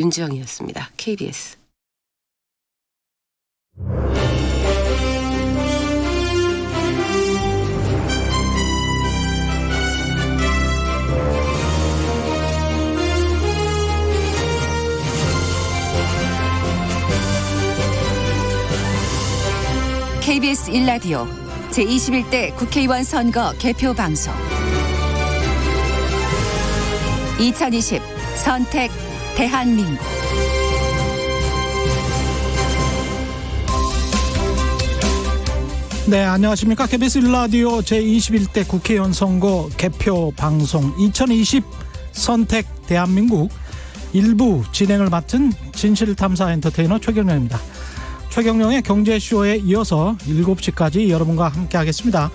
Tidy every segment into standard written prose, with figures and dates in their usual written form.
윤지영이었습니다. KBS. KBS 1라디오 제21대 국회의원 선거 개표 방송 2020 선택 대한민국. 네, 안녕하십니까. KBS 1라디오 제21대 국회의원 선거 개표 방송 2020 선택 대한민국 일부 진행을 맡은 진실탐사 엔터테이너 최경영입니다. 최경영의 경제쇼에 이어서 7시까지 여러분과 함께 하겠습니다.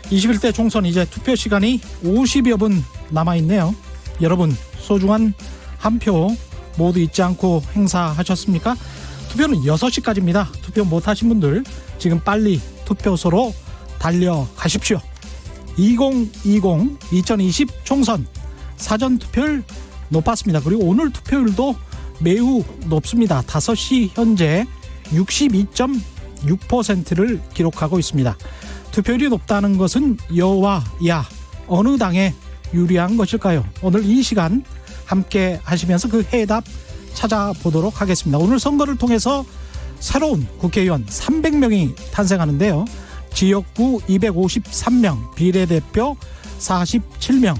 21대 총선 이제 투표 시간이 50여 분 남아있네요. 여러분 소중한 한 표 모두 잊지 않고 행사하셨습니까? 투표는 6시까지입니다. 투표 못하신 분들 지금 빨리 투표소로 달려가십시오. 2020 총선 사전투표율 높았습니다. 그리고 오늘 투표율도 매우 높습니다. 5시 현재 62.6%를 기록하고 있습니다. 투표율이 높다는 것은 여와 야 어느 당에 유리한 것일까요? 오늘 이 시간 함께 하시면서 그 해답 찾아보도록 하겠습니다. 오늘 선거를 통해서 새로운 국회의원 300명이 탄생하는데요. 지역구 253명, 비례대표 47명.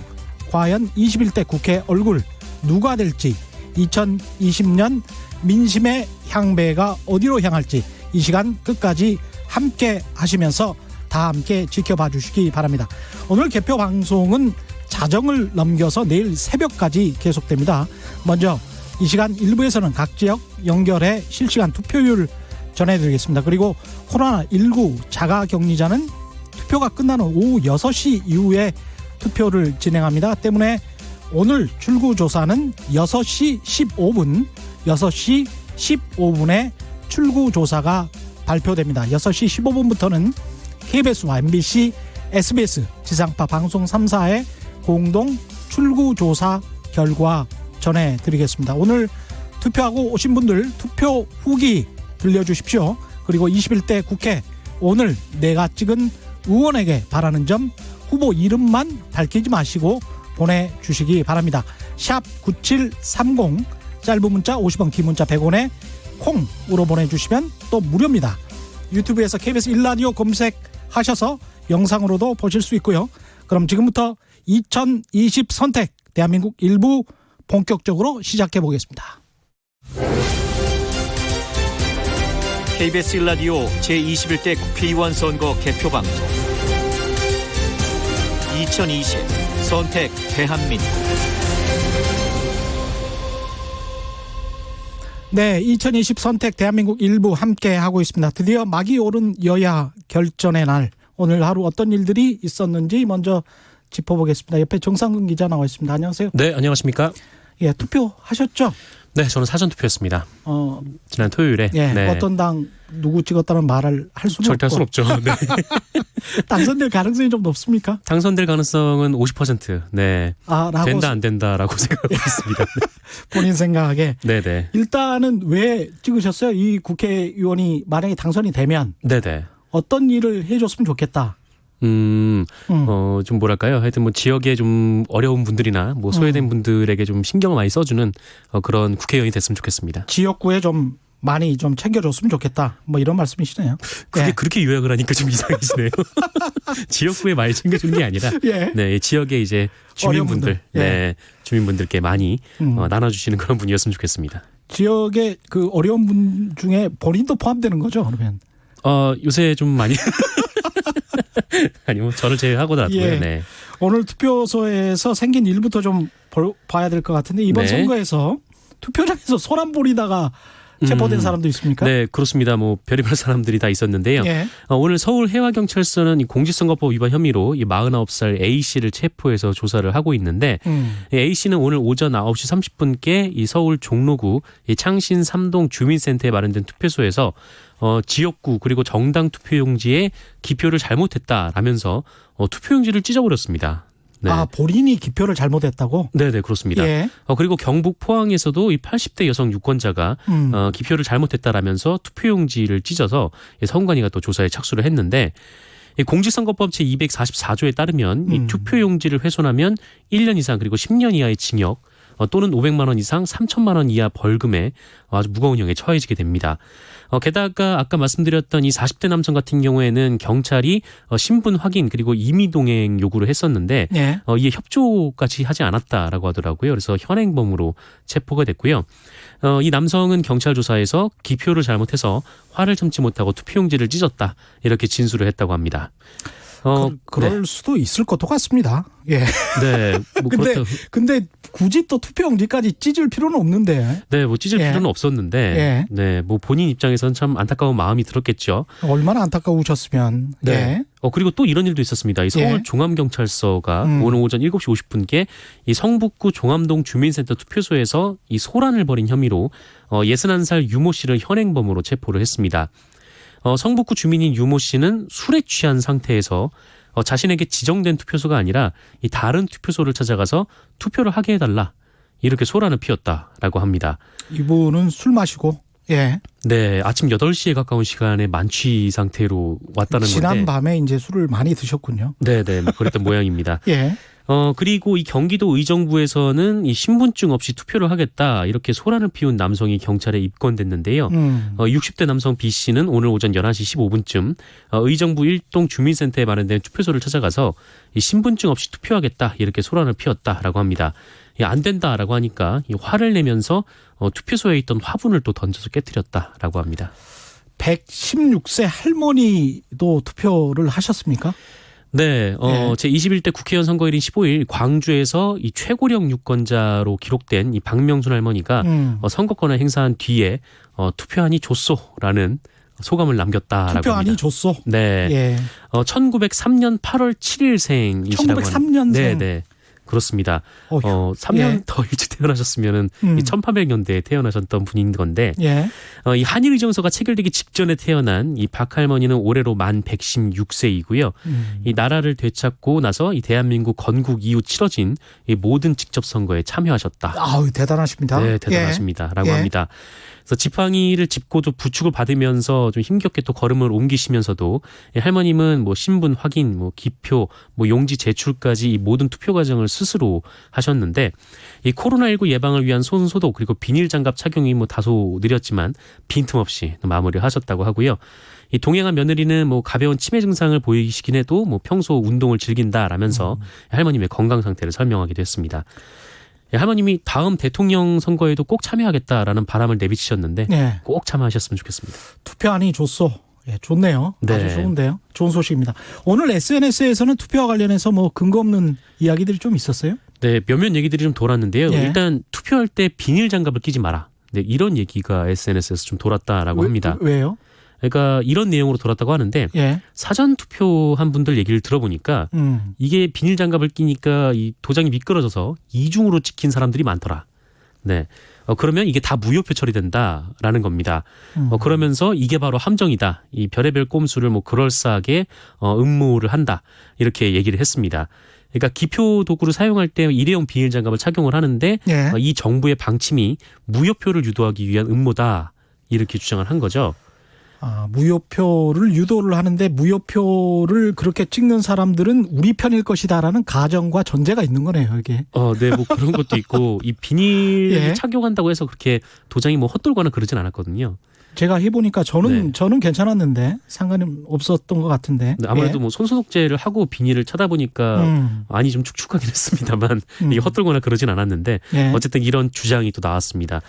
과연 21대 국회 얼굴 누가 될지, 2020년 민심의 향배가 어디로 향할지 이 시간 끝까지 함께 하시면서 다 함께 지켜봐 주시기 바랍니다. 오늘 개표 방송은 자정을 넘겨서 내일 새벽까지 계속됩니다. 먼저 이 시간 1부에서는 각 지역 연결해 실시간 투표율 전해드리겠습니다. 그리고 코로나19 자가격리자는 투표가 끝나는 오후 6시 이후에 투표를 진행합니다. 때문에 오늘 출구조사는 6시 15분에 출구조사가 발표됩니다. 6시 15분부터는 KBS와 MBC, SBS 지상파 방송 3사의 공동 출구조사 결과 전해드리겠습니다. 오늘 투표하고 오신 분들 투표 후기 들려주십시오. 그리고 21대 국회 오늘 내가 찍은 의원에게 바라는 점 후보 이름만 밝히지 마시고 보내주시기 바랍니다. 샵 9730 짧은 문자 50원 긴 문자 100원에 콩으로 보내주시면 또 무료입니다. 유튜브에서 KBS 1라디오 검색하셔서 영상으로도 보실 수 있고요. 그럼 지금부터 2020 선택 대한민국 일부 본격적으로 시작해 보겠습니다. KBS 1라디오 제21대 국회의원 선거 개표 방송 2020 선택 대한민국. 네, 2020 선택 대한민국 일부 함께 하고 있습니다. 드디어 막이 오른 여야 결전의 날. 오늘 하루 어떤 일들이 있었는지 먼저 짚어보겠습니다. 옆에 정상근 기자 나와 있습니다. 안녕하세요. 네, 안녕하십니까? 예, 투표하셨죠? 네, 저는 사전 투표했습니다. 지난 토요일에. 예, 네. 어떤 당 누구 찍었다는 말을 할 수는 절대 할 수는 없죠. 네. 당선될 가능성이 좀 높습니까? 당선될 가능성은 50%. 네. 라고 된다 안 된다라고 생각하고 있습니다. 본인 생각에. 네네. 일단은 왜 찍으셨어요? 이 국회의원이 만약에 당선이 되면 네네. 어떤 일을 해줬으면 좋겠다. 좀 뭐랄까요. 하여튼 뭐 지역에 좀 어려운 분들이나 뭐 소외된 분들에게 좀 신경을 많이 써주는 그런 국회의원이 됐으면 좋겠습니다. 지역구에 좀 많이 좀 챙겨줬으면 좋겠다. 뭐 이런 말씀이시네요. 그게 예. 그렇게 요약을 하니까 좀 이상해지네요. 지역구에 많이 챙겨주는 게 아니라 예. 네, 지역에 이제 주민분들, 예. 네, 주민분들께 많이 나눠주시는 그런 분이었으면 좋겠습니다. 지역의 그 어려운 분 중에 본인도 포함되는 거죠, 그러면? 요새 좀 많이 아니 뭐 저를 제외하고라도요. 예. 네. 오늘 투표소에서 생긴 일부터 좀 봐야 될 것 같은데 이번 네. 선거에서 투표장에서 소란 부리다가 체포된 사람도 있습니까? 네, 그렇습니다. 뭐 별의별 사람들이 다 있었는데요. 예. 오늘 서울 해와경찰서는 이 공직선거법 위반 혐의로 이 49살 A 씨를 체포해서 조사를 하고 있는데 A 씨는 오늘 오전 9시 30분께 이 서울 종로구 이 창신 3동 주민센터에 마련된 투표소에서 지역구 그리고 정당 투표용지에 기표를 잘못했다라면서 투표용지를 찢어버렸습니다. 네. 아, 본인이 기표를 잘못했다고? 네네, 그렇습니다. 예. 그리고 경북 포항에서도 이 80대 여성 유권자가 기표를 잘못했다라면서 투표용지를 찢어서 선관위가 또 조사에 착수를 했는데, 이 공직선거법 제244조에 따르면 이 투표용지를 훼손하면 1년 이상 그리고 10년 이하의 징역 또는 500만 원 이상 3천만 원 이하 벌금에 아주 무거운 형에 처해지게 됩니다. 게다가 아까 말씀드렸던 이 40대 남성 같은 경우에는 경찰이 신분 확인 그리고 임의동행 요구를 했었는데 예. 이에 협조까지 하지 않았다라고 하더라고요. 그래서 현행범으로 체포가 됐고요. 이 남성은 경찰 조사에서 기표를 잘못해서 화를 참지 못하고 투표용지를 찢었다 이렇게 진술을 했다고 합니다. 그럴 수도 있을 것도 같습니다. 예. 네. 뭐 근데 굳이 또 투표용지까지 찢을 필요는 없는데. 네, 뭐 찢을 예. 필요는 없었는데, 예. 네, 뭐 본인 입장에서는 참 안타까운 마음이 들었겠죠. 얼마나 안타까우셨으면. 네. 예. 그리고 또 이런 일도 있었습니다. 이 서울 예. 종암경찰서가 오늘 오전 7시 50분께 이 성북구 종암동 주민센터 투표소에서 이 소란을 벌인 혐의로 61살 유모 씨를 현행범으로 체포를 했습니다. 성북구 주민인 유모 씨는 술에 취한 상태에서 자신에게 지정된 투표소가 아니라 이 다른 투표소를 찾아가서 투표를 하게 해달라 이렇게 소란을 피웠다라고 합니다. 이분은 술 마시고. 예. 네, 아침 8시에 가까운 시간에 만취 상태로 왔다는 건데. 지난 밤에 이제 술을 많이 드셨군요. 네네, 뭐 그랬던 모양입니다. 예. 그리고 이 경기도 의정부에서는 이 신분증 없이 투표를 하겠다 이렇게 소란을 피운 남성이 경찰에 입건됐는데요. 60대 남성 B 씨는 오늘 오전 11시 15분쯤 의정부 1동 주민센터에 마련된 투표소를 찾아가서 이 신분증 없이 투표하겠다 이렇게 소란을 피웠다라고 합니다. 안 된다라고 하니까 이 화를 내면서 투표소에 있던 화분을 또 던져서 깨뜨렸다라고 합니다. 116세 할머니도 투표를 하셨습니까? 네, 제21대 국회의원 선거일인 15일 광주에서 이 최고령 유권자로 기록된 이 박명순 할머니가 선거권을 행사한 뒤에 투표하니 좋소라는 소감을 남겼다라고 투표하니 합니다. 좋소. 네, 예. 1903년 8월 7일생이시라고 1903년생. 네, 네. 그렇습니다. 3년 예. 더 일찍 태어나셨으면은 이 1800년대에 태어나셨던 분인 건데 예. 이 한일의정서가 체결되기 직전에 태어난 이 박 할머니는 올해로 만 116세이고요. 이 나라를 되찾고 나서 이 대한민국 건국 이후 치러진 이 모든 직접 선거에 참여하셨다. 아우, 대단하십니다. 네, 대단하십니다라고 예. 합니다. 그래서 지팡이를 짚고 또 부축을 받으면서 좀 힘겹게 또 걸음을 옮기시면서도 이 할머님은 뭐 신분 확인, 뭐 기표, 뭐 용지 제출까지 이 모든 투표 과정을 스스로 하셨는데 이 코로나19 예방을 위한 손 소독 그리고 비닐 장갑 착용이 뭐 다소 느렸지만 빈틈없이 마무리를 하셨다고 하고요. 이 동행한 며느리는 뭐 가벼운 치매 증상을 보이시긴 해도 뭐 평소 운동을 즐긴다라면서 할머님의 건강 상태를 설명하기도 했습니다. 할머님이 다음 대통령 선거에도 꼭 참여하겠다라는 바람을 내비치셨는데 예. 꼭 참여하셨으면 좋겠습니다. 투표하니 좋소. 예, 좋네요. 네. 아주 좋은데요. 좋은 소식입니다. 오늘 SNS에서는 투표와 관련해서 뭐 근거 없는 이야기들이 좀 있었어요? 네, 몇몇 얘기들이 좀 돌았는데요. 예. 일단 투표할 때 비닐 장갑을 끼지 마라. 네, 이런 얘기가 SNS에서 좀 돌았다라고 합니다. 왜요? 그러니까 이런 내용으로 돌았다고 하는데 예. 사전 투표한 분들 얘기를 들어보니까 이게 비닐 장갑을 끼니까 이 도장이 미끄러져서 이중으로 찍힌 사람들이 많더라. 네. 그러면 이게 다 무효표 처리된다라는 겁니다. 그러면서 이게 바로 함정이다. 이 별의별 꼼수를 뭐 그럴싸하게 음모를 한다. 이렇게 얘기를 했습니다. 그러니까 기표 도구를 사용할 때 일회용 비닐 장갑을 착용을 하는데 예. 이 정부의 방침이 무효표를 유도하기 위한 음모다. 이렇게 주장을 한 거죠. 아, 무효표를 유도를 하는데 무효표를 그렇게 찍는 사람들은 우리 편일 것이다라는 가정과 전제가 있는 거네요, 이게. 네, 뭐 그런 것도 있고 이 비닐 예. 착용한다고 해서 그렇게 도장이 뭐 헛돌거나 그러진 않았거든요. 제가 해보니까 저는 네. 괜찮았는데 상관이 없었던 것 같은데. 근데 아무래도 예. 뭐 손소독제를 하고 비닐을 쳐다보니까 안이 좀 축축하긴 했습니다만 이게 헛돌거나 그러진 않았는데 예. 어쨌든 이런 주장이 또 나왔습니다.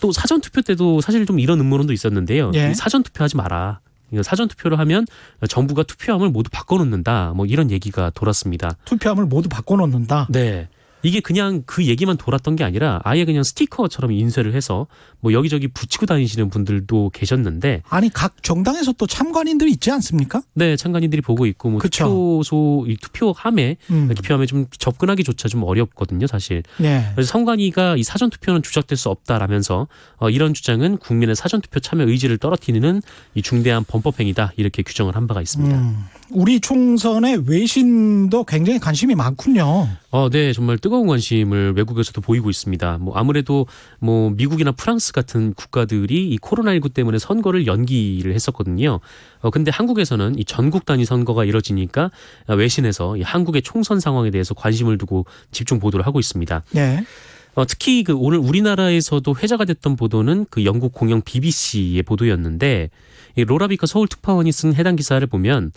또 사전 투표 때도 사실 좀 이런 음모론도 있었는데요. 예. 이 사전 투표하지 마라. 이거 사전 투표를 하면 정부가 투표함을 모두 바꿔놓는다. 뭐 이런 얘기가 돌았습니다. 투표함을 모두 바꿔놓는다. 네. 이게 그냥 그 얘기만 돌았던 게 아니라 아예 그냥 스티커처럼 인쇄를 해서 뭐 여기저기 붙이고 다니시는 분들도 계셨는데 아니 각 정당에서 또 참관인들이 있지 않습니까? 네, 참관인들이 보고 있고 뭐 그쵸. 이 투표함에 기표함에 좀 접근하기조차 좀 어렵거든요, 사실. 네. 그래서 선관위가 이 사전 투표는 조작될 수 없다라면서 이런 주장은 국민의 사전 투표 참여 의지를 떨어뜨리는 이 중대한 범법 행위다 이렇게 규정을 한 바가 있습니다. 우리 총선에 외신도 굉장히 관심이 많군요. 네, 정말 뜨거운 관심을 외국에서도 보이고 있습니다. 뭐 아무래도 뭐 미국이나 프랑스 같은 국가들이 이 코로나19 때문에 선거를 연기를 했었거든요. 근데 한국에서는 이 전국 단위 선거가 이뤄지니까 외신에서 이 한국의 총선 상황에 대해서 관심을 두고 집중 보도를 하고 있습니다. 네. 특히 그 오늘 우리나라에서도 회자가 됐던 보도는 그 영국 공영 BBC의 보도였는데 이 로라 비커 서울 특파원이 쓴 해당 기사를 보면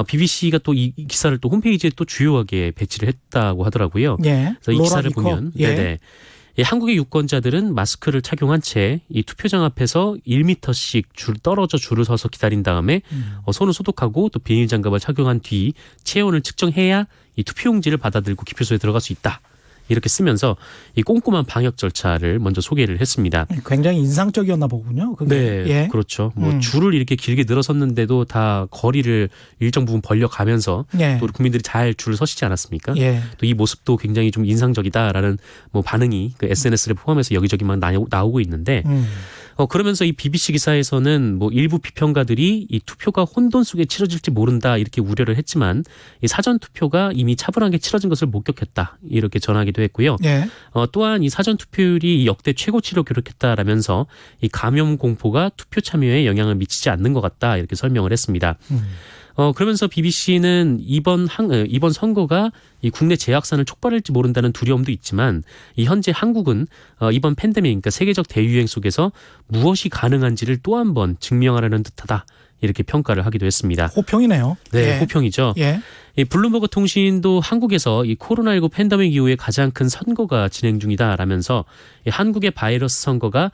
BBC가 또 이 기사를 또 홈페이지에 또 주요하게 배치를 했다고 하더라고요. 예. 그래서 이 기사를 비커. 보면 예. 네네. 이 한국의 유권자들은 마스크를 착용한 채 이 투표장 앞에서 1m씩 떨어져 줄을 서서 기다린 다음에 손을 소독하고 또 비닐 장갑을 착용한 뒤 체온을 측정해야 이 투표용지를 받아들고 기표소에 들어갈 수 있다. 이렇게 쓰면서 이 꼼꼼한 방역 절차를 먼저 소개를 했습니다. 굉장히 인상적이었나 보군요. 그게. 네, 예. 그렇죠. 뭐 줄을 이렇게 길게 늘어섰는데도 다 거리를 일정 부분 벌려가면서 예. 또 국민들이 잘 줄을 서시지 않았습니까? 예. 또 이 모습도 굉장히 좀 인상적이다라는 뭐 반응이 그 SNS를 포함해서 여기저기 막 나오고 있는데 그러면서 이 BBC 기사에서는 뭐 일부 비평가들이 이 투표가 혼돈 속에 치러질지 모른다 이렇게 우려를 했지만 이 사전 투표가 이미 차분하게 치러진 것을 목격했다 이렇게 전하기도 했고요. 예. 또한 이 사전 투표율이 역대 최고치로 기록했다라면서 이 감염 공포가 투표 참여에 영향을 미치지 않는 것 같다 이렇게 설명을 했습니다. 그러면서 BBC는 이번 선거가 이 국내 재확산을 촉발할지 모른다는 두려움도 있지만 이 현재 한국은 이번 팬데믹, 그러니까 세계적 대유행 속에서 무엇이 가능한지를 또 한 번 증명하려는 듯하다 이렇게 평가를 하기도 했습니다. 호평이네요. 네, 예. 호평이죠. 예. 이 블룸버그 통신도 한국에서 이 코로나19 팬데믹 이후에 가장 큰 선거가 진행 중이다라면서 이 한국의 바이러스 선거가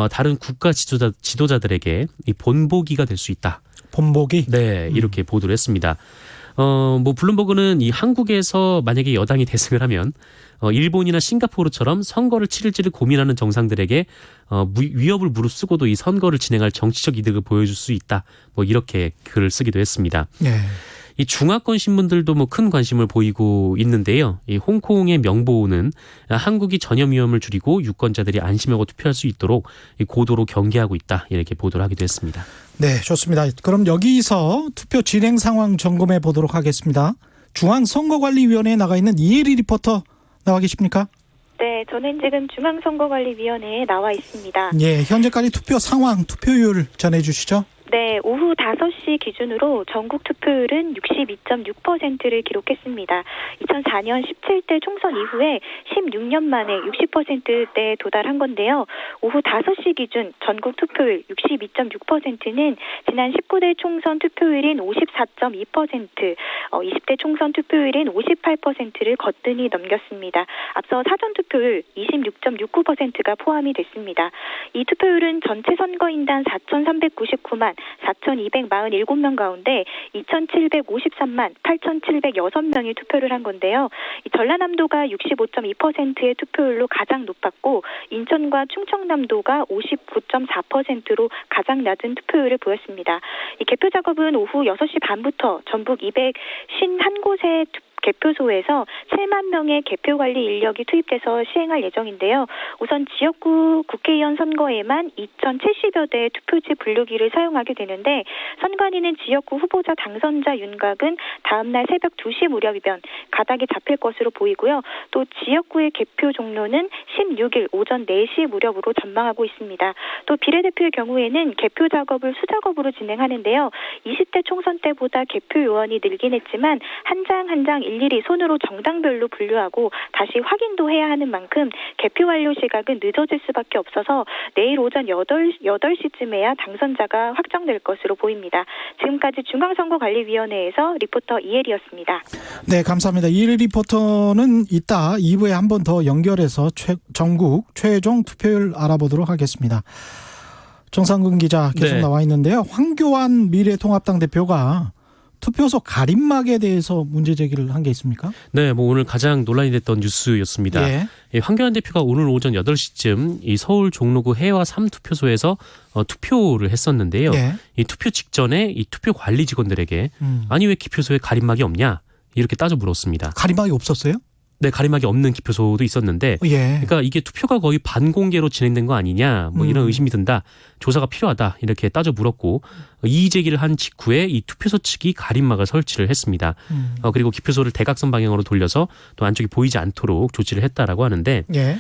다른 국가 지도자들에게 이 본보기가 될 수 있다. 본보기. 네, 이렇게 보도를 했습니다. 뭐 블룸버그는 이 한국에서 만약에 여당이 대승을 하면 일본이나 싱가포르처럼 선거를 치를지를 고민하는 정상들에게 위협을 무릅쓰고도 이 선거를 진행할 정치적 이득을 보여줄 수 있다. 뭐 이렇게 글을 쓰기도 했습니다. 예. 이 중화권 신문들도 뭐 큰 관심을 보이고 있는데요. 이 홍콩의 명보는 한국이 전염 위험을 줄이고 유권자들이 안심하고 투표할 수 있도록 이 고도로 경계하고 있다 이렇게 보도를 하기도 했습니다. 네, 좋습니다. 그럼 여기서 투표 진행 상황 점검해 보도록 하겠습니다. 중앙선거관리위원회에 나가 있는 이혜리 리포터 나와 계십니까? 네, 저는 지금 중앙선거관리위원회에 나와 있습니다. 예, 현재까지 투표 상황, 투표율 전해주시죠. 네, 오후 5시 기준으로 전국 투표율은 62.6%를 기록했습니다. 2004년 17대 총선 이후에 16년 만에 60%대에 도달한 건데요. 오후 5시 기준 전국 투표율 62.6%는 지난 19대 총선 투표율인 54.2%, 20대 총선 투표율인 58%를 거뜬히 넘겼습니다. 앞서 사전 투표율 26.69%가 포함이 됐습니다. 이 투표율은 전체 선거인단 4,399만 4,247명 가운데 2,753만 8,706명이 투표를 한 건데요. 이 전라남도가 65.2%의 투표율로 가장 높았고 인천과 충청남도가 59.4%로 가장 낮은 투표율을 보였습니다. 이 개표 작업은 오후 6시 반부터 전북 251곳의 개표소에서 7만 명의 개표관리 인력이 투입돼서 시행할 예정인데요. 우선 지역구 국회의원 선거에만 2,070여 대의 투표지 분류기를 사용하게 되는데 선관위는 지역구 후보자 당선자 윤곽은 다음 날 새벽 2시 무렵이면 가닥이 잡힐 것으로 보이고요. 또 지역구의 개표 종료는 16일 오전 4시 무렵으로 전망하고 있습니다. 또 비례대표의 경우에는 개표 작업을 수작업으로 진행하는데요. 20대 총선 때보다 개표 요원이 늘긴 했지만 한 장 한 장 일일이 손으로 정당별로 분류하고 다시 확인도 해야 하는 만큼 개표 완료 시각은 늦어질 수밖에 없어서 내일 오전 8시쯤에야 당선자가 확정될 것으로 보입니다. 지금까지 중앙선거관리위원회에서 리포터 이혜리였습니다. 네, 감사합니다. 이혜리 리포터는 이따 2부에 한 번 더 연결해서 전국 최종 투표율 알아보도록 하겠습니다. 정상근 기자 계속 네. 나와 있는데요. 황교안 미래통합당 대표가 투표소 가림막에 대해서 문제 제기를 한 게 있습니까? 네, 뭐 오늘 가장 논란이 됐던 뉴스였습니다. 예. 황교안 대표가 오늘 오전 8시쯤 이 서울 종로구 해와 3투표소에서 투표를 했었는데요. 예. 이 투표 직전에 이 투표 관리 직원들에게 아니 왜 기표소에 가림막이 없냐 이렇게 따져 물었습니다. 가림막이 없었어요? 네, 가림막이 없는 기표소도 있었는데 예. 그러니까 이게 투표가 거의 반공개로 진행된 거 아니냐 뭐 이런 의심이 든다. 조사가 필요하다 이렇게 따져 물었고 이의 제기를 한 직후에 이 투표소 측이 가림막을 설치를 했습니다. 그리고 기표소를 대각선 방향으로 돌려서 또 안쪽이 보이지 않도록 조치를 했다라고 하는데 예.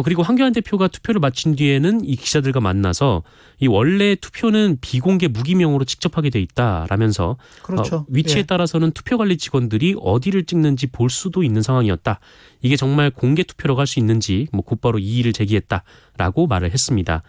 그리고 황교안 대표가 투표를 마친 뒤에는 이 기자들과 만나서 이 원래 투표는 비공개 무기명으로 직접 하게 돼 있다라면서 그렇죠. 위치에 예. 따라서는 투표 관리 직원들이 어디를 찍는지 볼 수도 있는 상황이었다. 이게 정말 공개 투표로 갈 수 있는지 뭐 곧바로 이의를 제기했다라고 말을 했습니다.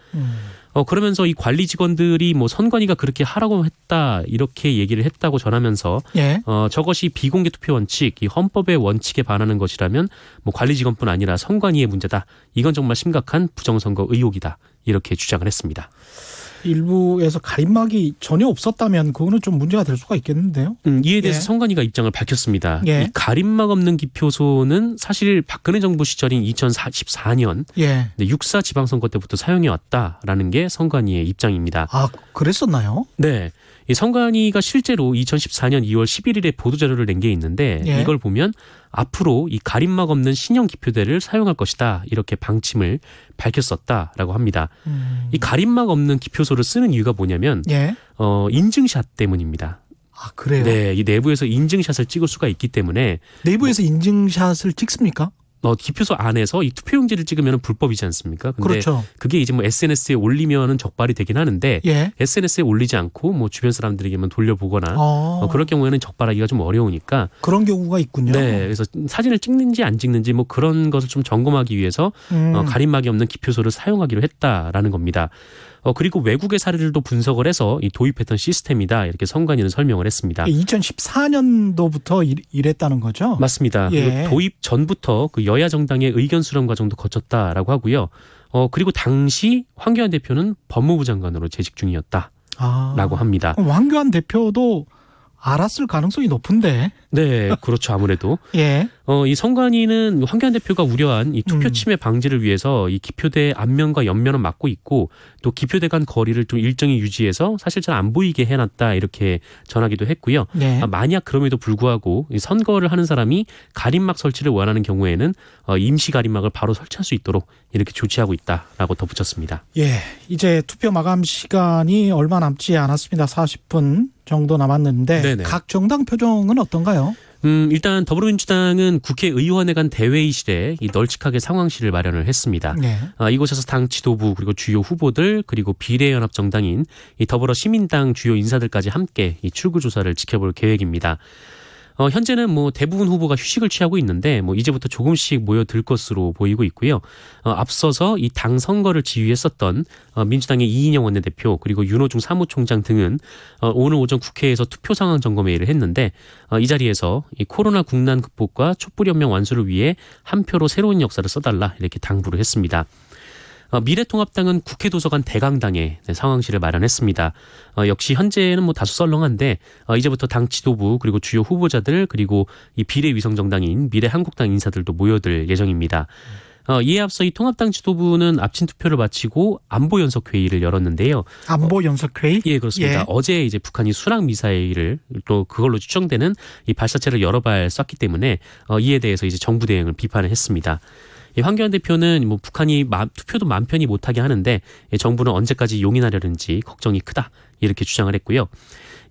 그러면서 이 관리 직원들이 뭐 선관위가 그렇게 하라고 했다 이렇게 얘기를 했다고 전하면서 예. 저것이 비공개 투표 원칙, 이 헌법의 원칙에 반하는 것이라면 뭐 관리 직원뿐 아니라 선관위의 문제다. 이건 정말 심각한 부정선거 의혹이다. 이렇게 주장을 했습니다. 일부에서 가림막이 전혀 없었다면 그거는 좀 문제가 될 수가 있겠는데요. 이에 대해서 예. 선관위가 입장을 밝혔습니다. 예. 이 가림막 없는 기표소는 사실 박근혜 정부 시절인 2014년 예. 6.4 지방선거 때부터 사용해 왔다라는 게 선관위의 입장입니다. 아, 그랬었나요? 네. 이 선관위가 실제로 2014년 2월 11일에 보도자료를 낸 게 있는데 예. 이걸 보면 앞으로 이 가림막 없는 신형 기표대를 사용할 것이다. 이렇게 방침을 밝혔었다라고 합니다. 이 가림막 없는 기표소를 쓰는 이유가 뭐냐면 예. 인증샷 때문입니다. 아, 그래요? 네, 이 내부에서 인증샷을 찍을 수가 있기 때문에 내부에서 인증샷을 찍습니까? 기표소 안에서 이 투표용지를 찍으면 불법이지 않습니까? 근데 그렇죠. 그게 이제 뭐 SNS에 올리면은 적발이 되긴 하는데 예. SNS에 올리지 않고 뭐 주변 사람들에게만 돌려보거나 그럴 경우에는 적발하기가 좀 어려우니까 그런 경우가 있군요. 네, 그래서 사진을 찍는지 안 찍는지 뭐 그런 것을 좀 점검하기 위해서 가림막이 없는 기표소를 사용하기로 했다라는 겁니다. 그리고 외국의 사례들도 분석을 해서 이 도입했던 시스템이다 이렇게 선관위는 설명을 했습니다. 2014년도부터 이랬다는 거죠? 맞습니다. 예. 그리고 도입 전부터 그 여야 정당의 의견 수렴 과정도 거쳤다라고 하고요. 그리고 당시 황교안 대표는 법무부 장관으로 재직 중이었다라고 합니다. 황교안 대표도 알았을 가능성이 높은데. 네, 그렇죠. 아무래도. 예. 이 선관위는 황교안 대표가 우려한 이 투표 침해 방지를 위해서 이 기표대 앞면과 옆면은 막고 있고 또 기표대 간 거리를 좀 일정히 유지해서 사실 잘 안 보이게 해놨다 이렇게 전하기도 했고요. 네. 만약 그럼에도 불구하고 이 선거를 하는 사람이 가림막 설치를 원하는 경우에는 임시 가림막을 바로 설치할 수 있도록 이렇게 조치하고 있다라고 덧붙였습니다. 예. 이제 투표 마감 시간이 얼마 남지 않았습니다. 40분 정도 남았는데 네네. 각 정당 표정은 어떤가요? 일단 더불어민주당은 국회의원회 간 대회의실에 이 널찍하게 상황실을 마련을 했습니다. 네. 이곳에서 당 지도부 그리고 주요 후보들 그리고 비례연합 정당인 이 더불어시민당 주요 인사들까지 함께 이 출구조사를 지켜볼 계획입니다. 현재는 뭐 대부분 후보가 휴식을 취하고 있는데 뭐 이제부터 조금씩 모여들 것으로 보이고 있고요. 앞서서 이 당 선거를 지휘했었던 민주당의 이인영 원내대표 그리고 윤호중 사무총장 등은 오늘 오전 국회에서 투표 상황 점검회의를 했는데 이 자리에서 이 코로나 국난 극복과 촛불연맹 완수를 위해 한 표로 새로운 역사를 써달라 이렇게 당부를 했습니다. 미래통합당은 국회도서관 대강당에 상황실을 마련했습니다. 역시 현재는 뭐 다소 썰렁한데 이제부터 당 지도부 그리고 주요 후보자들 그리고 이 비례위성정당인 미래한국당 인사들도 모여들 예정입니다. 이에 앞서 이 통합당 지도부는 앞친 투표를 마치고 안보 연석 회의를 열었는데요. 안보 연석 회의? 예, 그렇습니다. 예. 어제 이제 북한이 순항 미사일을 또 그걸로 추정되는 이 발사체를 여러 발 쐈기 때문에 이에 대해서 이제 정부 대응을 비판을 했습니다. 이 황교안 대표는 뭐 북한이 투표도 맘 편히 못하게 하는데 정부는 언제까지 용인하려는지 걱정이 크다 이렇게 주장을 했고요.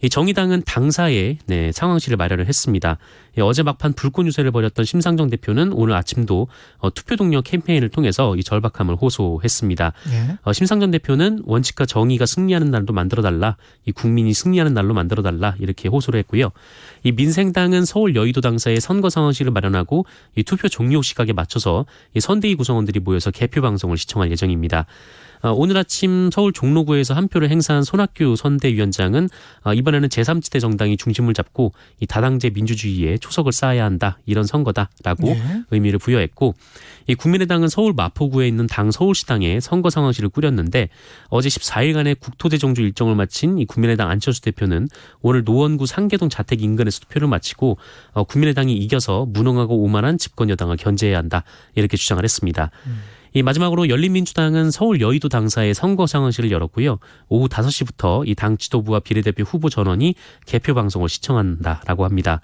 이 정의당은 당사에 상황실을 마련을 했습니다. 어제 막판 불꽃 유세를 벌였던 심상정 대표는 오늘 아침도 투표 동료 캠페인을 통해서 이 절박함을 호소했습니다. 예. 심상정 대표는 원칙과 정의가 승리하는 날도 만들어달라, 이 국민이 승리하는 날로 만들어달라 이렇게 호소를 했고요. 이 민생당은 서울 여의도 당사에 선거 상황실을 마련하고 이 투표 종료 시각에 맞춰서 이 선대위 구성원들이 모여서 개표 방송을 시청할 예정입니다. 오늘 아침 서울 종로구에서 한 표를 행사한 손학규 선대위원장은 이번에는 제3지대 정당이 중심을 잡고 이 다당제 민주주의에 초석을 쌓아야 한다. 이런 선거다라고 네. 의미를 부여했고 이 국민의당은 서울 마포구에 있는 당 서울시당에 선거 상황실을 꾸렸는데 어제 14일간의 국토대정주 일정을 마친 이 국민의당 안철수 대표는 오늘 노원구 상계동 자택 인근에서 투표를 마치고 국민의당이 이겨서 무능하고 오만한 집권 여당을 견제해야 한다. 이렇게 주장을 했습니다. 이 마지막으로 열린민주당은 서울 여의도 당사에 선거 상황실을 열었고요. 오후 5시부터 이 당 지도부와 비례대표 후보 전원이 개표 방송을 시청한다라고 합니다.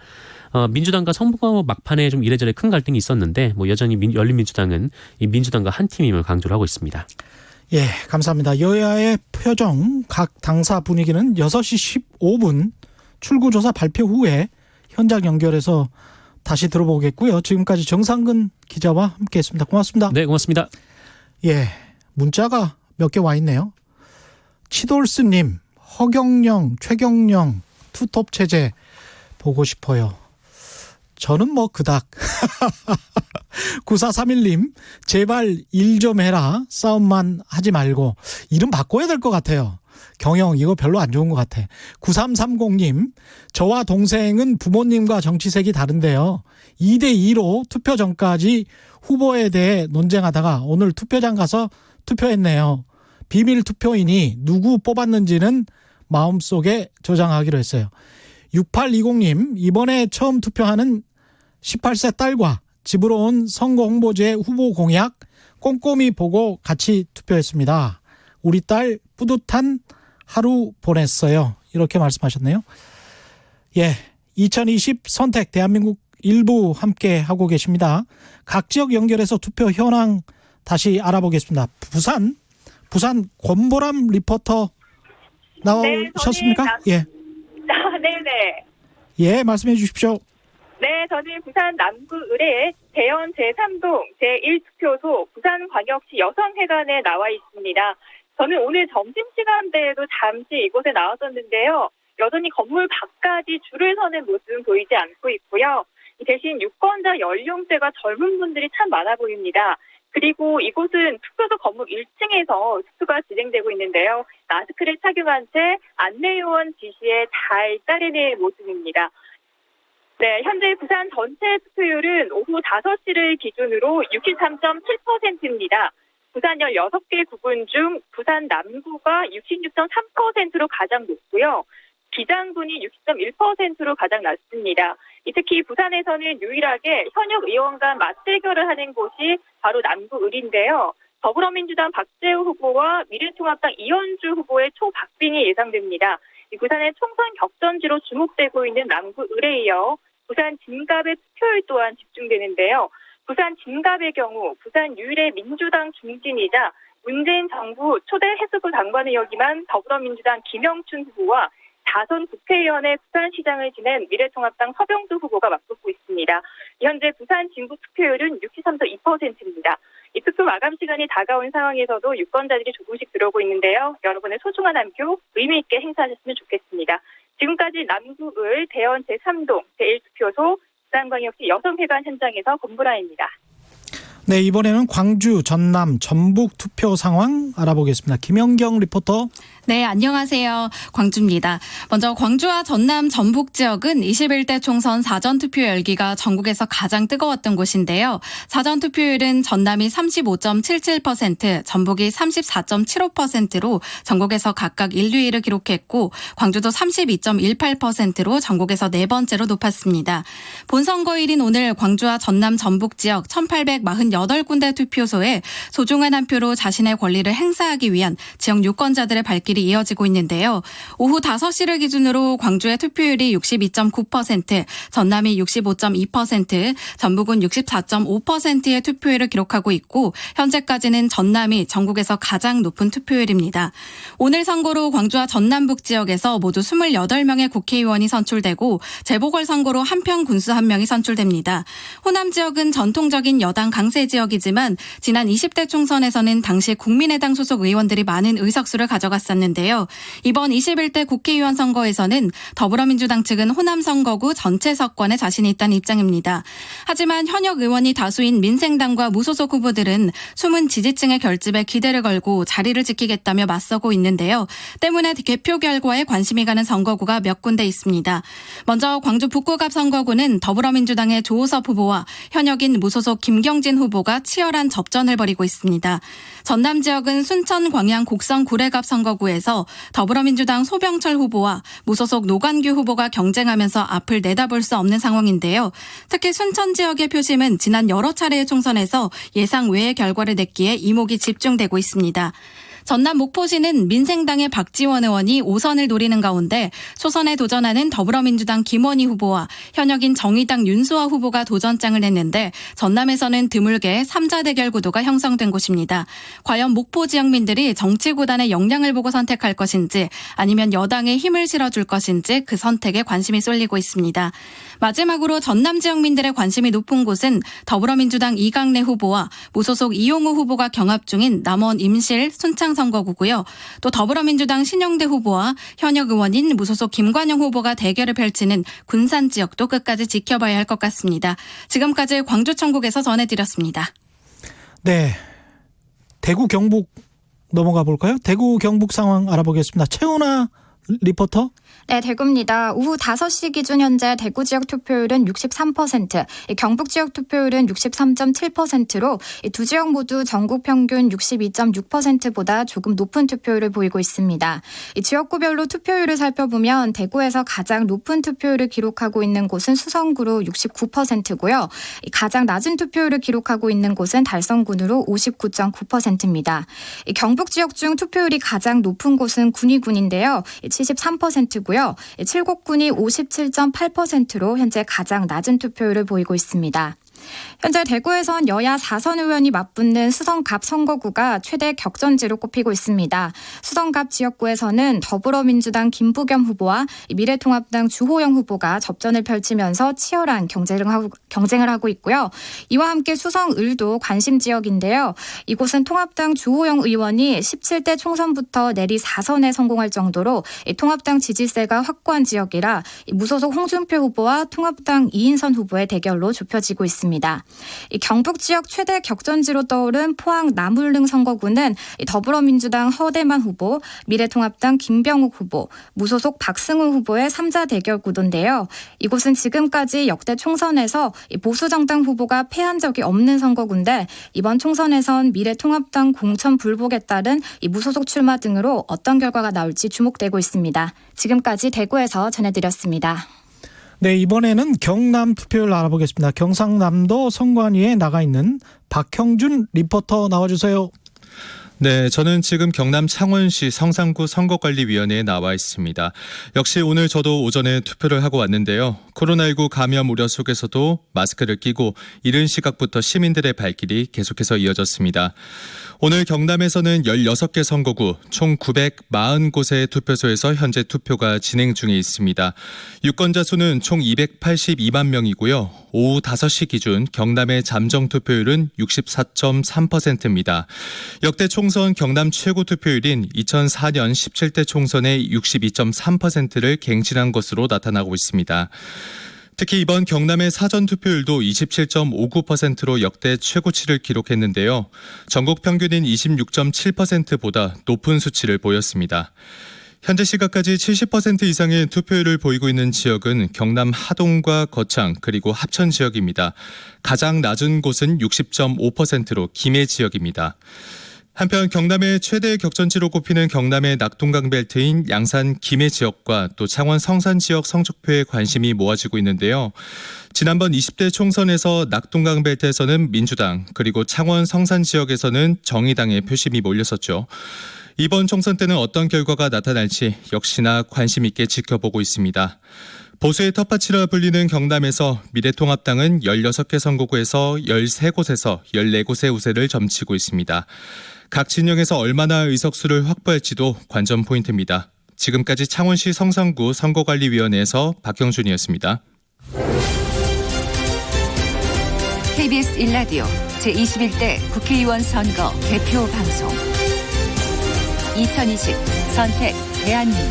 민주당과 선거 막판에 좀 이래저래 큰 갈등이 있었는데 여전히 열린민주당은 이 민주당과 한 팀임을 강조를 하고 있습니다. 예, 감사합니다. 여야의 표정, 각 당사 분위기는 6시 15분 출구조사 발표 후에 현장 연결해서 다시 들어보겠고요. 지금까지 정상근 기자와 함께했습니다. 고맙습니다. 네, 고맙습니다. 예, 문자가 몇 개 와 있네요. 치돌스님, 허경영, 최경영 투톱 체제 보고 싶어요. 저는 그닥. 9431님, 제발 일 좀 해라. 싸움만 하지 말고. 이름 바꿔야 될 것 같아요. 경영, 이거 별로 안 좋은 것 같아. 9330님, 저와 동생은 부모님과 정치색이 다른데요. 2대2로 투표 전까지 후보에 대해 논쟁하다가 오늘 투표장 가서 투표했네요. 비밀 투표이니 누구 뽑았는지는 마음속에 저장하기로 했어요. 6820님, 이번에 처음 투표하는 18세 딸과 집으로 온 선거 홍보지의 후보 공약 꼼꼼히 보고 같이 투표했습니다. 우리 딸 뿌듯한 하루 보냈어요. 이렇게 말씀하셨네요. 예, 2020 선택 대한민국 일부 함께 하고 계십니다. 각 지역 연결해서 투표 현황 다시 알아보겠습니다. 부산 권보람 리포터 나오셨습니까? 예. 네네. 예, 말씀해 주십시오. 네, 저는 부산 남구 의뢰 대연 제3동 제1투표소 부산광역시 여성회관에 나와 있습니다. 저는 오늘 점심시간대에도 잠시 이곳에 나왔었는데요. 여전히 건물 밖까지 줄을 서는 모습은 보이지 않고 있고요. 대신 유권자 연령대가 젊은 분들이 참 많아 보입니다. 그리고 이곳은 투표소 건물 1층에서 투표가 진행되고 있는데요. 마스크를 착용한 채 안내요원 지시에 잘 따르는 모습입니다. 네, 현재 부산 전체 투표율은 오후 5시를 기준으로 63.7%입니다. 부산 16개 구군 중 부산 남구가 66.3%로 가장 높고요. 기장군이 60.1%로 가장 낮습니다. 특히 부산에서는 유일하게 현역 의원과 맞대결을 하는 곳이 바로 남구을인데요. 더불어민주당 박재우 후보와 미래통합당 이현주 후보의 초박빙이 예상됩니다. 부산의 총선 격전지로 주목되고 있는 남구을에 이어 부산 진갑의 투표율 또한 집중되는데요. 부산 진갑의 경우 부산 유일의 민주당 중진이자 문재인 정부 초대 해수부 장관을 역임한 더불어민주당 김영춘 후보와 다선 국회의원의 부산시장을 지낸 미래통합당 서병주 후보가 맞붙고 있습니다. 현재 부산 진구 투표율은 63.2%입니다. 이 투표 마감 시간이 다가온 상황에서도 유권자들이 조금씩 들어오고 있는데요. 여러분의 소중한 한 표 의미 있게 행사하셨으면 좋겠습니다. 지금까지 남구을 대연 제3동 제1투표소 부산광역시 여성회관 현장에서 권보라입니다. 네, 이번에는 광주, 전남, 전북 투표 상황 알아보겠습니다. 김연경 리포터. 네, 안녕하세요. 광주입니다. 먼저 광주와 전남, 전북 지역은 21대 총선 사전투표 열기가 전국에서 가장 뜨거웠던 곳인데요. 사전투표율은 전남이 35.77%, 전북이 34.75%로 전국에서 각각 1, 2위를 기록했고 광주도 32.18%로 전국에서 네 번째로 높았습니다. 본선거일인 오늘 광주와 전남, 전북 지역 1848군데 투표소에 소중한 한 표로 자신의 권리를 행사하기 위한 지역 유권자들의 발길이 이어지고 있는데요. 오후 5시를 기준으로 광주의 투표율이 62.9%, 전남이 65.2%, 전북은 64.5%의 투표율을 기록하고 있고 현재까지는 전남이 전국에서 가장 높은 투표율입니다. 오늘 선거로 광주와 전남북 지역에서 모두 28명의 국회의원이 선출되고 재보궐선거로 한평 군수 1명이 선출됩니다. 호남 지역은 전통적인 여당 강세 반대 지역이지만 지난 20대 총선에서는 당시 국민의당 소속 의원들이 많은 의석수를 가져갔었는데요. 이번 21대 국회의원 선거에서는 더불어민주당 측은 호남 선거구 전체 석권에 자신이 있다는 입장입니다. 하지만 현역 의원이 다수인 민생당과 무소속 후보들은 숨은 지지층의 결집에 기대를 걸고 자리를 지키겠다며 맞서고 있는데요. 때문에 개표 결과에 관심이 가는 선거구가 몇 군데 있습니다. 먼저 광주 북구갑 선거구는 더불어민주당의 조호섭 후보와 현역인 무소속 김경진 후보가 치열한 접전을 벌이고 있습니다. 전남 지역은 순천 광양 곡성 구례갑 선거구에서 더불어민주당 소병철 후보와 무소속 노관규 후보가 경쟁하면서 앞을 내다볼 수 없는 상황인데요. 특히 순천 지역의 표심은 지난 여러 차례의 총선에서 예상 외의 결과를 냈기에 이목이 집중되고 있습니다. 전남 목포시는 민생당의 박지원 의원이 5선을 노리는 가운데 초선에 도전하는 더불어민주당 김원희 후보와 현역인 정의당 윤수아 후보가 도전장을 냈는데 전남에서는 드물게 3자 대결 구도가 형성된 곳입니다. 과연 목포 지역민들이 정치구단의 역량을 보고 선택할 것인지 아니면 여당에 힘을 실어줄 것인지 그 선택에 관심이 쏠리고 있습니다. 마지막으로 전남 지역민들의 관심이 높은 곳은 더불어민주당 이강래 후보와 무소속 이용우 후보가 경합 중인 남원 임실 순창 선거구고요. 또 더불어민주당 신영대 후보와 현역 의원인 무소속 김관영 후보가 대결을 펼치는 군산 지역도 끝까지 지켜봐야 할 것 같습니다. 지금까지 광주천국에서 전해드렸습니다. 네, 대구 경북 넘어가 볼까요? 대구 경북 상황 알아보겠습니다. 최은아 리포터. 네, 대구입니다. 오후 5시 기준 현재 대구 지역 투표율은 63%, 경북 지역 투표율은 63.7%로 두 지역 모두 전국 평균 62.6%보다 조금 높은 투표율을 보이고 있습니다. 지역구별로 투표율을 살펴보면 대구에서 가장 높은 투표율을 기록하고 있는 곳은 수성구로 69%고요. 가장 낮은 투표율을 기록하고 있는 곳은 달성군으로 59.9%입니다. 경북 지역 중 투표율이 가장 높은 곳은 군위군인데요. 73%고요. 칠곡군이 57.8%로 현재 가장 낮은 투표율을 보이고 있습니다. 현재 대구에선 여야 4선 의원이 맞붙는 수성갑 선거구가 최대 격전지로 꼽히고 있습니다. 수성갑 지역구에서는 더불어민주당 김부겸 후보와 미래통합당 주호영 후보가 접전을 펼치면서 치열한 경쟁을 하고 있고요. 이와 함께 수성을도 관심 지역인데요. 이곳은 통합당 주호영 의원이 17대 총선부터 내리 4선에 성공할 정도로 통합당 지지세가 확고한 지역이라 무소속 홍준표 후보와 통합당 이인선 후보의 대결로 좁혀지고 있습니다. 경북 지역 최대 격전지로 떠오른 포항 남울릉 선거구는 더불어민주당 허대만 후보, 미래통합당 김병욱 후보, 무소속 박승우 후보의 3자 대결 구도인데요. 이곳은 지금까지 역대 총선에서 보수정당 후보가 패한 적이 없는 선거구인데 이번 총선에선 미래통합당 공천 불복에 따른 무소속 출마 등으로 어떤 결과가 나올지 주목되고 있습니다. 지금까지 대구에서 전해드렸습니다. 네, 이번에는 경남 투표율 알아보겠습니다. 경상남도 선관위에 나가 있는 박형준 리포터 나와주세요. 네, 저는 지금 경남 창원시 성산구 선거관리위원회에 나와 있습니다. 역시 오늘 저도 오전에 투표를 하고 왔는데요. 코로나19 감염 우려 속에서도 마스크를 끼고 이른 시각부터 시민들의 발길이 계속해서 이어졌습니다. 오늘 경남에서는 16개 선거구 총 940곳의 투표소에서 현재 투표가 진행 중에 있습니다. 유권자 수는 총 282만 명이고요. 오후 5시 기준 경남의 잠정 투표율은 64.3%입니다. 역대 총선 경남 최고 투표율인 2004년 17대 총선의 62.3%를 갱신한 것으로 나타나고 있습니다. 특히 이번 경남의 사전투표율도 27.59%로 역대 최고치를 기록했는데요. 전국 평균인 26.7%보다 높은 수치를 보였습니다. 현재 시각까지 70% 이상의 투표율을 보이고 있는 지역은 경남 하동과 거창 그리고 합천 지역입니다. 가장 낮은 곳은 60.5%로 김해 지역입니다. 한편 경남의 최대 격전지로 꼽히는 경남의 낙동강 벨트인 양산 김해 지역과 또 창원 성산 지역 성적표에 관심이 모아지고 있는데요. 지난번 20대 총선에서 낙동강 벨트에서는 민주당 그리고 창원 성산 지역에서는 정의당의 표심이 몰렸었죠. 이번 총선 때는 어떤 결과가 나타날지 역시나 관심 있게 지켜보고 있습니다. 보수의 텃밭이라 불리는 경남에서 미래통합당은 16개 선거구에서 13곳에서 14곳의 우세를 점치고 있습니다. 각 진영에서 얼마나 의석수를 확보할지도 관전 포인트입니다. 지금까지 창원시 성산구 선거관리위원회에서 박형준이었습니다. KBS 1라디오 제21대 국회의원 선거 개표 방송 2020 선택 대한민국.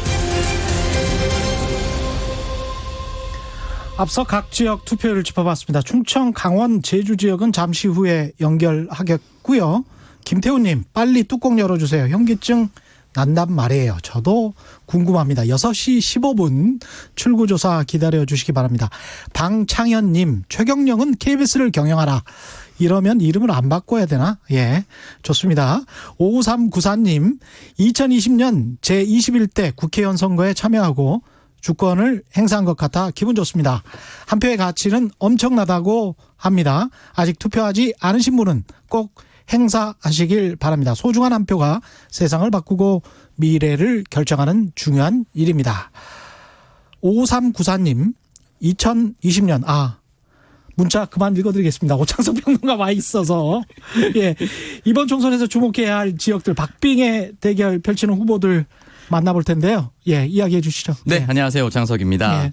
앞서 각 지역 투표율을 짚어봤습니다. 충청, 강원, 제주 지역은 잠시 후에 연결하겠고요. 김태우님, 빨리 뚜껑 열어주세요. 현기증 난단 말이에요. 저도 궁금합니다. 6시 15분 출구조사 기다려주시기 바랍니다. 방창현님, 최경영은 KBS를 경영하라. 이러면 이름을 안 바꿔야 되나? 예, 좋습니다. 5394님, 2020년 제21대 국회의원 선거에 참여하고 주권을 행사한 것 같아 기분 좋습니다. 한 표의 가치는 엄청나다고 합니다. 아직 투표하지 않으신 분은 꼭 행사하시길 바랍니다. 소중한 한 표가 세상을 바꾸고 미래를 결정하는 중요한 일입니다. 5394님, 2020년, 문자 그만 읽어드리겠습니다. 오창석 평론가 와 있어서. 예, 이번 총선에서 주목해야 할 지역들, 박빙의 대결 펼치는 후보들 만나볼 텐데요. 예, 이야기해 주시죠. 네, 안녕하세요. 오창석입니다. 예.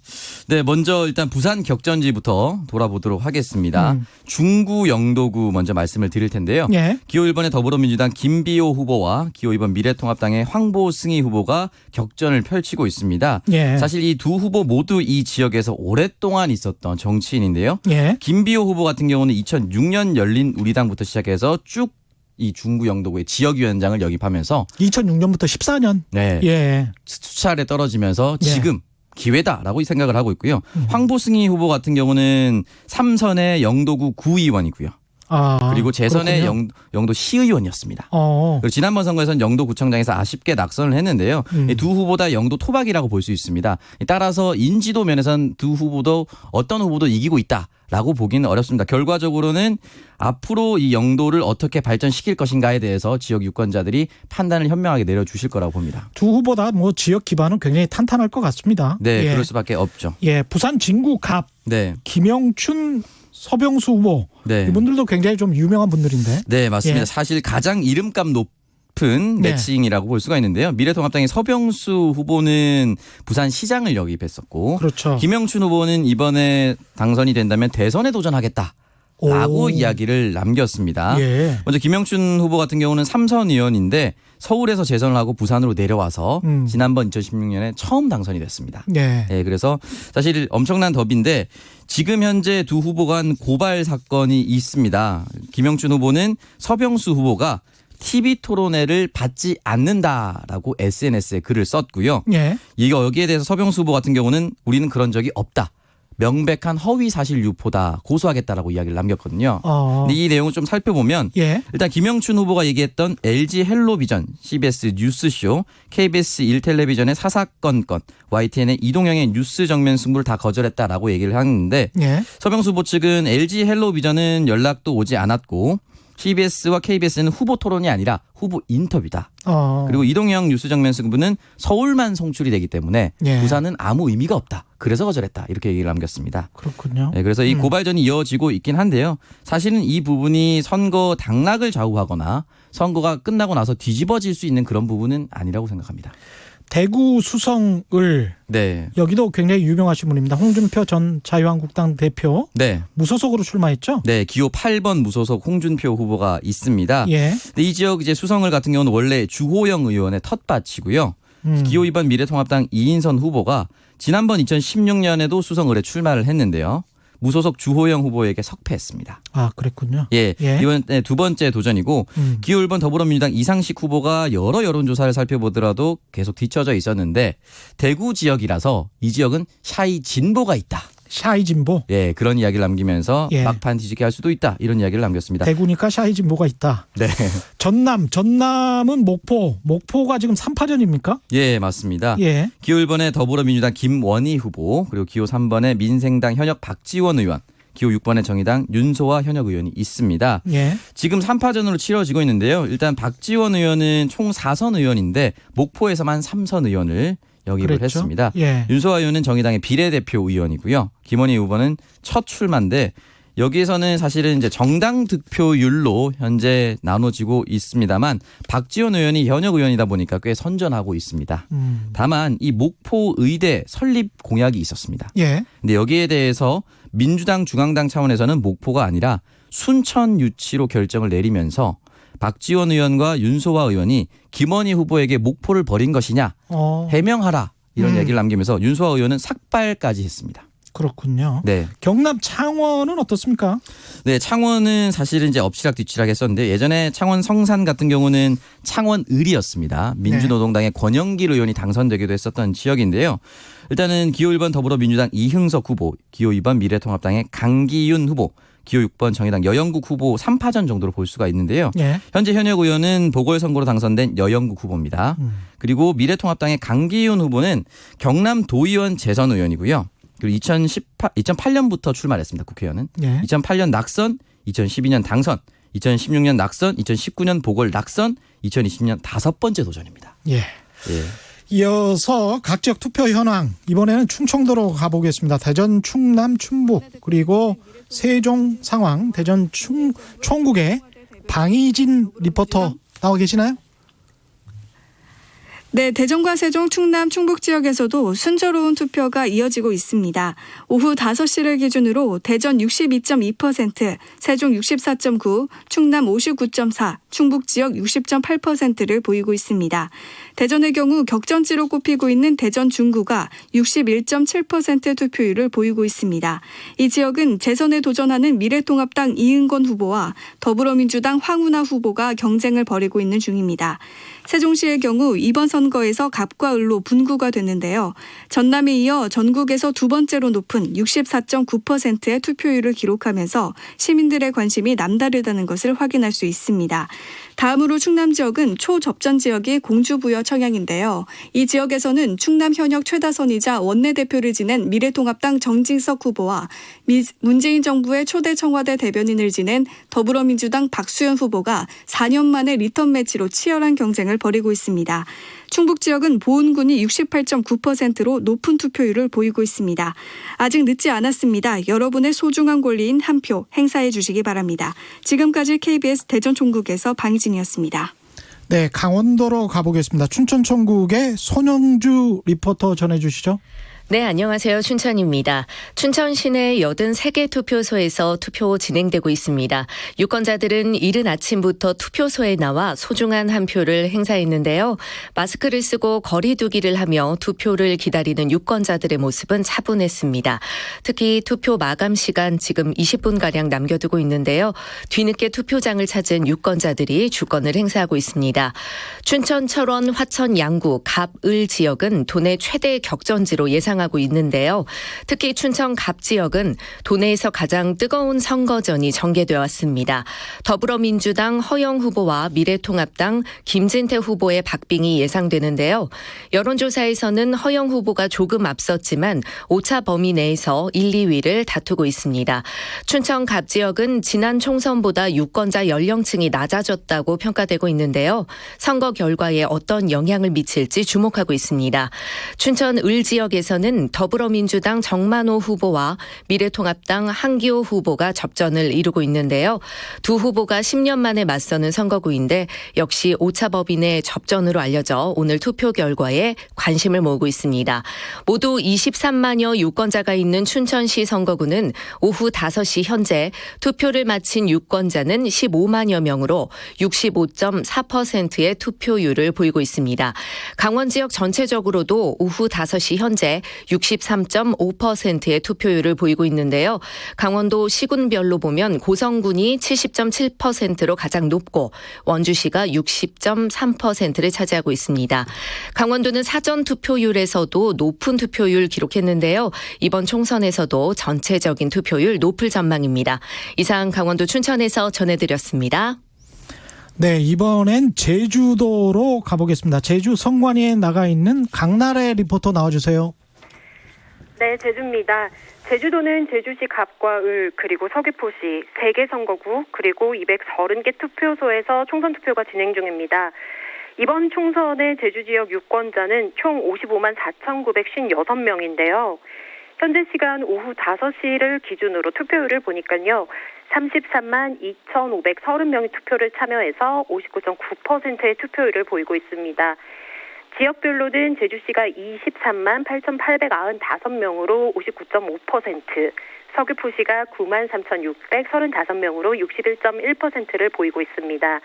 네, 먼저 일단 부산 격전지부터 돌아보도록 하겠습니다. 중구 영도구 먼저 말씀을 드릴 텐데요. 예. 기호 1번의 더불어민주당 김비호 후보와 기호 2번 미래통합당의 황보승희 후보가 격전을 펼치고 있습니다. 예. 사실 이 두 후보 모두 이 지역에서 오랫동안 있었던 정치인인데요. 예. 김비호 후보 같은 경우는 2006년 열린 우리당부터 시작해서 쭉 이 중구 영도구의 지역위원장을 역임하면서 2006년부터 14년. 네. 예. 수차례 떨어지면서 예. 지금 기회다라고 생각을 하고 있고요. 황보승희 후보 같은 경우는 3선의 영도구 구의원이고요. 그리고 재선의 영도 시의원이었습니다. 그리고 지난번 선거에서는 영도구청장에서 아쉽게 낙선을 했는데요. 이 두 후보 다 영도 토박이라고 볼 수 있습니다. 따라서 인지도 면에서는 두 후보도 어떤 후보도 이기고 있다라고 보기는 어렵습니다. 결과적으로는 앞으로 이 영도를 어떻게 발전시킬 것인가에 대해서 지역 유권자들이 판단을 현명하게 내려주실 거라고 봅니다. 두 후보 다 뭐 지역 기반은 굉장히 탄탄할 것 같습니다. 네, 예. 그럴 수밖에 없죠. 예, 부산 진구 갑 네. 김영춘 서병수 후보. 네. 이분들도 굉장히 좀 유명한 분들인데. 네, 맞습니다. 예. 사실 가장 이름값 높은 네. 매칭이라고 볼 수가 있는데요. 미래통합당의 서병수 후보는 부산시장을 역입했었고, 그렇죠. 김영춘 후보는 이번에 당선이 된다면 대선에 도전하겠다라고 이야기를 남겼습니다. 예. 먼저 김영춘 후보 같은 경우는 3선 의원인데 서울에서 재선을 하고 부산으로 내려와서 지난번 2016년에 처음 당선이 됐습니다. 예. 네, 그래서 사실 엄청난 더비인데 지금 현재 두 후보 간 고발 사건이 있습니다. 김영춘 후보는 서병수 후보가 TV 토론회를 받지 않는다라고 SNS에 글을 썼고요. 예. 여기에 대해서 서병수 후보 같은 경우는 우리는 그런 적이 없다. 명백한 허위 사실 유포다. 고소하겠다라고 이야기를 남겼거든요. 근데 이 내용을 좀 살펴보면 예. 일단 김영춘 후보가 얘기했던 LG 헬로비전, CBS 뉴스쇼, KBS 1텔레비전의 사사건건, YTN의 이동영의 뉴스 정면 승부를 다 거절했다라고 얘기를 하는데 예. 서병수 후보 측은 LG 헬로비전은 연락도 오지 않았고 CBS와 KBS는 후보 토론이 아니라 후보 인터뷰다. 그리고 이동영 뉴스 정면 승부는 서울만 송출이 되기 때문에 예. 부산은 아무 의미가 없다. 그래서 거절했다. 이렇게 얘기를 남겼습니다. 그렇군요. 네, 그래서 이 고발전이 이어지고 있긴 한데요. 사실은 이 부분이 선거 당락을 좌우하거나 선거가 끝나고 나서 뒤집어질 수 있는 그런 부분은 아니라고 생각합니다. 대구 수성을 네. 여기도 굉장히 유명하신 분입니다. 홍준표 전 자유한국당 대표. 네. 무소속으로 출마했죠? 네, 기호 8번 무소속 홍준표 후보가 있습니다. 예. 근데 이 지역 이제 수성을 같은 경우는 원래 주호영 의원의 텃밭이고요. 기호 2번 미래통합당 이인선 후보가 지난번 2016년에도 수성을에 출마를 했는데요. 무소속 주호영 후보에게 석패했습니다. 그랬군요. 예, 예. 이번에 두 번째 도전이고 기호 1번 더불어민주당 이상식 후보가 여러 여론조사를 살펴보더라도 계속 뒤쳐져 있었는데 대구 지역이라서 이 지역은 샤이 진보가 있다. 샤이 진보. 예, 그런 이야기를 남기면서 예. 막판 뒤집게 할 수도 있다. 이런 이야기를 남겼습니다. 대구니까 샤이 진보가 있다. 네. 전남은 목포가 지금 3파전입니까? 예, 맞습니다. 예. 기호 1번에 더불어민주당 김원희 후보, 그리고 기호 3번에 민생당 현역 박지원 의원, 기호 6번에 정의당 윤소아 현역 의원이 있습니다. 예. 지금 3파전으로 치러지고 있는데요. 일단 박지원 의원은 총 4선 의원인데 목포에서만 3선 의원을 역입을 그랬죠? 했습니다. 예. 윤소아 의원은 정의당의 비례대표 의원이고요. 김원희 후보는 첫 출마인데 여기에서는 사실은 이제 정당 득표율로 현재 나눠지고 있습니다만 박지원 의원이 현역 의원이다 보니까 꽤 선전하고 있습니다. 다만 이 목포 의대 설립 공약이 있었습니다. 예. 근데 여기에 대해서 민주당 중앙당 차원에서는 목포가 아니라 순천 유치로 결정을 내리면서 박지원 의원과 윤소아 의원이 김원희 후보에게 목포를 버린 것이냐 해명하라 이런 얘기를 남기면서 윤소아 의원은 삭발까지 했습니다. 그렇군요. 네. 경남 창원은 어떻습니까? 네, 창원은 사실은 이제 엎치락뒤치락 했었는데 예전에 창원 성산 같은 경우는 창원을이었습니다. 민주노동당의 권영길 의원이 당선되기도 했었던 지역인데요. 일단은 기호 1번 더불어민주당 이흥석 후보, 기호 2번 미래통합당의 강기윤 후보, 기호 6번 정의당 여영국 후보 3파전 정도로 볼 수가 있는데요. 예. 현재 현역 의원은 보궐선거로 당선된 여영국 후보입니다. 그리고 미래통합당의 강기윤 후보는 경남 도의원 재선 의원이고요. 그리고 2008년부터 출마했습니다. 국회의원은. 예. 2008년 낙선, 2012년 당선, 2016년 낙선, 2019년 보궐 낙선, 2020년 5번째 도전입니다. 예. 예. 이어서 각 지역 투표 현황 이번에는 충청도로 가보겠습니다. 대전, 충남, 충북 그리고 세종 상황 대전 총국의 방희진 리포터 나와 계시나요? 네, 대전과 세종, 충남, 충북 지역에서도 순조로운 투표가 이어지고 있습니다. 오후 5시를 기준으로 대전 62.2%, 세종 64.9%, 충남 59.4%, 충북 지역 60.8%를 보이고 있습니다. 대전의 경우 격전지로 꼽히고 있는 대전 중구가 61.7% 투표율을 보이고 있습니다. 이 지역은 재선에 도전하는 미래통합당 이은건 후보와 더불어민주당 황운하 후보가 경쟁을 벌이고 있는 중입니다. 세종시의 경우 이번 선거에서 갑과 을로 분구가 됐는데요. 전남에 이어 전국에서 두 번째로 높은 64.9%의 투표율을 기록하면서 시민들의 관심이 남다르다는 것을 확인할 수 있습니다. 다음으로 충남 지역은 초접전 지역이 공주부여 청양인데요. 이 지역에서는 충남 현역 최다선이자 원내대표를 지낸 미래통합당 정진석 후보와 문재인 정부의 초대 청와대 대변인을 지낸 더불어민주당 박수현 후보가 4년 만에 리턴 매치로 치열한 경쟁을 벌이고 있습니다. 충북 지역은 보은군이 68.9%로 높은 투표율을 보이고 있습니다. 아직 늦지 않았습니다. 여러분의 소중한 권리인 한 표 행사해 주시기 바랍니다. 지금까지 KBS 대전 총국에서 방희진이었습니다. 네, 강원도로 가보겠습니다. 춘천 총국의 손영주 리포터 전해주시죠. 네, 안녕하세요. 춘천입니다. 춘천 시내 83개 투표소에서 투표 진행되고 있습니다. 유권자들은 이른 아침부터 투표소에 나와 소중한 한 표를 행사했는데요. 마스크를 쓰고 거리 두기를 하며 투표를 기다리는 유권자들의 모습은 차분했습니다. 특히 투표 마감 시간 지금 20분가량 남겨두고 있는데요. 뒤늦게 투표장을 찾은 유권자들이 주권을 행사하고 있습니다. 춘천, 철원, 화천, 양구, 갑, 을 지역은 도내 최대 격전지로 예상하고 있는데요. 특히 춘천 갑 지역은 도내에서 가장 뜨거운 선거전이 전개되어 왔습니다. 더불어민주당 허영 후보와 미래통합당 김진태 후보의 박빙이 예상되는데요. 여론조사에서는 허영 후보가 조금 앞섰지만 오차 범위 내에서 1, 2위를 다투고 있습니다. 춘천 갑 지역은 지난 총선보다 유권자 연령층이 낮아졌다고 평가되고 있는데요. 선거 결과에 어떤 영향을 미칠지 주목하고 있습니다. 춘천 을 지역에서는 더불어민주당 정만호 후보와 미래통합당 한기호 후보가 접전을 이루고 있는데요. 두 후보가 10년 만에 맞서는 선거구인데 역시 오차 범위 내 접전으로 알려져 오늘 투표 결과에 관심을 모으고 있습니다. 모두 23만여 유권자가 있는 춘천시 선거구는 오후 5시 현재 투표를 마친 유권자는 15만여 명으로 65.4%의 투표율을 보이고 있습니다. 강원 지역 전체적으로도 오후 5시 현재 63.5%의 투표율을 보이고 있는데요. 강원도 시군별로 보면 고성군이 70.7%로 가장 높고 원주시가 60.3%를 차지하고 있습니다. 강원도는 사전 투표율에서도 높은 투표율 기록했는데요. 이번 총선에서도 전체적인 투표율 높을 전망입니다. 이상 강원도 춘천에서 전해드렸습니다. 네, 이번엔 제주도로 가보겠습니다. 제주 성관위에 나가 있는 강나래 리포터 나와주세요. 네, 제주입니다. 제주도는 제주시 갑과 을 그리고 서귀포시 3개 선거구 그리고 230개 투표소에서 총선 투표가 진행 중입니다. 이번 총선의 제주 지역 유권자는 총 55만 4,956명인데요. 현재 시간 오후 5시를 기준으로 투표율을 보니까요. 33만 2,530명이 투표를 참여해서 59.9%의 투표율을 보이고 있습니다. 지역별로는 제주시가 23만 8,895명으로 59.5%, 서귀포시가 9만 3,635명으로 61.1%를 보이고 있습니다.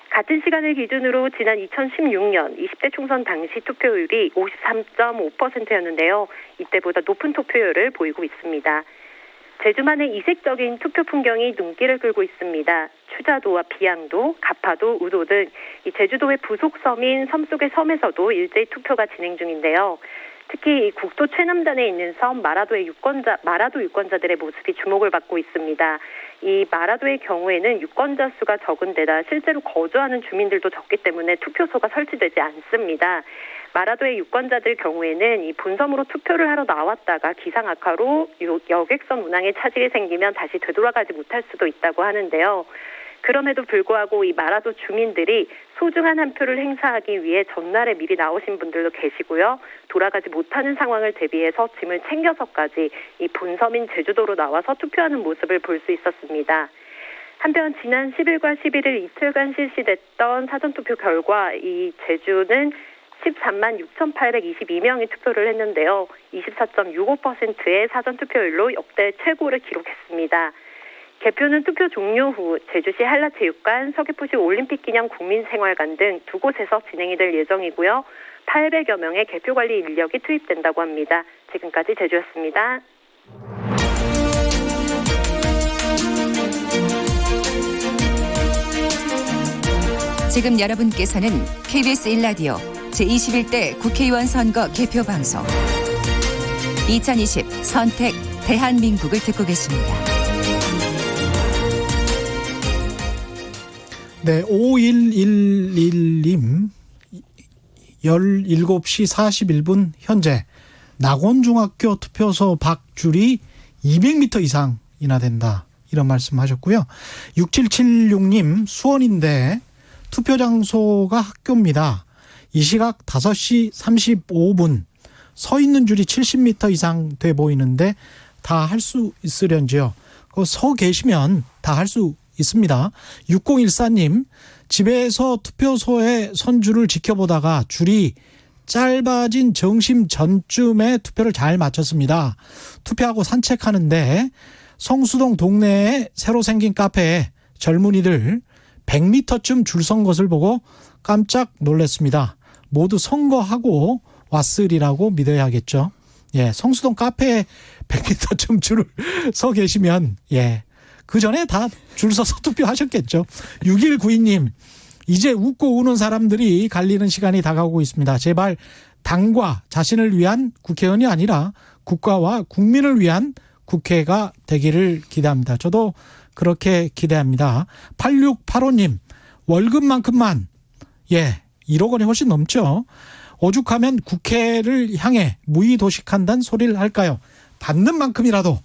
같은 시간을 기준으로 지난 2016년 20대 총선 당시 투표율이 53.5%였는데요. 이때보다 높은 투표율을 보이고 있습니다. 제주만의 이색적인 투표 풍경이 눈길을 끌고 있습니다. 추자도와 비양도, 가파도, 우도 등 이 제주도의 부속섬인 섬 속의 섬에서도 일제히 투표가 진행 중인데요. 특히 이 국도 최남단에 있는 섬 마라도 유권자들의 모습이 주목을 받고 있습니다. 이 마라도의 경우에는 유권자 수가 적은 데다 실제로 거주하는 주민들도 적기 때문에 투표소가 설치되지 않습니다. 마라도의 유권자들 경우에는 이 본섬으로 투표를 하러 나왔다가 기상 악화로 여객선 운항에 차질이 생기면 다시 되돌아가지 못할 수도 있다고 하는데요. 그럼에도 불구하고 이 마라도 주민들이 소중한 한 표를 행사하기 위해 전날에 미리 나오신 분들도 계시고요. 돌아가지 못하는 상황을 대비해서 짐을 챙겨서까지 이 본섬인 제주도로 나와서 투표하는 모습을 볼 수 있었습니다. 한편 지난 10일과 11일 이틀간 실시됐던 사전투표 결과 이 제주는 13만 6,822명이 투표를 했는데요. 24.65%의 사전투표율로 역대 최고를 기록했습니다. 개표는 투표 종료 후 제주시 한라체육관, 서귀포시 올림픽기념 국민생활관 등 두 곳에서 진행이 될 예정이고요. 800여 명의 개표관리 인력이 투입된다고 합니다. 지금까지 제주였습니다. 지금 여러분께서는 KBS 1라디오 제21대 국회의원 선거 개표 방송 2020 선택 대한민국을 듣고 계십니다. 네, 5111님 17시 41분 현재 낙원중학교 투표소 밖 줄이 200m 이상이나 된다. 이런 말씀하셨고요. 6776님 수원인데 투표 장소가 학교입니다. 이 시각 5시 35분 서 있는 줄이 70m 이상 돼 보이는데 다 할 수 있으련지요. 서 계시면 다 할 수 있습니다. 6014님 집에서 투표소에 선 줄을 지켜보다가 줄이 짧아진 정심 전쯤에 투표를 잘 마쳤습니다. 투표하고 산책하는데 성수동 동네에 새로 생긴 카페에 젊은이들 100m쯤 줄 선 것을 보고 깜짝 놀랐습니다. 모두 선거하고 왔으리라고 믿어야겠죠. 예, 성수동 카페에 100m쯤 줄을 서 계시면 그 전에 다 줄 서서 투표하셨겠죠. 6192님 이제 웃고 우는 사람들이 갈리는 시간이 다가오고 있습니다. 제발 당과 자신을 위한 국회의원이 아니라 국가와 국민을 위한 국회가 되기를 기대합니다. 저도 그렇게 기대합니다. 8685님 월급만큼만 1억 원이 훨씬 넘죠. 오죽하면 국회를 향해 무의도식한다는 소리를 할까요? 받는 만큼이라도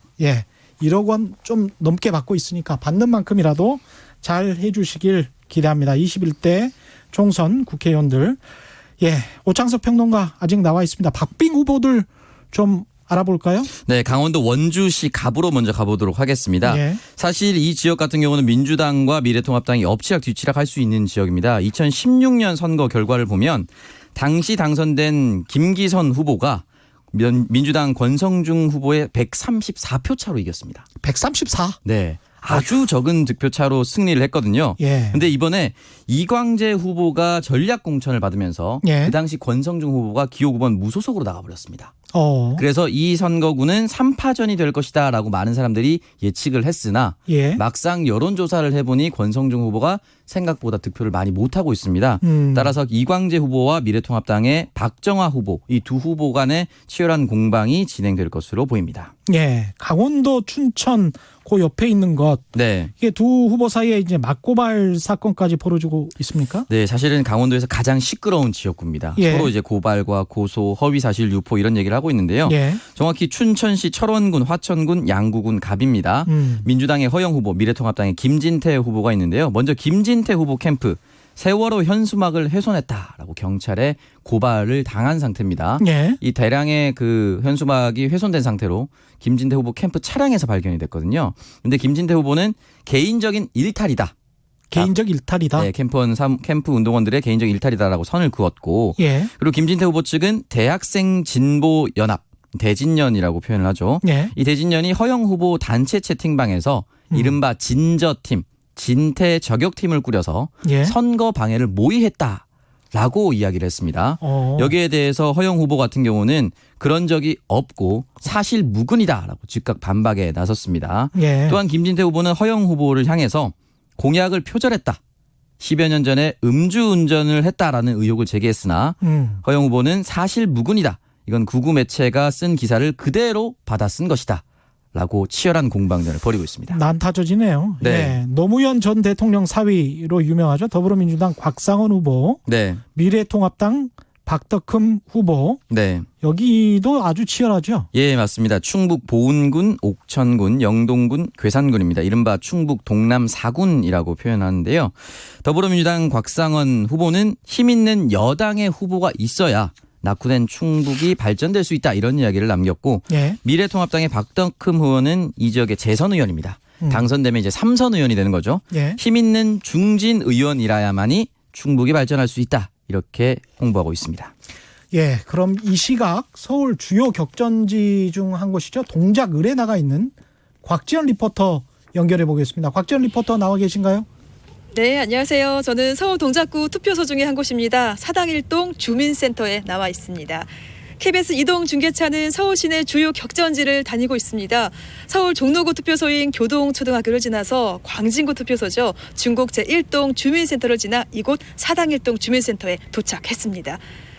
1억 원 좀 넘게 받고 있으니까 받는 만큼이라도 잘 해주시길 기대합니다. 21대 총선 국회의원들. 오창석 평론가 아직 나와 있습니다. 박빙 후보들 좀 알아볼까요? 네, 강원도 원주시 갑으로 먼저 가보도록 하겠습니다. 사실 이 지역 같은 경우는 민주당과 미래통합당이 엎치락 뒤치락 할 수 있는 지역입니다. 2016년 선거 결과를 보면 당시 당선된 김기선 후보가 민주당 권성중 후보의 134표 차로 이겼습니다. 134? 네. 아주 적은 득표 차로 승리를 했거든요. 그런데 이번에 이광재 후보가 전략 공천을 받으면서 그 당시 권성중 후보가 기호 9번 무소속으로 나가버렸습니다. 그래서 이 선거구는 3파전이 될 것이다 라고 많은 사람들이 예측을 했으나 막상 여론조사를 해보니 권성중 후보가 생각보다 득표를 많이 못하고 있습니다. 따라서 이광재 후보와 미래통합당의 박정화 후보 이 두 후보 간의 치열한 공방이 진행될 것으로 보입니다. 강원도 춘천 그 옆에 있는 것. 이게 두 후보 사이에 이제 맞고발 사건까지 벌어지고 있습니까? 네, 사실은 강원도에서 가장 시끄러운 지역구입니다. 서로 이제 고발과 고소, 허위 사실 유포 이런 얘기를 하고 있는데요. 정확히 춘천시 철원군, 화천군, 양구군 갑입니다. 민주당의 허영 후보, 미래통합당의 김진태 후보가 있는데요. 먼저 김진태 후보 캠프 세월호 현수막을 훼손했다라고 경찰에 고발을 당한 상태입니다. 이 대량의 그 현수막이 훼손된 상태로 김진태 후보 캠프 차량에서 발견이 됐거든요. 그런데 김진태 후보는 개인적인 일탈이다. 개인적 일탈이다. 네, 캠프 운동원들의 개인적 일탈이다라고 선을 그었고 예. 그리고 김진태 후보 측은 대학생 진보 연합 대진연이라고 표현을 하죠. 예. 이 대진연이 허영 후보 단체 채팅방에서 이른바 진저팀, 진태 저격팀을 꾸려서 예. 선거 방해를 모의했다라고 이야기를 했습니다. 여기에 대해서 허영 후보 같은 경우는 그런 적이 없고 사실 무근이다라고 즉각 반박에 나섰습니다. 예. 또한 김진태 후보는 허영 후보를 향해서 공약을 표절했다. 10여 년 전에 음주운전을 했다라는 의혹을 제기했으나 허영 후보는 사실 무근이다. 이건 구구 매체가 쓴 기사를 그대로 받아 쓴 것이다. 라고 치열한 공방전을 벌이고 있습니다. 난타져지네요. 네. 예. 노무현 전 대통령 사위로 유명하죠. 더불어민주당 곽상원 후보, 네. 미래통합당 박덕흠 후보. 네. 여기도 아주 치열하죠. 예, 맞습니다. 충북 보은군, 옥천군, 영동군, 괴산군입니다. 이른바 충북 동남 4군이라고 표현하는데요. 더불어민주당 곽상원 후보는 힘 있는 여당의 후보가 있어야 낙후된 충북이 발전될 수 있다 이런 이야기를 남겼고 예. 미래통합당의 박덕흠 의원은 이 지역의 재선 의원입니다. 당선되면 이제 3선 의원이 되는 거죠. 예. 힘 있는 중진 의원이라야만이 충북이 발전할 수 있다. 이렇게 홍보하고 있습니다. 예, 그럼 이 시각 서울 주요 격전지 중 한 곳이죠. 동작을에 나가 있는 곽지연 리포터 연결해 보겠습니다. 곽지연 리포터 나와 계신가요? 네, 안녕하세요. 저는 서울 동작구 투표소 중에 한 곳입니다. 사당일동 주민센터에 나와 있습니다. KBS 이동 중계차는 서울 시내 주요 격전지를 다니고 있습니다. 서울 종로구 투표소인 교동초등학교를 지나서 광진구 투표소죠. 중곡 제1동 주민센터를 지나 이곳 사당일동 주민센터에 도착했습니다.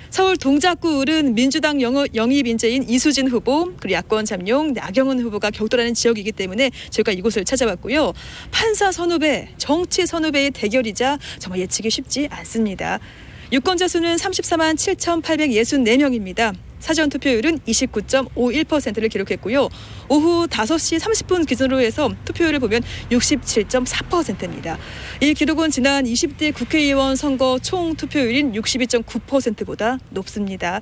서울 동작구 을은 민주당 영입 인재인 이수진 후보 그리고 야권 잠룡 나경원 후보가 격돌하는 지역이기 때문에 저희가 이곳을 찾아봤고요. 판사 선후배, 정치 선후배의 대결이자 정말 예측이 쉽지 않습니다. 유권자 수는 34만 7,864명입니다. 사전투표율은 29.51%를 기록했고요. 오후 5시 30분 기준으로 해서 투표율을 보면 67.4%입니다. 이 기록은 지난 20대 국회의원 선거 총 투표율인 62.9%보다 높습니다.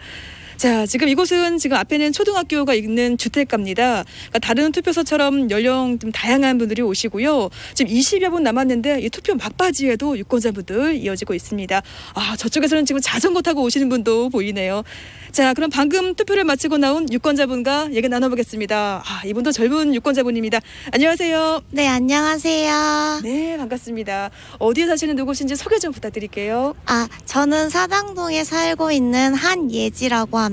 자, 지금 이곳은 지금 앞에는 초등학교가 있는 주택가입니다. 그러니까 다른 투표소처럼 연령 좀 다양한 분들이 오시고요. 지금 20여 분 남았는데 이 투표 막바지에도 유권자분들 이어지고 있습니다. 아, 저쪽에서는 지금 자전거 타고 오시는 분도 보이네요. 자, 그럼 방금 투표를 마치고 나온 유권자분과 얘기 나눠보겠습니다. 아, 이분도 젊은 유권자분입니다. 안녕하세요. 네, 안녕하세요. 네, 반갑습니다. 어디에 사시는 누구신지 소개 좀 부탁드릴게요. 아, 저는 사당동에 살고 있는 한예지라고 합니다.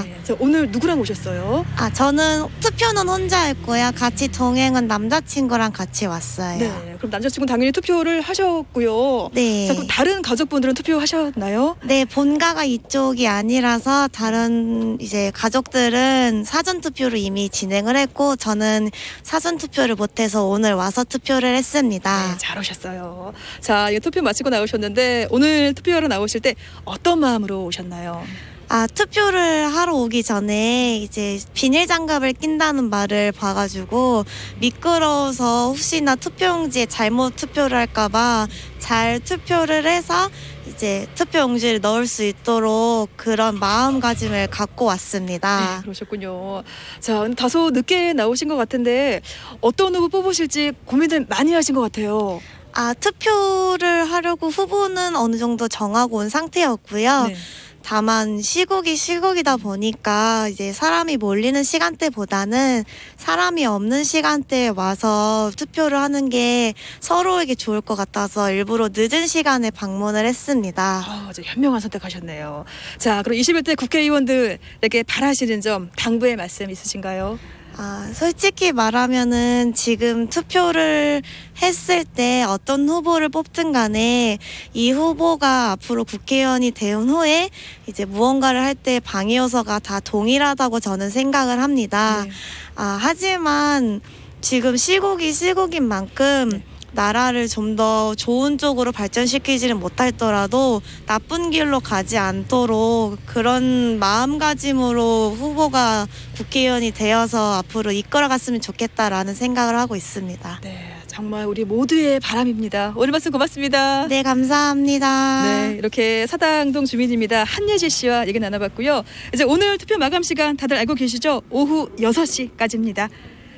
네, 오늘 누구랑 오셨어요? 아, 저는 투표는 혼자 했고요. 같이 동행은 남자친구랑 같이 왔어요. 네, 그럼 남자친구 당연히 투표를 하셨고요. 네. 자, 그럼 다른 가족분들은 투표하셨나요? 네, 본가가 이쪽이 아니라서 다른 이제 가족들은 사전 투표를 이미 진행을 했고 저는 사전 투표를 못해서 오늘 와서 투표를 했습니다. 네, 잘 오셨어요. 자, 이 투표 마치고 나오셨는데 오늘 투표하러 나오실 때 어떤 마음으로 오셨나요? 아, 투표를 하러 오기 전에 이제 비닐 장갑을 낀다는 말을 봐가지고 미끄러워서 혹시나 투표용지에 잘못 투표를 할까봐 잘 투표를 해서 이제 투표용지를 넣을 수 있도록 그런 마음가짐을 갖고 왔습니다. 네, 그러셨군요. 자, 다소 늦게 나오신 것 같은데 어떤 후보 뽑으실지 고민을 많이 하신 것 같아요. 아, 투표를 하려고 후보는 어느 정도 정하고 온 상태였고요. 네. 다만 시국이다 보니까 이제 사람이 몰리는 시간대보다는 사람이 없는 시간대에 와서 투표를 하는 게 서로에게 좋을 것 같아서 일부러 늦은 시간에 방문을 했습니다. 아주 현명한 선택하셨네요. 자, 그럼 21대 국회의원들에게 바라시는 점, 당부의 말씀 있으신가요? 아, 솔직히 말하면은 지금 투표를 했을 때 어떤 후보를 뽑든 간에 이 후보가 앞으로 국회의원이 된 후에 이제 무언가를 할 때 방해 요소가 다 동일하다고 저는 생각을 합니다. 네. 아, 하지만 지금 시국인 만큼 나라를 좀 더 좋은 쪽으로 발전시키지는 못하더라도 나쁜 길로 가지 않도록 그런 마음가짐으로 후보가 국회의원이 되어서 앞으로 이끌어갔으면 좋겠다라는 생각을 하고 있습니다. 네, 정말 우리 모두의 바람입니다. 오늘 말씀 고맙습니다. 네, 감사합니다. 네, 이렇게 사당동 주민입니다. 한예지 씨와 얘기 나눠봤고요. 이제 오늘 투표 마감 시간 다들 알고 계시죠? 오후 6시까지입니다.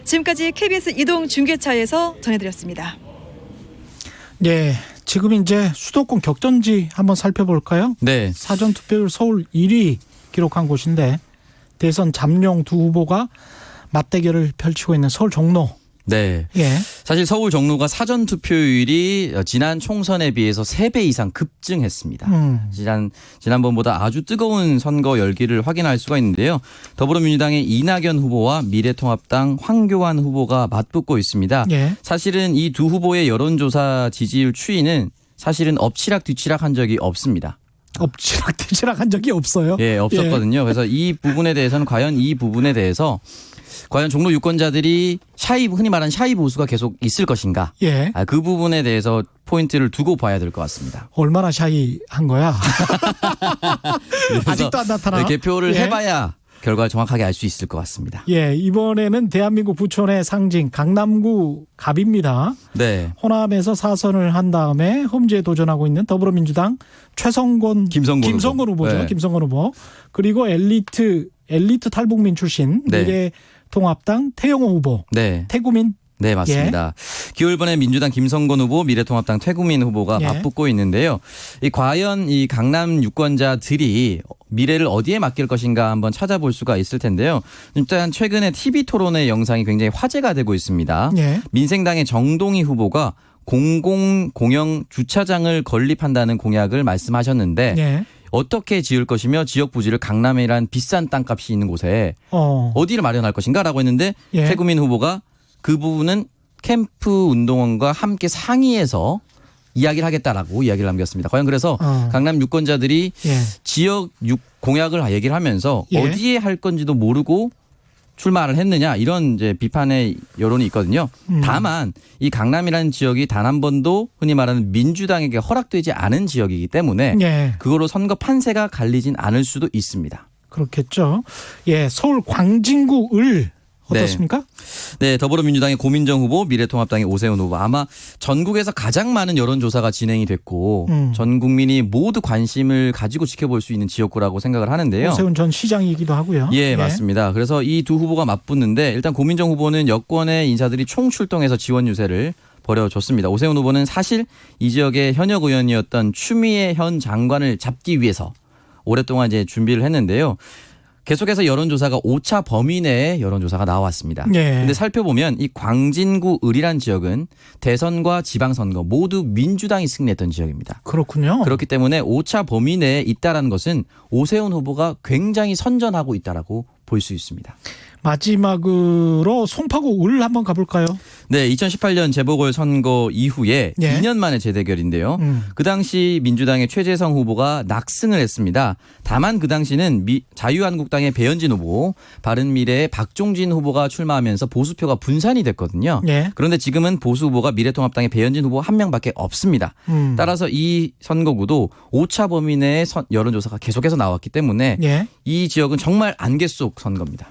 지금까지 KBS 이동 중계차에서 전해드렸습니다. 네, 지금 이제 수도권 격전지 한번 살펴볼까요? 네. 사전투표율 서울 1위 기록한 곳인데 대선 잠룡 두 후보가 맞대결을 펼치고 있는 서울 종로. 네. 예. 사실 서울 종로가 사전 투표율이 지난 총선에 비해서 3배 이상 급증했습니다. 지난번보다 아주 뜨거운 선거 열기를 확인할 수가 있는데요. 더불어민주당의 이낙연 후보와 미래통합당 황교안 후보가 맞붙고 있습니다. 예. 사실은 이 두 후보의 여론조사 지지율 추이는 사실은 엎치락 뒤치락 한 적이 없습니다. 엎치락 뒤치락 한 적이 없어요? 예, 없었거든요. 예. 그래서 이 부분에 대해서는 과연 종로 유권자들이 흔히 말하는 샤이 보수가 계속 있을 것인가? 예. 그 부분에 대해서 포인트를 두고 봐야 될 것 같습니다. 얼마나 샤이한 거야? 아직도 안 나타나? 개표를 해봐야 결과를 정확하게 알 수 있을 것 같습니다. 예, 이번에는 대한민국 부촌의 상징 강남구 갑입니다. 네. 호남에서 4선을 한 다음에 험지에 도전하고 있는 더불어민주당 김성건 후보죠. 네. 김성건 후보. 그리고 엘리트 탈북민 출신 네. 미래통합당 태영호 후보. 네. 태구민. 네, 맞습니다. 기울번에 민주당 김성건 후보, 미래통합당 태구민 후보가 맞붙고 있는데요. 과연 이 강남 유권자들이 미래를 어디에 맡길 것인가 한번 찾아볼 수가 있을 텐데요. 일단 최근에 TV 토론의 영상이 굉장히 화제가 되고 있습니다. 예. 민생당의 정동희 후보가 공영 주차장을 건립한다는 공약을 말씀하셨는데 예. 어떻게 지을 것이며 지역 부지를 강남이란 비싼 땅값이 있는 곳에 어디를 마련할 것인가라고 했는데 예. 태구민 후보가 그 부분은 캠프 운동원과 함께 상의해서 이야기를 하겠다라고 이야기를 남겼습니다. 과연 그래서 강남 유권자들이 지역 공약을 얘기를 하면서 어디에 할 건지도 모르고 출마를 했느냐 이런 이제 비판의 여론이 있거든요. 다만 이 강남이라는 지역이 단 한 번도 흔히 말하는 민주당에게 허락되지 않은 지역이기 때문에 그걸로 선거 판세가 갈리진 않을 수도 있습니다. 그렇겠죠. 예, 서울 광진구 을 어떻습니까? 네, 더불어민주당의 고민정 후보, 미래통합당의 오세훈 후보. 아마 전국에서 가장 많은 여론조사가 진행이 됐고 전 국민이 모두 관심을 가지고 지켜볼 수 있는 지역구라고 생각을 하는데요. 오세훈 전 시장이기도 하고요. 예, 맞습니다. 그래서 이 두 후보가 맞붙는데 일단 고민정 후보는 여권의 인사들이 총출동해서 지원 유세를 벌여줬습니다. 오세훈 후보는 사실 이 지역의 현역 의원이었던 추미애 현 장관을 잡기 위해서 오랫동안 이제 준비를 했는데요. 계속해서 여론조사가 5차 범위 내에 여론조사가 나왔습니다. 그런데 살펴보면 이 광진구 을이란 지역은 대선과 지방선거 모두 민주당이 승리했던 지역입니다. 그렇군요. 그렇기 때문에 5차 범위 내에 있다는 것은 오세훈 후보가 굉장히 선전하고 있다라고 볼 수 있습니다. 마지막으로 송파구 을 한번 가볼까요? 네, 2018년 재보궐선거 이후에 2년 만의 재대결인데요. 그 당시 민주당의 최재성 후보가 낙승을 했습니다. 다만 그 당시는 자유한국당의 배현진 후보, 바른미래의 박종진 후보가 출마하면서 보수표가 분산이 됐거든요. 그런데 지금은 보수 후보가 미래통합당의 배현진 후보 한 명밖에 없습니다. 따라서 이 선거구도 5차 범위 내의 여론조사가 계속해서 나왔기 때문에 이 지역은 정말 안개 속 선거입니다.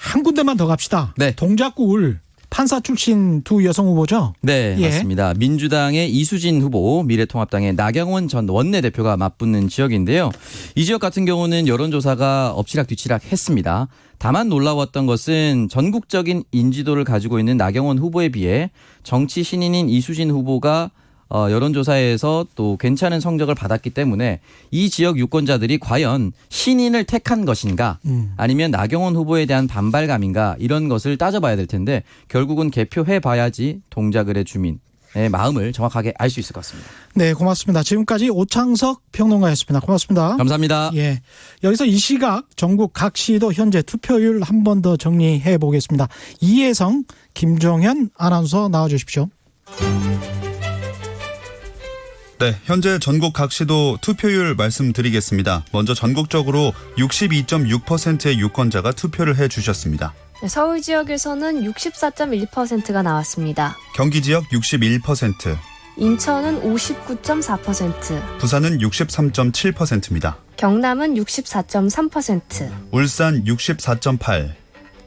한 군데만 더 갑시다. 네. 동작구 을 판사 출신 두 여성 후보죠? 네, 맞습니다. 민주당의 이수진 후보, 미래통합당의 나경원 전 원내대표가 맞붙는 지역인데요. 이 지역 같은 경우는 여론조사가 엎치락 뒤치락 했습니다. 다만 놀라웠던 것은 전국적인 인지도를 가지고 있는 나경원 후보에 비해 정치 신인인 이수진 후보가 여론조사에서 또 괜찮은 성적을 받았기 때문에 이 지역 유권자들이 과연 신인을 택한 것인가 아니면 나경원 후보에 대한 반발감인가 이런 것을 따져봐야 될 텐데 결국은 개표해봐야지 동작을의 주민의 마음을 정확하게 알 수 있을 것 같습니다. 네, 고맙습니다. 지금까지 오창석 평론가였습니다. 고맙습니다. 감사합니다. 예, 여기서 이 시각 전국 각 시도 현재 투표율 한 번 더 정리해 보겠습니다. 이혜성, 김종현 아나운서 나와주십시오. 네, 현재 전국 각 시도 투표율 말씀드리겠습니다. 먼저 전국적으로 62.6%의 유권자가 투표를 해주셨습니다. 네, 서울 지역에서는 64.1%가 나왔습니다. 경기 지역 61%, 인천은 59.4%, 부산은 63.7%입니다. 경남은 64.3%, 울산 64.8%,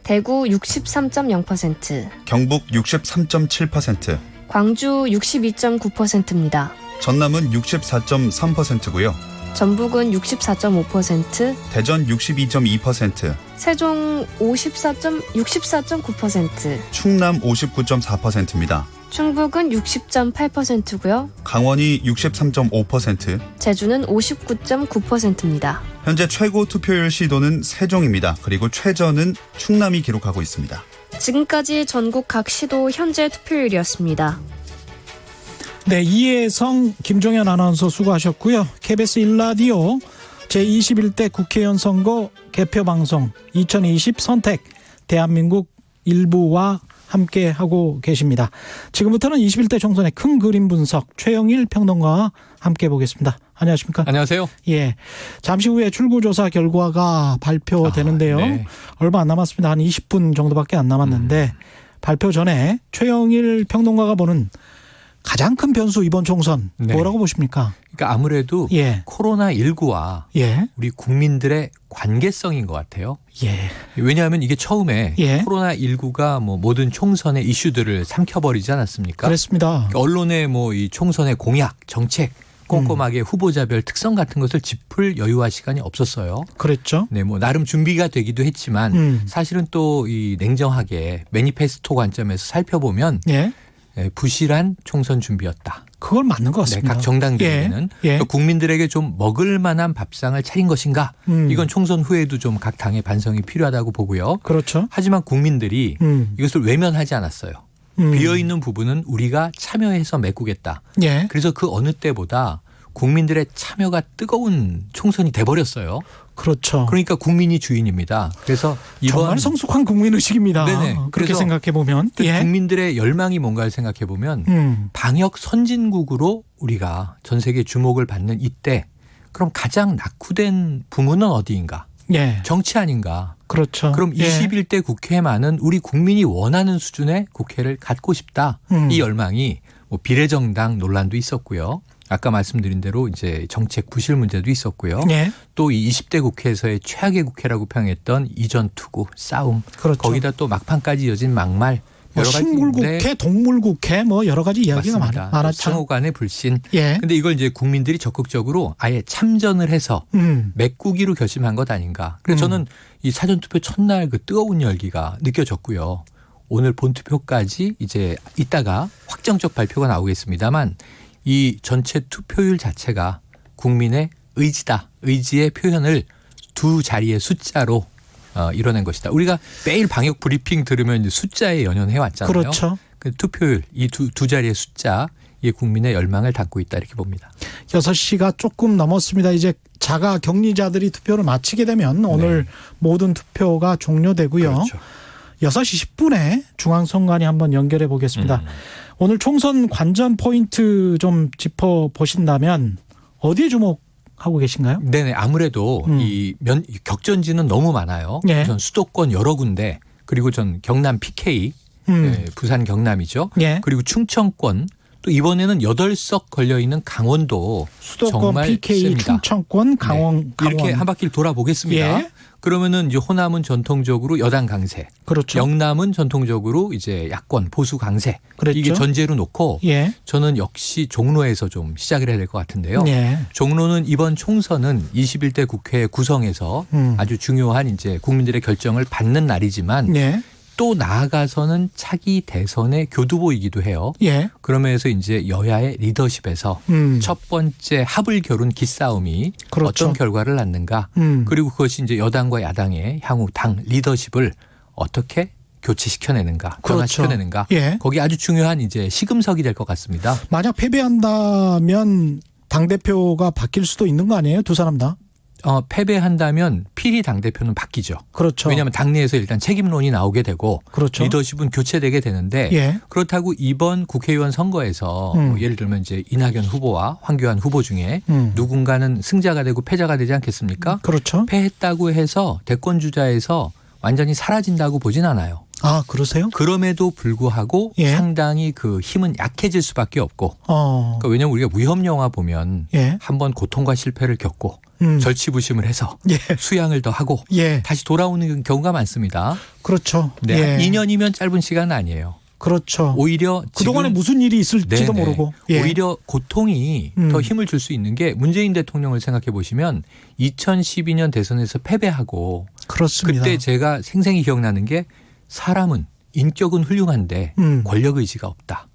대구 63.0%, 경북 63.7%, 광주 62.9%입니다. 전남은 64.3%고요. 전북은 64.5%, 대전 62.2%, 세종 64.9%, 충남 59.4%입니다. 충북은 60.8%고요. 강원이 63.5%. 제주는 59.9%입니다. 현재 최고 투표율 시도는 세종입니다. 그리고 최저는 충남이 기록하고 있습니다. 지금까지 전국 각 시도 현재 투표율이었습니다. 네, 이혜성, 김종현 아나운서 수고하셨고요. KBS 1라디오 제21대 국회의원 선거 개표방송 2020 선택 대한민국 일부와 함께하고 계십니다. 지금부터는 21대 총선의 큰 그림 분석 최영일 평론가와 함께 보겠습니다. 안녕하십니까? 안녕하세요. 예, 잠시 후에 출구조사 결과가 발표되는데요. 네. 얼마 안 남았습니다. 한 20분 정도밖에 안 남았는데 발표 전에 최영일 평론가가 보는 가장 큰 변수 이번 총선 뭐라고 보십니까? 그러니까 아무래도 코로나19와 우리 국민들의 관계성인 것 같아요. 왜냐하면 이게 처음에 코로나19가 뭐 모든 총선의 이슈들을 삼켜버리지 않았습니까? 그렇습니다. 언론의 뭐 이 총선의 공약, 정책 꼼꼼하게 후보자별 특성 같은 것을 짚을 여유와 시간이 없었어요. 그랬죠. 네, 뭐 나름 준비가 되기도 했지만 사실은 또 이 냉정하게 매니페스토 관점에서 살펴보면 부실한 총선 준비였다. 그걸 맞는 것 같습니다. 네, 각 정당들에게는 그러니까 국민들에게 좀 먹을 만한 밥상을 차린 것인가? 이건 총선 후에도 좀 각 당의 반성이 필요하다고 보고요. 그렇죠. 하지만 국민들이 이것을 외면하지 않았어요. 비어있는 부분은 우리가 참여해서 메꾸겠다. 그래서 그 어느 때보다 국민들의 참여가 뜨거운 총선이 돼버렸어요. 그렇죠. 그러니까 국민이 주인입니다. 그래서 이번 정말 성숙한 국민의식입니다. 네네. 그렇게 생각해 보면 국민들의 열망이 뭔가를 생각해 보면 방역 선진국으로 우리가 전 세계 주목을 받는 이때 그럼 가장 낙후된 부문은 어디인가? 정치 아닌가? 그렇죠. 그럼 21대 국회만은 우리 국민이 원하는 수준의 국회를 갖고 싶다. 이 열망이 뭐 비례정당 논란도 있었고요. 아까 말씀드린 대로 이제 정책 부실 문제도 있었고요. 또 이 20대 국회에서의 최악의 국회라고 평했던 이전 투구 싸움. 거기다 또 막판까지 이어진 막말. 여러 가지 식물국회, 동물국회 뭐 여러 가지 이야기가 많았죠. 상호 간의 불신. 근데 이걸 이제 국민들이 적극적으로 아예 참전을 해서 메꾸기로 결심한 것 아닌가. 그래서 저는 이 사전투표 첫날 그 뜨거운 열기가 느껴졌고요. 오늘 본투표까지 이제 이따가 확정적 발표가 나오겠습니다만 이 전체 투표율 자체가 국민의 의지다. 의지의 표현을 두 자리의 숫자로 이뤄낸 것이다. 우리가 매일 방역 브리핑 들으면 숫자에 연연해 왔잖아요. 그렇죠. 그 투표율 이 두 자리의 숫자 이 국민의 열망을 담고 있다 이렇게 봅니다. 6시가 조금 넘었습니다. 이제 자가 격리자들이 투표를 마치게 되면 오늘 모든 투표가 종료되고요. 그렇죠. 6시 10분에 중앙선관위 한번 연결해 보겠습니다. 오늘 총선 관전 포인트 좀 짚어보신다면 어디에 주목하고 계신가요? 네네. 아무래도 이 격전지는 너무 많아요. 우선 수도권 여러 군데 그리고 전 경남 PK 부산 경남이죠. 그리고 충청권 또 이번에는 8석 걸려있는 강원도 수도권 정말 PK 셉니다. 충청권 강원 이렇게 한 바퀴를 돌아보겠습니다. 그러면은 이제 호남은 전통적으로 여당 강세, 그렇죠. 영남은 전통적으로 이제 야권 보수 강세. 그랬죠. 이게 전제로 놓고 저는 역시 종로에서 좀 시작을 해야 될 것 같은데요. 종로는 이번 총선은 21대 국회 구성에서 아주 중요한 이제 국민들의 결정을 받는 날이지만 또 나아가서는 차기 대선의 교두보이기도 해요. 그러면서 이제 여야의 리더십에서 첫 번째 합을 겨룬 기싸움이 어떤 결과를 낳는가. 그리고 그것이 이제 여당과 야당의 향후 당 리더십을 어떻게 교체시켜내는가, 변화시켜내는가. 거기 아주 중요한 이제 시금석이 될 것 같습니다. 만약 패배한다면 당대표가 바뀔 수도 있는 거 아니에요? 두 사람 다? 패배한다면 필히 당대표는 바뀌죠. 그렇죠. 왜냐하면 당내에서 일단 책임론이 나오게 되고 리더십은 교체되게 되는데 그렇다고 이번 국회의원 선거에서 뭐 예를 들면 이제 이낙연 후보와 황교안 후보 중에 누군가는 승자가 되고 패자가 되지 않겠습니까? 그렇죠. 패했다고 해서 대권 주자에서 완전히 사라진다고 보진 않아요. 아, 그러세요? 그럼에도 불구하고 상당히 그 힘은 약해질 수밖에 없고 그러니까 왜냐하면 우리가 무협 영화 보면 한번 고통과 실패를 겪고 절치부심을 해서 수양을 더 하고 다시 돌아오는 경우가 많습니다. 그렇죠. 2년이면 짧은 시간은 아니에요. 그렇죠. 오히려 그동안에 무슨 일이 있을지도 모르고. 오히려 고통이 더 힘을 줄 수 있는 게 문재인 대통령을 생각해 보시면 2012년 대선에서 패배하고 그렇습니다. 그때 제가 생생히 기억나는 게 사람은 인격은 훌륭한데 권력 의지가 없다.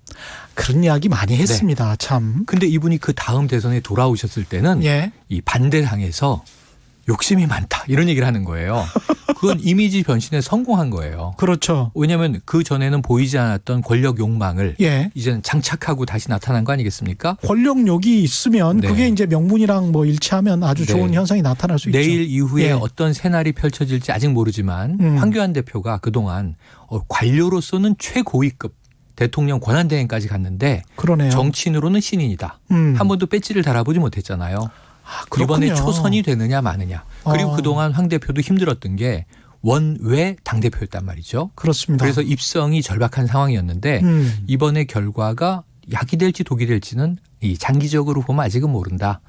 그런 이야기 많이 했습니다. 네. 참. 근데 이분이 그 다음 대선에 돌아오셨을 때는 이 반대당에서 욕심이 많다 이런 얘기를 하는 거예요. 그건 이미지 변신에 성공한 거예요. 그렇죠. 왜냐하면 그 전에는 보이지 않았던 권력 욕망을 이제는 장착하고 다시 나타난 거 아니겠습니까? 권력욕이 있으면 그게 이제 명분이랑 뭐 일치하면 아주 좋은 현상이 나타날 수 있죠. 내일 이후에 어떤 새날이 펼쳐질지 아직 모르지만 황교안 대표가 그동안 관료로서는 최고위급 대통령 권한대행까지 갔는데 그러네요. 정치인으로는 신인이다. 한 번도 배지를 달아보지 못했잖아요. 이번에 초선이 되느냐 마느냐. 그리고 그동안 황 대표도 힘들었던 게 원외 당대표였단 말이죠. 그렇습니다. 그래서 입성이 절박한 상황이었는데 이번에 결과가 약이 될지 독이 될지는 이 장기적으로 보면 아직은 모른다.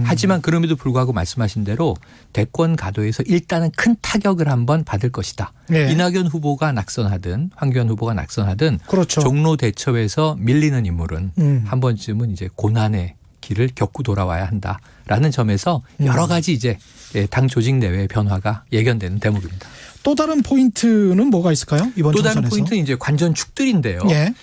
하지만 그럼에도 불구하고 말씀하신 대로 대권 가도에서 일단은 큰 타격을 한번 받을 것이다. 이낙연 후보가 낙선하든 황교안 후보가 낙선하든 종로 대첩에서 밀리는 인물은 한 번쯤은 이제 고난의 길을 겪고 돌아와야 한다라는 점에서 여러 가지 이제 당 조직 내외의 변화가 예견되는 대목입니다. 또 다른 포인트는 뭐가 있을까요? 이번 또 총선에서? 다른 포인트는 이제 관전축들인데요.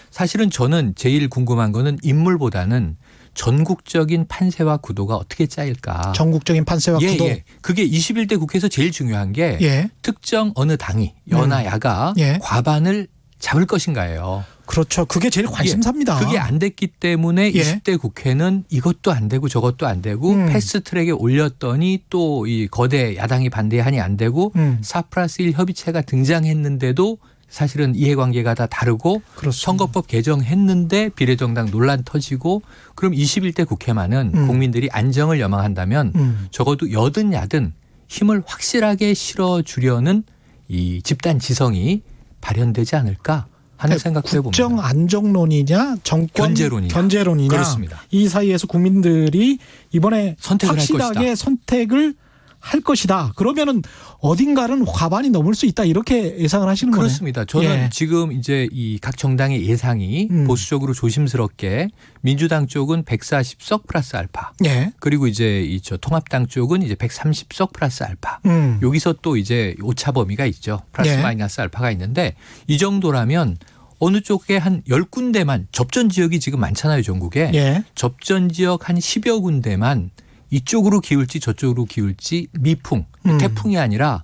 사실은 저는 제일 궁금한 거는 인물보다는 전국적인 판세와 구도가 어떻게 짜일까. 전국적인 판세와 구도. 그게 21대 국회에서 제일 중요한 게 특정 어느 당이 여나 야가 과반을 잡을 것인가예요. 그렇죠. 그게 제일 관심사입니다. 그게 안 됐기 때문에 20대 국회는 이것도 안 되고 저것도 안 되고 패스트트랙에 올렸더니 또 이 거대 야당이 반대하니 안 되고 4+1 협의체가 등장했는데도 사실은 이해관계가 다 다르고 선거법 개정했는데 비례정당 논란 터지고 그럼 21대 국회만은 국민들이 안정을 염원한다면 적어도 여든 야든 힘을 확실하게 실어주려는 이 집단 지성이 발현되지 않을까 하는 생각도 해봅니다. 국정 안정론이냐 정권 견제론이냐 그렇습니다. 이 사이에서 국민들이 이번에 확실하게 선택을 할 것이다. 그러면은 어딘가는 과반이 넘을 수 있다 이렇게 예상을 하시는 거예요. 그렇습니다. 저는 지금 이제 이 각 정당의 예상이 보수적으로 조심스럽게 민주당 쪽은 140석 플러스 알파. 그리고 이제 이 통합당 쪽은 이제 130석 플러스 알파. 여기서 또 이제 오차 범위가 있죠. 플러스 마이너스 알파가 있는데 이 정도라면 어느 쪽에 한 10군데만 접전 지역이 지금 많잖아요, 전국에. 접전 지역 한 10여 군데만 이쪽으로 기울지 저쪽으로 기울지 미풍, 태풍이 아니라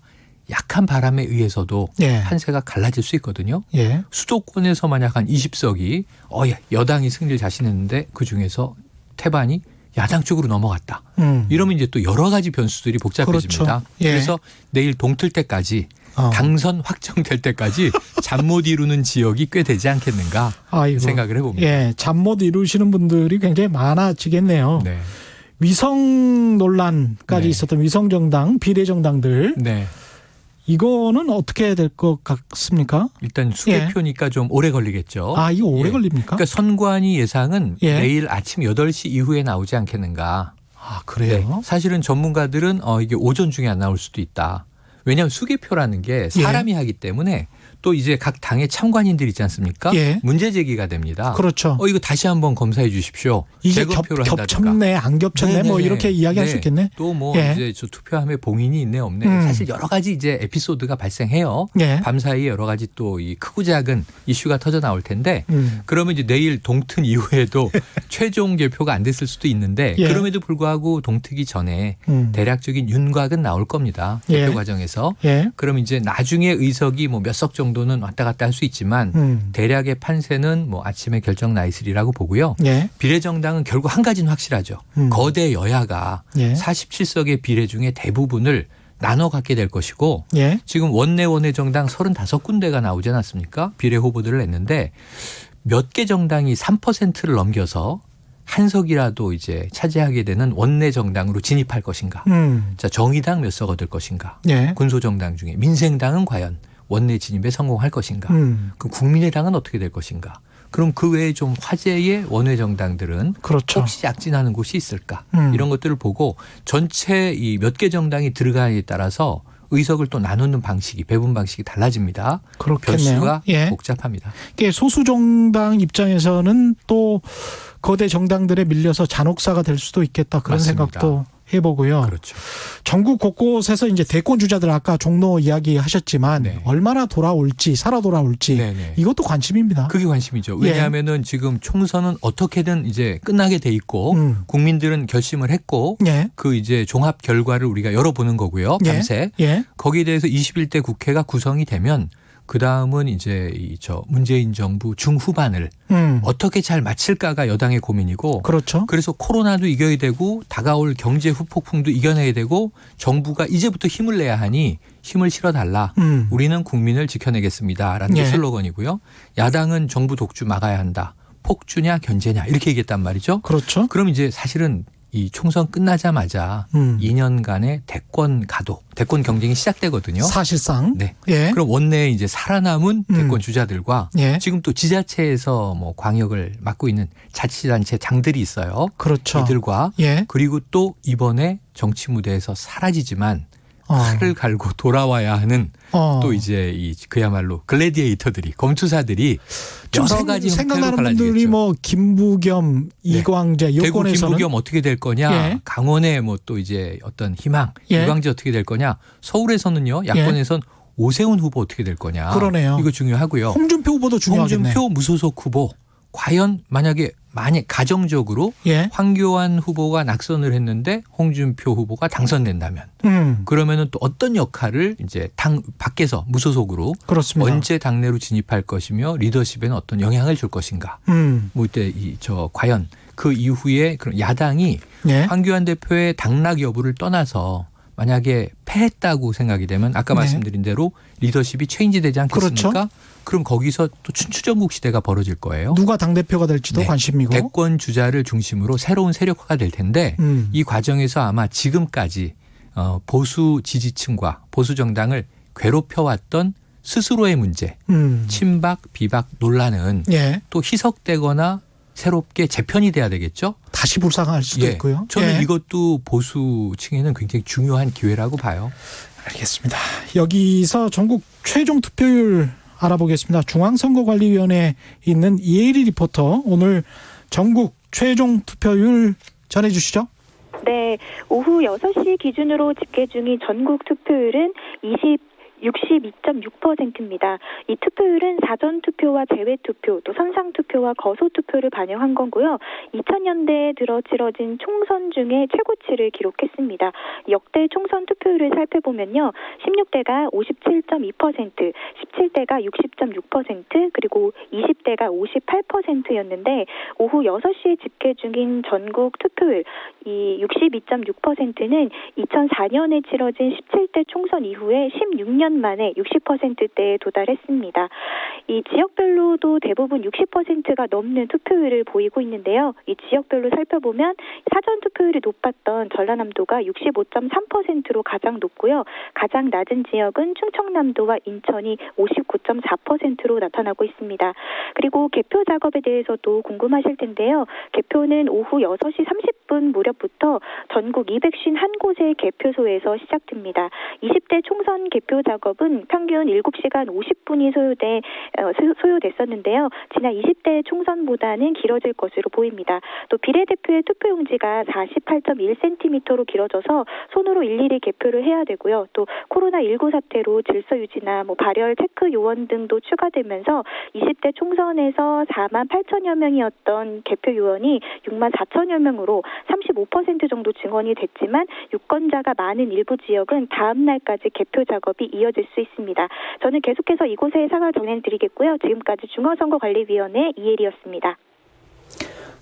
약한 바람에 의해서도 판세가 갈라질 수 있거든요. 수도권에서 만약 한 20석이 여당이 승리를 자신했는데 그중에서 태반이 야당 쪽으로 넘어갔다. 이러면 이제 또 여러 가지 변수들이 복잡해집니다. 그래서 내일 동틀 때까지 당선 확정될 때까지 잠 못 이루는 지역이 꽤 되지 않겠는가 생각을 해봅니다. 잠 못 이루시는 분들이 굉장히 많아지겠네요. 위성 논란까지 있었던 위성정당, 비례정당들. 이거는 어떻게 될 것 같습니까? 일단 수개표니까 좀 오래 걸리겠죠. 이거 오래 걸립니까? 그러니까 선관위 예상은 내일 아침 8시 이후에 나오지 않겠는가. 그래요? 사실은 전문가들은 이게 오전 중에 안 나올 수도 있다. 왜냐하면 수개표라는 게 사람이 하기 때문에 또 이제 각 당의 참관인들 있지 않습니까? 문제 제기가 됩니다. 그렇죠. 이거 다시 한번 검사해 주십시오. 이게 겹쳤네, 안 겹쳤네, 뭐 이렇게 이야기할 수 있겠네. 또 뭐 이제 저 투표함에 봉인이 있네, 없네. 사실 여러 가지 이제 에피소드가 발생해요. 밤사이에 여러 가지 또 이 크고 작은 이슈가 터져 나올 텐데, 그러면 이제 내일 동특 이후에도 최종 개표가 안 됐을 수도 있는데, 그럼에도 불구하고 동특이 전에 대략적인 윤곽은 나올 겁니다. 개표 과정에서. 그럼 이제 나중에 의석이 뭐 몇 석 정도 정도는 왔다 갔다 할 수 있지만 대략의 판세는 뭐 아침에 결정 나 있으리라고 보고요. 비례정당은 결국 한 가지는 확실하죠. 거대 여야가 47석의 비례 중에 대부분을 나눠 갖게 될 것이고 지금 원내 정당 35군데가 나오지 않았습니까? 비례 후보들을 냈는데 몇 개 정당이 3%를 넘겨서 한 석이라도 이제 차지하게 되는 원내 정당으로 진입할 것인가? 자, 정의당 몇 석 얻을 것인가? 군소정당 중에 민생당은 과연 원내 진입에 성공할 것인가? 그럼 국민의당은 어떻게 될 것인가? 그럼 그 외에 좀 화제의 원외 정당들은 혹시 약진하는 곳이 있을까? 이런 것들을 보고 전체 이 몇 개 정당이 들어가냐에 따라서 의석을 또 나누는 방식이 배분 방식이 달라집니다. 그렇겠네요. 변수가 복잡합니다. 소수 정당 입장에서는 또 거대 정당들에 밀려서 잔혹사가 될 수도 있겠다 그런 맞습니다. 생각도 해보고요. 그렇죠. 전국 곳곳에서 이제 대권 주자들 아까 종로 이야기하셨지만 네. 얼마나 돌아올지 살아 돌아올지 네네. 이것도 관심입니다. 그게 관심이죠. 왜냐하면은 지금 총선은 어떻게든 이제 끝나게 돼 있고 국민들은 결심을 했고 그 이제 종합 결과를 우리가 열어보는 거고요. 밤새 거기에 대해서 21대 국회가 구성이 되면 그 다음은 이제 문재인 정부 중후반을 어떻게 잘 마칠까가 여당의 고민이고, 그렇죠. 그래서 코로나도 이겨야 되고 다가올 경제 후폭풍도 이겨내야 되고 정부가 이제부터 힘을 내야 하니 힘을 실어달라. 우리는 국민을 지켜내겠습니다라는 게 슬로건이고요. 야당은 정부 독주 막아야 한다. 폭주냐 견제냐 이렇게 얘기했단 말이죠. 그렇죠. 그럼 이제 사실은 이 총선 끝나자마자 2년간의 대권 경쟁이 시작되거든요. 사실상. 네. 그럼 원내에 이제 살아남은 대권 주자들과 지금 또 지자체에서 뭐 광역을 맡고 있는 자치단체 장들이 있어요. 그렇죠. 이들과 그리고 또 이번에 정치 무대에서 사라지지만 칼을 갈고 돌아와야 하는 또 이제 그야말로 글래디에이터들이, 검투사들이 여러 가지 생각나는 분들이 뭐 김부겸, 이광재 대구 여권에서는 김부겸 어떻게 될 거냐, 강원의 뭐 또 이제 어떤 희망, 이광재 어떻게 될 거냐, 서울에서는요 야권에선 오세훈 후보 어떻게 될 거냐. 그러네요. 이거 중요하고요. 홍준표 후보도 중요하겠네. 홍준표 무소속 후보 과연 만약 가정적으로 황교안 후보가 낙선을 했는데 홍준표 후보가 당선된다면 그러면은 또 어떤 역할을 이제 당 밖에서 무소속으로 그렇습니다. 언제 당내로 진입할 것이며 리더십에는 어떤 영향을 줄 것인가. 뭐 이때 과연 그 이후에 그런 야당이 황교안 대표의 당락 여부를 떠나서 만약에 패했다고 생각이 되면 아까 말씀드린 대로 리더십이 체인지되지 않겠습니까? 그렇죠. 그럼 거기서 또 춘추전국 시대가 벌어질 거예요. 누가 당대표가 될지도 관심이고. 대권 주자를 중심으로 새로운 세력화가 될 텐데 이 과정에서 아마 지금까지 보수 지지층과 보수 정당을 괴롭혀왔던 스스로의 문제, 친박, 비박 논란은 또 희석되거나 새롭게 재편이 돼야 되겠죠. 다시 불상할 수도 있고요. 저는 이것도 보수층에는 굉장히 중요한 기회라고 봐요. 알겠습니다. 여기서 전국 최종 투표율 알아보겠습니다. 중앙선거관리위원회에 있는 이혜리 리포터, 오늘 전국 최종 투표율 전해주시죠. 네, 오후 6시 기준으로 집계 중인 전국 투표율은 62.6%입니다. 이 투표율은 사전투표와 재외투표, 또 선상투표와 거소투표를 반영한 건고요. 2000년대에 들어 치러진 총선 중에 최고치를 기록했습니다. 역대 총선 투표율을 살펴보면요. 16대가 57.2%, 17대가 60.6%, 그리고 20대가 58%였는데 오후 6시에 집계 중인 전국 투표율 이 62.6%는 2004년에 치러진 17대 총선 이후에 16년 만에 60%대에 도달했습니다. 이 지역별로도 대부분 60%가 넘는 투표율을 보이고 있는데요. 이 지역별로 살펴보면 사전 투표율이 높았던 전라남도가 65.3%로 가장 높고요. 가장 낮은 지역은 충청남도와 인천이 59.4%로 나타나고 있습니다. 그리고 개표 작업에 대해서도 궁금하실 텐데요. 개표는 오후 6시 30분 무렵부터 전국 251곳의 개표소에서 시작됩니다. 20대 총선 개표 작업은 평균 7시간 50분이 소요됐었는데요. 지난 20대 총선보다는 길어질 것으로 보입니다. 또 비례대표의 투표용지가 48.1cm로 길어져서 손으로 일일이 개표를 해야 되고요. 또 코로나19 사태로 질서 유지나 발열 체크 요원 등도 추가되면서 20대 총선에서 4만 8천여 명이었던 개표 요원이 6만 4천여 명으로 35% 정도 증원이 됐지만 유권자가 많은 일부 지역은 다음 날까지 개표 작업이 이어질 수 있습니다. 저는 계속해서 이곳의 상황을 전해드리겠고요. 지금까지 중앙선거관리위원회 이혜리였습니다.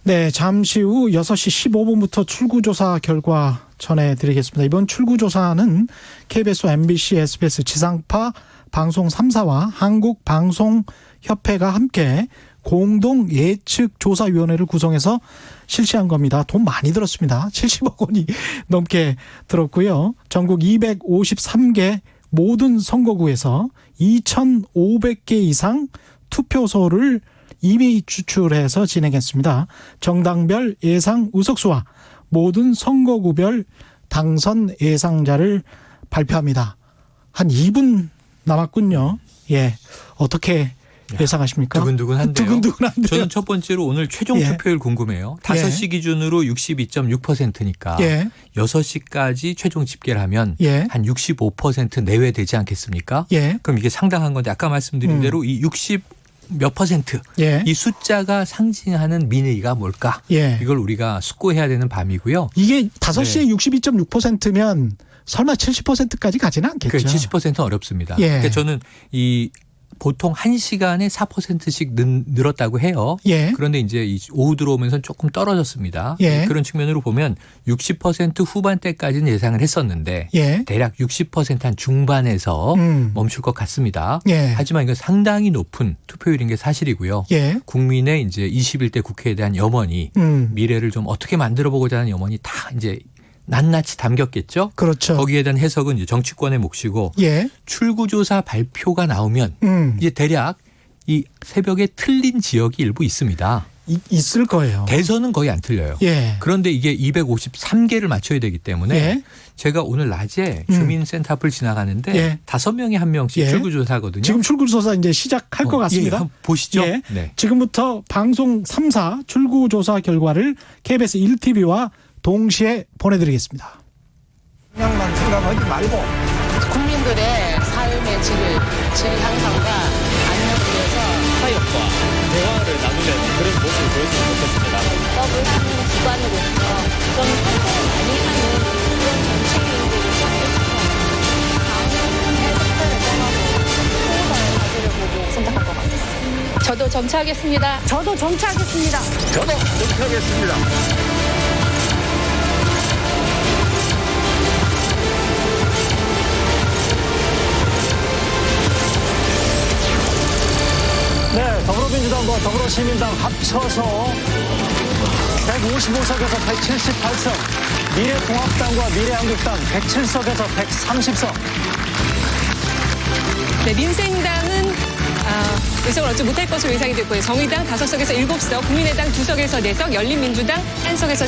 네, 잠시 후 6시 15분부터 출구조사 결과 전해드리겠습니다. 이번 출구조사는 KBS, MBC, SBS 지상파 방송 3사와 한국방송협회가 함께 공동 예측조사위원회를 구성해서 실시한 겁니다. 돈 많이 들었습니다. 70억 원이 넘게 들었고요. 전국 253개 모든 선거구에서 2,500개 이상 투표소를 이미 추출해서 진행했습니다. 정당별 예상 의석수와 모든 선거구별 당선 예상자를 발표합니다. 한 2분 남았군요. 어떻게 예상하십니까? 두근두근한데요. 두근두근한데요. 저는 첫 번째로 오늘 최종 투표율 궁금해요. 5시 기준으로 62.6%니까 6시까지 최종 집계를 하면 한 65% 내외 되지 않겠습니까? 그럼 이게 상당한 건데 아까 말씀드린 대로 이 60 몇 퍼센트 이 숫자가 상징하는 민의가 뭘까? 이걸 우리가 숙고해야 되는 밤이고요. 이게 5시에 62.6%면 설마 70%까지 가지는 않겠죠. 70%는 어렵습니다. 그러니까 저는 보통 1시간에 4%씩 늘었다고 해요. 그런데 이제 오후 들어오면서 조금 떨어졌습니다. 그런 측면으로 보면 60% 후반대까지는 예상을 했었는데 대략 60% 중반에서 멈출 것 같습니다. 하지만 이건 상당히 높은 투표율인 게 사실이고요. 국민의 이제 21대 국회에 대한 염원이 미래를 좀 어떻게 만들어보고자 하는 염원이 다 이제 낱낱이 담겼겠죠. 그렇죠. 거기에 대한 해석은 이제 정치권의 몫이고 출구조사 발표가 나오면 이제 대략 이 새벽에 틀린 지역이 일부 있습니다. 있을 거예요. 대선은 거의 안 틀려요. 그런데 이게 253개를 맞춰야 되기 때문에 제가 오늘 낮에 주민센터 앞을 지나가는데 5명에 1명씩 출구조사거든요. 지금 출구조사 이제 시작할 것 같습니다. 한번 보시죠. 지금부터 방송 3사 출구조사 결과를 KBS 1TV와 동시에 보내드리겠습니다. 그냥만 생각하지 말고 국민들의 삶의 질 향상과 안녕을 위해서 타협과 대화를 나누는 그런 모습을 보였으면 좋겠습니다. 법을 하는 기관으로서 좀 선택을 많이 하는 그런 정치인들이 선택할 것 같았어요. 저도 정치하겠습니다. 저도 정치하겠습니다. 저도 정치하겠습니다. 네, 더불어민주당과 더불어시민당 합쳐서 155석에서 178석, 미래통합당과 미래한국당 107석에서 130석. 네, 민생당은 의석을 얻지 못할 것으로 예상이 됐고요. 정의당 5석에서 7석, 국민의당 2석에서 4석, 열린민주당 1석에서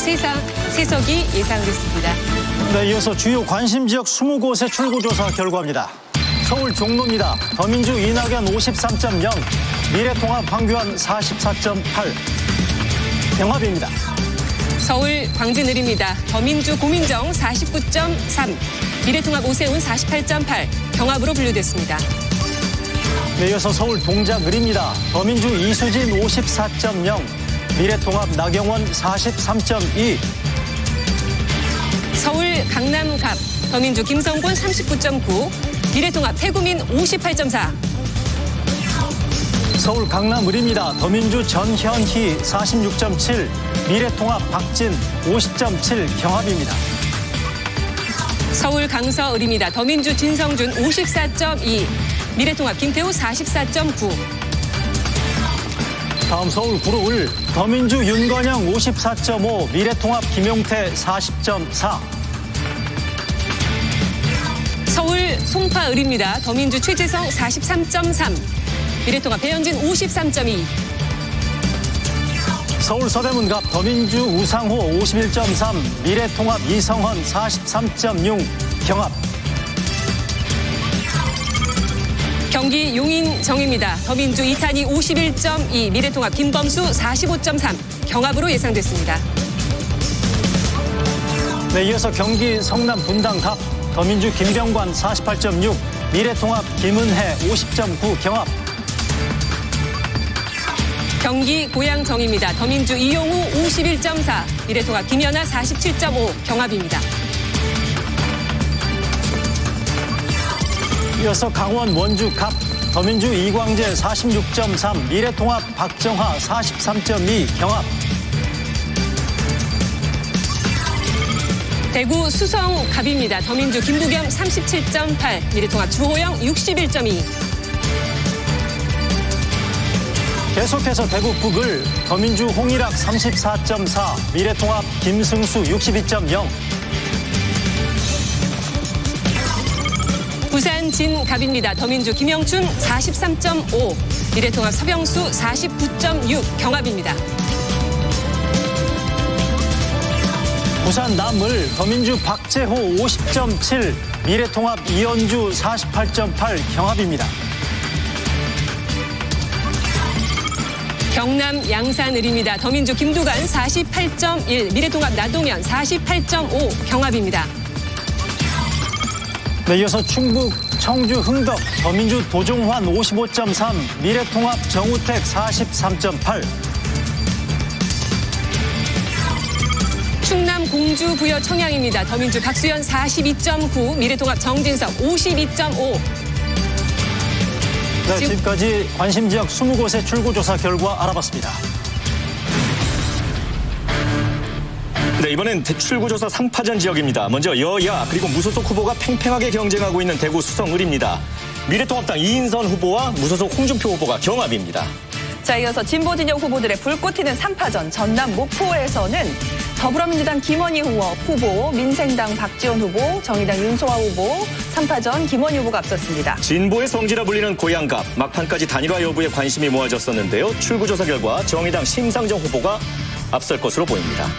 3석이 예상됐습니다. 네, 이어서 주요 관심 지역 20곳의 출구조사 결과입니다. 서울 종로입니다. 더민주 이낙연 53.0, 미래통합 황교안 44.8. 경합입니다. 서울 광진을입니다. 더민주 고민정 49.3, 미래통합 오세훈 48.8, 경합으로 분류됐습니다. 네, 이어서 서울 동작을입니다. 더민주 이수진 54.0, 미래통합 나경원 43.2. 서울 강남갑, 더민주 김성곤 39.9, 미래통합 태구민 58.4. 서울 강남을입니다. 더민주 전현희 46.7, 미래통합 박진 50.7 경합입니다. 서울 강서을입니다. 더민주 진성준 54.2, 미래통합 김태우 44.9. 다음 서울 구로을, 더민주 윤건영 54.5, 미래통합 김용태 40.4. 서울 송파을입니다. 더민주 최재성 43.3, 미래통합 배현진 53.2. 서울 서대문갑, 더민주 우상호 51.3, 미래통합 이성헌 43.6 경합. 경기 용인정입니다. 더민주 이탄희 51.2, 미래통합 김범수 45.3, 경합으로 예상됐습니다. 네, 이어서 경기 성남 분당갑, 더민주 김병관 48.6, 미래통합 김은혜 50.9 경합. 경기 고양정입니다. 더민주 이용우 51.4, 미래통합 김연아 47.5 경합입니다. 이어서 강원 원주갑, 더민주 이광재 46.3, 미래통합 박정하 43.2 경합. 대구 수성갑입니다. 더민주 김부겸 37.8, 미래통합 주호영 61.2. 계속해서 대구 북을, 더민주 홍일학 34.4, 미래통합 김승수 62.0. 부산 진갑입니다. 더민주 김영춘 43.5, 미래통합 서병수 49.6 경합입니다. 부산 남을, 더민주 박재호 50.7, 미래통합 이현주 48.8 경합입니다. 경남 양산을입니다. 더민주 김두관 48.1, 미래통합 나동현 48.5 경합입니다. 네, 이어서 충북 청주 흥덕 더민주 도종환 55.3, 미래통합 정우택 43.8. 충남 공주 부여 청양입니다. 더민주 박수현 42.9, 미래통합 정진석 52.5. 네, 지금까지 관심 지역 20곳의 출구조사 결과 알아봤습니다. 네, 이번엔 출구조사 3파전 지역입니다. 먼저 여야 그리고 무소속 후보가 팽팽하게 경쟁하고 있는 대구 수성을입니다. 미래통합당 이인선 후보와 무소속 홍준표 후보가 경합입니다. 자, 이어서 진보진영 후보들의 불꽃 튀는 3파전 전남 목포에서는 더불어민주당 김원희 후보, 민생당 박지원 후보, 정의당 윤소아 후보, 3파전 김원희 후보가 앞섰습니다. 진보의 성지라 불리는 고양갑, 막판까지 단일화 여부에 관심이 모아졌었는데요. 출구조사 결과 정의당 심상정 후보가 앞설 것으로 보입니다.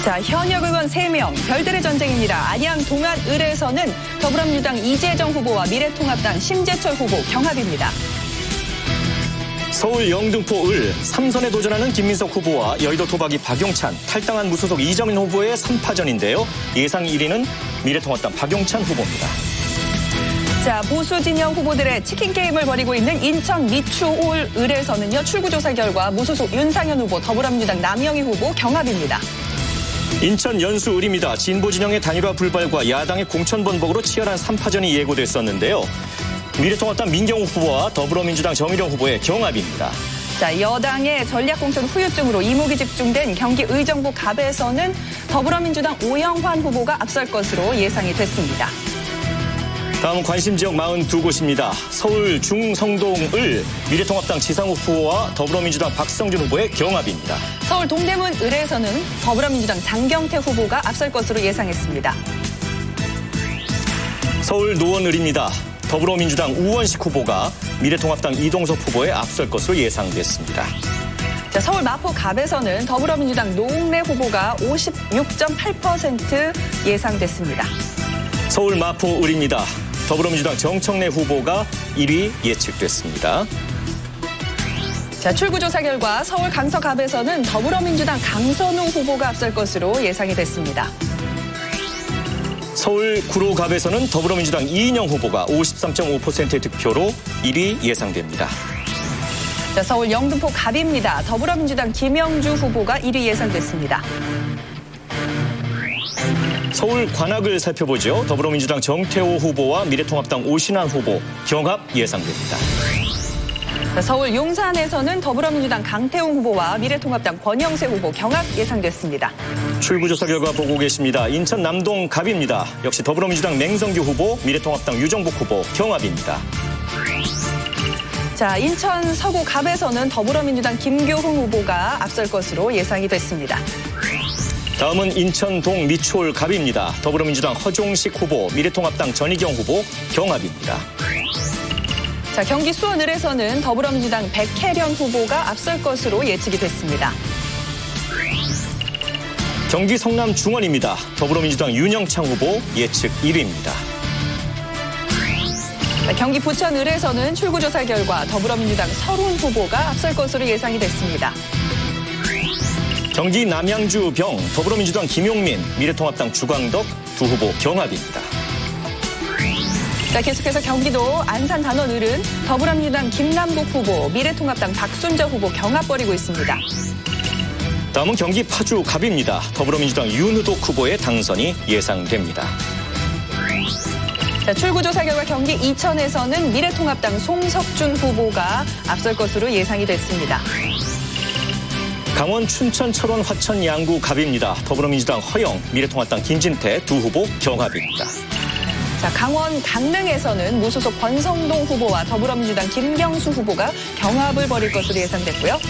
자, 현역 의원 3명, 별들의 전쟁입니다. 안양 동안을에서는 더불어민주당 이재정 후보와 미래통합당 심재철 후보 경합입니다. 서울 영등포을 3선에 도전하는 김민석 후보와 여의도 토박이 박용찬, 탈당한 무소속 이정인 후보의 3파전인데요. 예상 1위는 미래통합당 박용찬 후보입니다. 자, 보수 진영 후보들의 치킨 게임을 벌이고 있는 인천 미추홀을에서는요. 출구조사 결과 무소속 윤상현 후보, 더불어민주당 남영희 후보 경합입니다. 인천 연수을입니다. 진보 진영의 단일화 불발과 야당의 공천번복으로 치열한 3파전이 예고됐었는데요. 미래통합당 민경욱 후보와 더불어민주당 정일영 후보의 경합입니다. 자, 여당의 전략공천 후유증으로 이목이 집중된 경기 의정부 갑에서는 더불어민주당 오영환 후보가 앞설 것으로 예상이 됐습니다. 다음 관심 지역 42곳입니다. 서울 중성동을 미래통합당 지상욱 후보와 더불어민주당 박성준 후보의 경합입니다. 서울 동대문을에서는 더불어민주당 장경태 후보가 앞설 것으로 예상했습니다. 서울 노원을입니다. 더불어민주당 우원식 후보가 미래통합당 이동섭 후보에 앞설 것으로 예상됐습니다. 자, 서울 마포갑에서는 더불어민주당 노웅래 후보가 56.8% 예상됐습니다. 서울 마포을입니다. 더불어민주당 정청래 후보가 1위 예측됐습니다. 자, 출구조사 결과 서울 강서갑에서는 더불어민주당 강선우 후보가 앞설 것으로 예상이 됐습니다. 서울 구로갑에서는 더불어민주당 이인영 후보가 53.5%의 득표로 1위 예상됩니다. 자, 서울 영등포 갑입니다. 더불어민주당 김영주 후보가 1위 예상됐습니다. 서울 관악을 살펴보죠. 더불어민주당 정태호 후보와 미래통합당 오신환 후보 경합 예상됩니다. 자, 서울 용산에서는 더불어민주당 강태웅 후보와 미래통합당 권영세 후보 경합 예상됐습니다. 출구조사 결과 보고 계십니다. 인천 남동 갑입니다. 역시 더불어민주당 맹성규 후보, 미래통합당 유정복 후보 경합입니다. 자, 인천 서구 갑에서는 더불어민주당 김교훈 후보가 앞설 것으로 예상이 됐습니다. 다음은 인천 동 미추홀 갑입니다. 더불어민주당 허종식 후보, 미래통합당 전희경 후보 경합입니다. 자, 경기 수원을에서는 더불어민주당 백혜련 후보가 앞설 것으로 예측이 됐습니다. 경기 성남 중원입니다. 더불어민주당 윤영창 후보 예측 1위입니다. 자, 경기 부천을에서는 출구조사 결과 더불어민주당 서른 후보가 앞설 것으로 예상이 됐습니다. 경기 남양주 병, 더불어민주당 김용민, 미래통합당 주광덕 두 후보 경합입니다. 자, 계속해서 경기도 안산 단원을은 더불어민주당 김남국 후보, 미래통합당 박순저 후보 경합 벌이고 있습니다. 다음은 경기 파주 갑입니다. 더불어민주당 윤우독 후보의 당선이 예상됩니다. 자, 출구조사 결과 경기 이천에서는 미래통합당 송석준 후보가 앞설 것으로 예상이 됐습니다. 강원 춘천 철원 화천 양구 갑입니다. 더불어민주당 허영, 미래통합당 김진태 두 후보 경합입니다. 자, 강원 강릉에서는 무소속 권성동 후보와 더불어민주당 김경수 후보가 경합을 벌일 것으로 예상됐고요.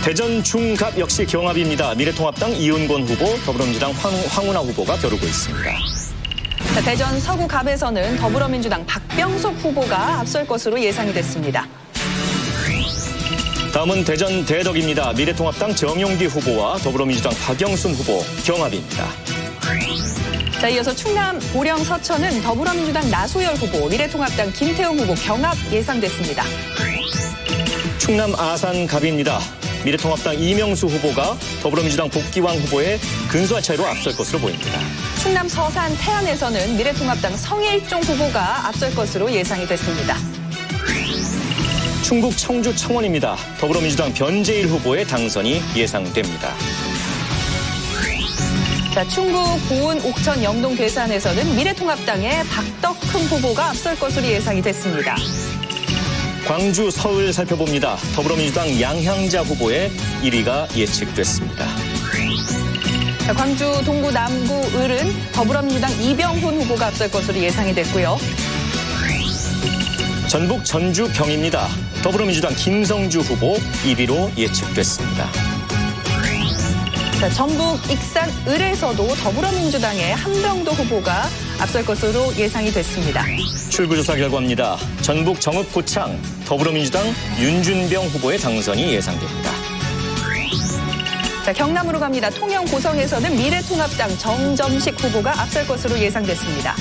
대전 중갑 역시 경합입니다. 미래통합당 이은권 후보, 더불어민주당 황운하 후보가 겨루고 있습니다. 자, 대전 서구갑에서는 더불어민주당 박병석 후보가 앞설 것으로 예상이 됐습니다. 다음은 대전 대덕입니다. 미래통합당 정용기 후보와 더불어민주당 박영순 후보 경합입니다. 자, 이어서 충남 보령 서천은 더불어민주당 나소열 후보, 미래통합당 김태웅 후보 경합 예상됐습니다. 충남 아산갑입니다. 미래통합당 이명수 후보가 더불어민주당 복귀왕 후보의 근소한 차이로 앞설 것으로 보입니다. 충남 서산 태안에서는 미래통합당 성일종 후보가 앞설 것으로 예상이 됐습니다. 충북 청주 청원입니다. 더불어민주당 변재일 후보의 당선이 예상됩니다. 자, 충북 보은 옥천 영동 괴산에서는 미래통합당의 박덕흠 후보가 앞설 것으로 예상이 됐습니다. 광주 서울 살펴봅니다. 더불어민주당 양향자 후보의 1위가 예측됐습니다. 자, 광주 동구 남구 을은 더불어민주당 이병훈 후보가 앞설 것으로 예상이 됐고요. 전북 전주 경입니다. 더불어민주당 김성주 후보 1위로 예측됐습니다. 자, 전북 익산 을에서도 더불어민주당의 한병도 후보가 앞설 것으로 예상이 됐습니다. 출구조사 결과입니다. 전북 정읍 고창 더불어민주당 윤준병 후보의 당선이 예상됩니다. 자, 경남으로 갑니다. 통영 고성에서는 미래통합당 정점식 후보가 앞설 것으로 예상됐습니다.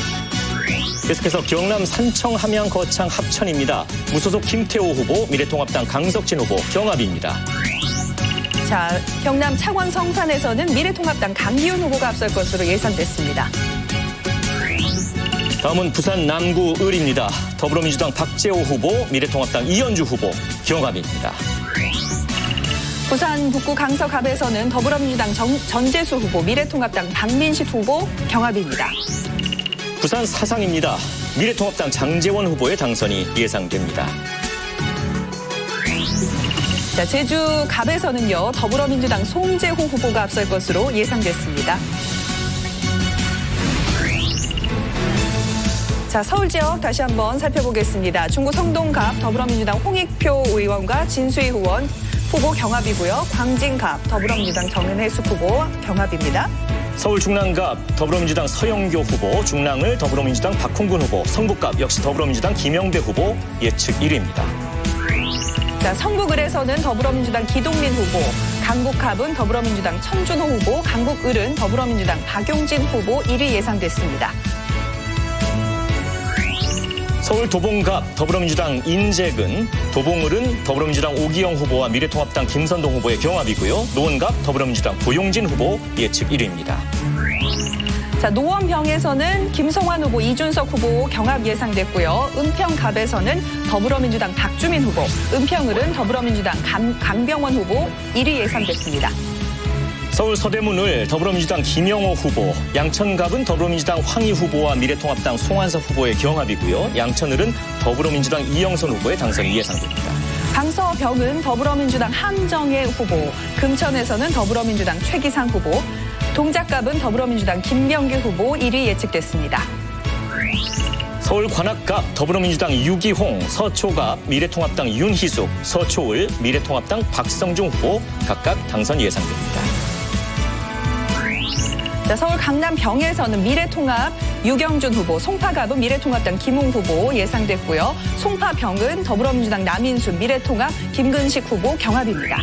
계속해서 경남 산청 함양 거창 합천입니다. 무소속 김태호 후보, 미래통합당 강석진 후보 경합입니다. 자, 경남 창원 성산에서는 미래통합당 강기훈 후보가 앞설 것으로 예상됐습니다. 다음은 부산 남구 을입니다. 더불어민주당 박재호 후보, 미래통합당 이현주 후보 경합입니다. 부산 북구 강서갑에서는 더불어민주당 전재수 후보, 미래통합당 박민식 후보 경합입니다. 부산 사상입니다. 미래통합당 장재원 후보의 당선이 예상됩니다. 자, 제주 갑에서는요, 더불어민주당 송재호 후보가 앞설 것으로 예상됐습니다. 자, 서울 지역 다시 한번 살펴보겠습니다. 중구 성동갑 더불어민주당 홍익표 의원과 진수희 의원 후보 경합이고요. 광진갑 더불어민주당 정은혜숙 후보 경합입니다. 서울 중랑갑 더불어민주당 서영교 후보, 중랑을 더불어민주당 박홍근 후보, 성북갑 역시 더불어민주당 김영배 후보 예측 1위입니다. 자, 성북을에서는 더불어민주당 기동민 후보, 강북갑은 더불어민주당 천준호 후보, 강북을은 더불어민주당 박용진 후보 1위 예상됐습니다. 서울 도봉갑 더불어민주당 인재근, 도봉을은 더불어민주당 오기영 후보와 미래통합당 김선동 후보의 경합이고요. 노원갑 더불어민주당 고용진 후보 예측 1위입니다. 자, 노원병에서는 김성환 후보, 이준석 후보 경합 예상됐고요. 은평갑에서는 더불어민주당 박주민 후보, 은평을은 더불어민주당 강병원 후보 1위 예상됐습니다. 서울 서대문을 더불어민주당 김영호 후보, 양천갑은 더불어민주당 황희 후보와 미래통합당 송한섭 후보의 경합이고요. 양천을은 더불어민주당 이영선 후보의 당선이 예상됩니다. 강서병은 더불어민주당 한정혜 후보, 금천에서는 더불어민주당 최기상 후보, 동작갑은 더불어민주당 김병규 후보 1위 예측됐습니다. 서울 관악갑 더불어민주당 유기홍, 서초갑 미래통합당 윤희숙, 서초을 미래통합당 박성중 후보 각각 당선 예상됩니다. 자, 서울 강남병에서는 미래통합 유경준 후보, 송파갑은 미래통합당 김웅 후보 예상됐고요. 송파병은 더불어민주당 남인순, 미래통합 김근식 후보 경합입니다.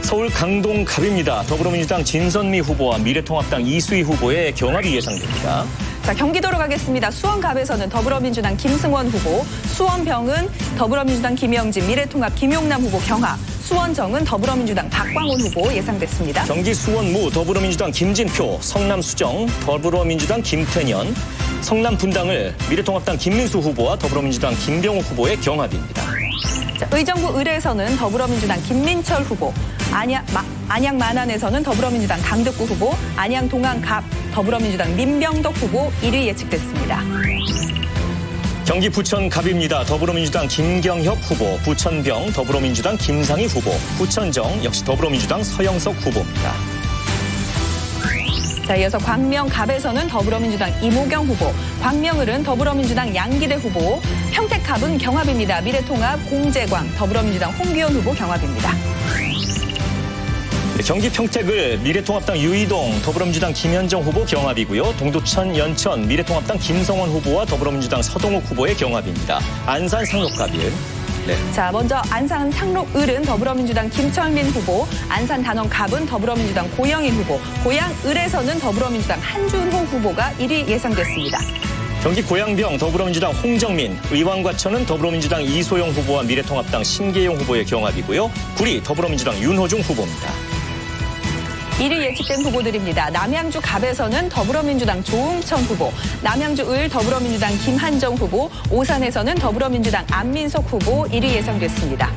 서울 강동갑입니다. 더불어민주당 진선미 후보와 미래통합당 이수희 후보의 경합이 예상됩니다. 자, 경기도로 가겠습니다. 수원갑에서는 더불어민주당 김승원 후보, 수원병은 더불어민주당 김영진, 미래통합 김용남 후보 경합, 수원정은 더불어민주당 박광훈 후보 예상됐습니다. 경기 수원무 더불어민주당 김진표, 성남 수정 더불어민주당 김태년, 성남 분당을 미래통합당 김민수 후보와 더불어민주당 김병호 후보의 경합입니다. 자, 의정부 을에서는 더불어민주당 김민철 후보, 안양 만안에서는 더불어민주당 강덕구 후보, 안양 동안갑 더불어민주당 민병덕 후보 1위 예측됐습니다. 경기 부천갑입니다. 더불어민주당 김경협 후보, 부천병 더불어민주당 김상희 후보, 부천정 역시 더불어민주당 서영석 후보입니다. 자, 이어서 광명갑에서는 더불어민주당 이모경 후보, 광명을은 더불어민주당 양기대 후보, 평택갑은 경합입니다. 미래통합 공재광 더불어민주당 홍기현 후보 경합입니다. 경기 평택을 미래통합당 유이동 더불어민주당 김현정 후보 경합이고요. 동두천 연천 미래통합당 김성원 후보와 더불어민주당 서동욱 후보의 경합입니다. 안산 상록갑이에요. 네. 자, 먼저 안산 상록을은 더불어민주당 김철민 후보, 안산 단원갑은 더불어민주당 고영인 후보, 고양을에서는 더불어민주당 한준호 후보가 1위 예상됐습니다. 경기 고양병 더불어민주당 홍정민, 의왕과천은 더불어민주당 이소영 후보와 미래통합당 신계용 후보의 경합이고요. 구리 더불어민주당 윤호중 후보입니다. 1위 예측된 후보들입니다. 남양주 갑에서는 더불어민주당 조응천 후보, 남양주 을 더불어민주당 김한정 후보, 오산에서는 더불어민주당 안민석 후보 1위 예상됐습니다.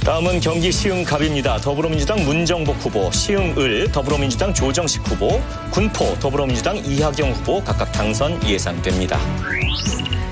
다음은 경기 시흥갑입니다. 더불어민주당 문정복 후보, 시흥을 더불어민주당 조정식 후보, 군포 더불어민주당 이하경 후보 각각 당선 예상됩니다.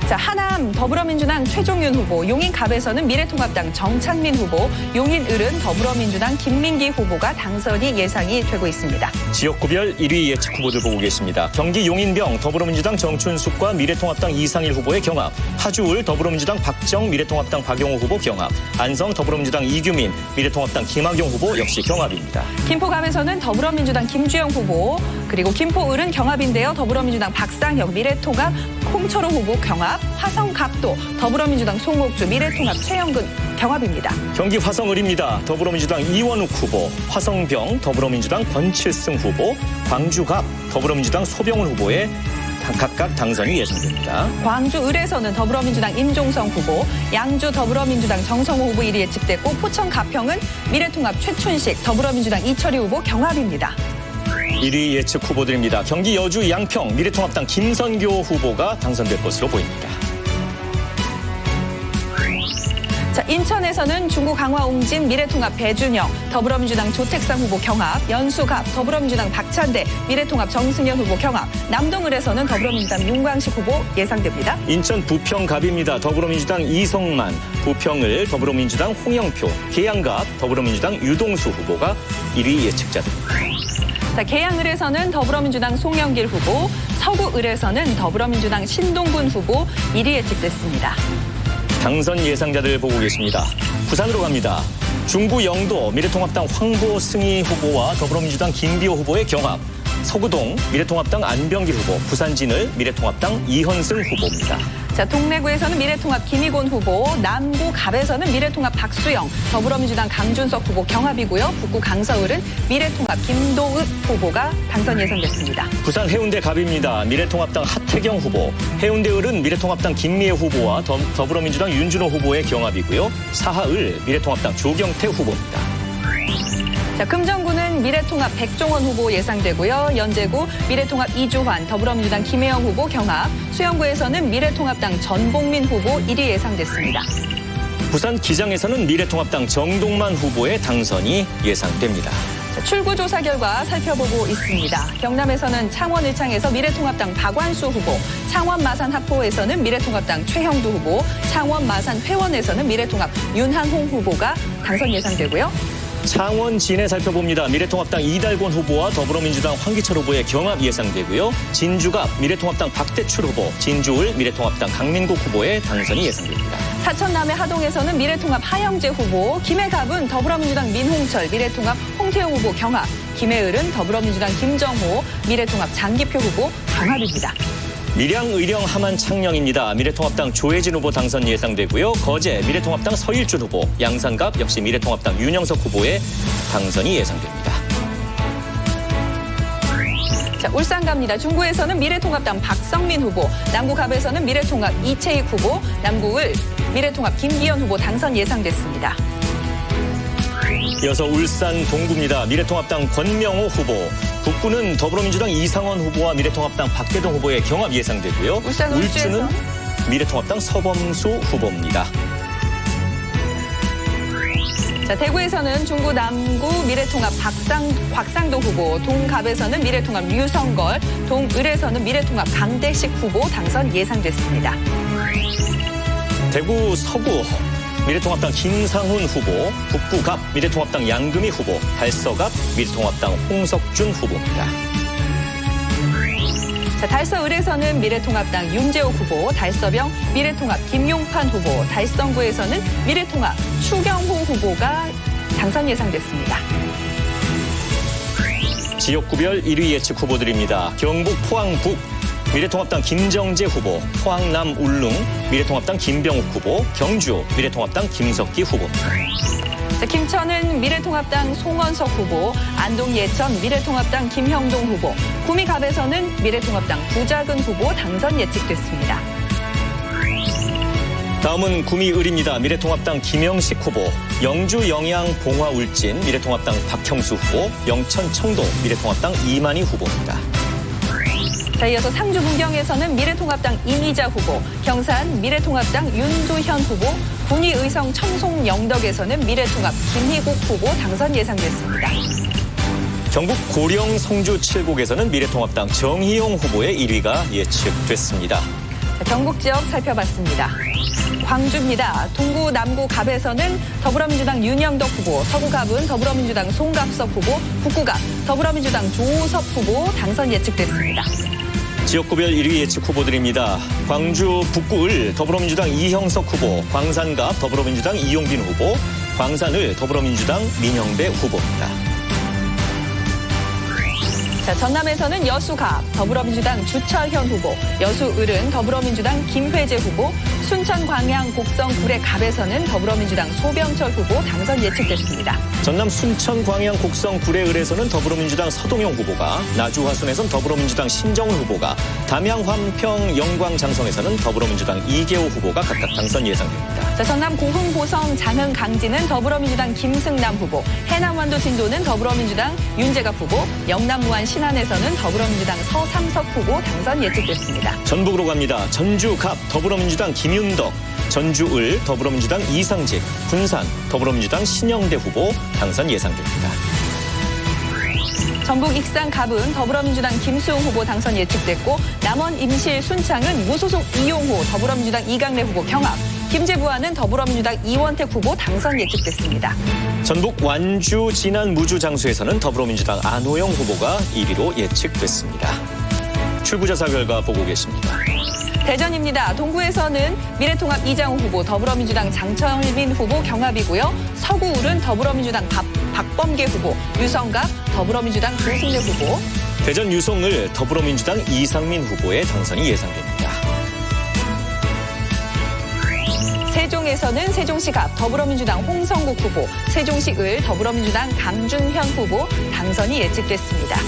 자, 하남 더불어민주당 최종윤 후보, 용인갑에서는 미래통합당 정창민 후보, 용인을은 더불어민주당 김민기 후보가 당선이 예상이 되고 있습니다. 지역구별 1위 예측 후보들 보고 계십니다. 경기 용인병 더불어민주당 정춘숙과 미래통합당 이상일 후보의 경합, 파주을 더불어민주당 박정 미래통합당 박용호 후보 경합, 안성 더불어민주당 이규민 미래통합당 김학용 후보 역시 경합입니다. 김포갑에서는 더불어민주당 김주영 후보, 그리고 김포을은 경합인데요. 더불어민주당 박상혁 미래통합 홍철호 후보 경합, 화성갑도 더불어민주당 송옥주 미래통합 최영근 경합입니다. 경기 화성을입니다. 더불어민주당 이원욱 후보, 화성병 더불어민주당 권칠승 후보, 광주갑 더불어민주당 소병훈 후보의 각각 당선이 예상됩니다. 광주을에서는 더불어민주당 임종성 후보, 양주 더불어민주당 정성호 후보 1위 예측됐고, 포천 가평은 미래통합 최춘식 더불어민주당 이철희 후보 경합입니다. 1위 예측 후보들입니다. 경기 여주 양평 미래통합당 김선교 후보가 당선될 것으로 보입니다. 자, 인천에서는 중구 강화 옹진 미래통합 배준영 더불어민주당 조택상 후보 경합, 연수갑 더불어민주당 박찬대 미래통합 정승현 후보 경합, 남동을에서는 더불어민주당 윤광식 후보 예상됩니다. 인천 부평갑입니다. 더불어민주당 이성만, 부평을 더불어민주당 홍영표, 계양갑 더불어민주당 유동수 후보가 1위 예측자입니다. 자, 계양을에서는 더불어민주당 송영길 후보, 서구을에서는 더불어민주당 신동근 후보 1위 예측됐습니다. 당선 예상자들 보고 계십니다. 부산으로 갑니다. 중구 영도 미래통합당 황보승희 후보와 더불어민주당 김비호 후보의 경합, 서구동 미래통합당 안병길 후보, 부산진을 미래통합당 이현승 후보입니다. 자, 동래구에서는 미래통합 김희곤 후보, 남구 갑에서는 미래통합 박수영, 더불어민주당 강준석 후보 경합이고요. 북구 강서을은 미래통합 김도읍 후보가 당선 예상됐습니다. 부산 해운대 갑입니다. 미래통합당 하태경 후보, 해운대을은 미래통합당 김미애 후보와 더불어민주당 윤준호 후보의 경합이고요. 사하을 미래통합당 조경태 후보입니다. 자, 금정구는 미래통합 백종원 후보 예상되고요. 연제구 미래통합 이주환, 더불어민주당 김혜영 후보 경합, 수영구에서는 미래통합당 전봉민 후보 1위 예상됐습니다. 부산 기장에서는 미래통합당 정동만 후보의 당선이 예상됩니다. 자, 출구조사 결과 살펴보고 있습니다. 경남에서는 창원 의창에서 미래통합당 박완수 후보, 창원 마산 합포에서는 미래통합당 최형두 후보, 창원 마산 회원에서는 미래통합 윤한홍 후보가 당선 예상되고요. 창원 진해 살펴봅니다. 미래통합당 이달권 후보와 더불어민주당 황기철 후보의 경합 예상되고요. 진주갑 미래통합당 박대출 후보, 진주을 미래통합당 강민국 후보의 당선이 예상됩니다. 사천 남해 하동에서는 미래통합 하영재 후보, 김해갑은 더불어민주당 민홍철, 미래통합 홍태영 후보 경합, 김해을은 더불어민주당 김정호, 미래통합 장기표 후보 경합입니다. 밀양, 의령, 함안, 창녕입니다. 미래통합당 조혜진 후보 당선 예상되고요. 거제 미래통합당 서일준 후보, 양산갑 역시 미래통합당 윤영석 후보의 당선이 예상됩니다. 자, 울산 갑니다. 중구에서는 미래통합당 박성민 후보, 남구갑에서는 미래통합 이채익 후보, 남구을 미래통합 김기현 후보 당선 예상됐습니다. 이어서 울산 동구입니다. 미래통합당 권명호 후보, 북구는 더불어민주당 이상원 후보와 미래통합당 박대동 후보의 경합 예상되고요. 울주는 미래통합당 서범수 후보입니다. 자, 대구에서는 중구 남구 미래통합 곽상도 후보, 동갑에서는 미래통합 류성걸, 동을에서는 미래통합 강대식 후보 당선 예상됐습니다. 대구 서구 미래통합당 김상훈 후보, 북구갑 미래통합당 양금희 후보, 달서갑 미래통합당 홍석준 후보입니다. 자, 달서을에서는 미래통합당 윤재옥 후보, 달서병 미래통합 김용판 후보, 달성구에서는 미래통합 추경호 후보가 당선 예상됐습니다. 지역구별 1위 예측 후보들입니다. 경북 포항 북 미래통합당 김정재 후보, 포항남 울릉 미래통합당 김병욱 후보, 경주 미래통합당 김석기 후보입니다. 김천은 미래통합당 송원석 후보, 안동 예천 미래통합당 김형동 후보, 구미 갑에서는 미래통합당 구자근 후보 당선 예측됐습니다. 다음은 구미 을입니다. 미래통합당 김영식 후보, 영주 영양 봉화 울진 미래통합당 박형수 후보, 영천 청도 미래통합당 이만희 후보입니다. 자, 이어서 상주 문경에서는 미래통합당 이미자 후보, 경산 미래통합당 윤도현 후보, 군위 의성 청송 영덕에서는 미래통합 김희국 후보 당선 예상됐습니다. 경북 고령 성주 7곡에서는 미래통합당 정희용 후보의 1위가 예측됐습니다. 자, 경북 지역 살펴봤습니다. 광주입니다. 동구 남구 갑에서는 더불어민주당 윤영덕 후보, 서구갑은 더불어민주당 송갑석 후보, 북구갑 더불어민주당 조우섭 후보 당선 예측됐습니다. 지역구별 1위 예측 후보들입니다. 광주 북구을 더불어민주당 이형석 후보, 광산갑 더불어민주당 이용빈 후보, 광산을 더불어민주당 민영배 후보입니다. 자, 전남에서는 여수갑 더불어민주당 주철현 후보, 여수을은 더불어민주당 김회재 후보, 순천 광양 곡성 구례갑에서는 더불어민주당 소병철 후보 당선 예측됐습니다. 전남 순천 광양 곡성 구례을에서는 더불어민주당 서동영 후보가, 나주 화순에서는 더불어민주당 신정훈 후보가, 담양 환평 영광 장성에서는 더불어민주당 이계호 후보가 각각 당선 예상됩니다. 자, 전남 고흥 보성 장흥 강진은 더불어민주당 김승남 후보, 해남 완도 진도는 더불어민주당 윤재갑 후보, 영남 무안 신안에서는 더불어민주당 서삼석 후보 당선 예측됐습니다. 전북으로 갑니다. 전주갑 더불어민주당 김윤덕, 전주을 더불어민주당 이상직, 군산 더불어민주당 신영대 후보 당선 예상됩니다. 전북 익산 갑은 더불어민주당 김수용 후보 당선 예측됐고, 남원 임실 순창은 무소속 이용호 더불어민주당 이강래 후보 경합, 김제부안은 더불어민주당 이원택 후보 당선 예측됐습니다. 전북 완주 진안 무주 장수에서는 더불어민주당 안호영 후보가 1위로 예측됐습니다. 출구조사 결과 보고 계십니다. 대전입니다. 동구에서는 미래통합 이장우 후보, 더불어민주당 장철민 후보 경합이고요. 서구울은 더불어민주당 박범계 후보, 유성갑 더불어민주당 조승래 후보. 대전 유성을 더불어민주당 이상민 후보의 당선이 예상됩니다. 세종에서는 세종시 갑 더불어민주당 홍성국 후보, 세종시 을 더불어민주당 강준현 후보 당선이 예측됐습니다.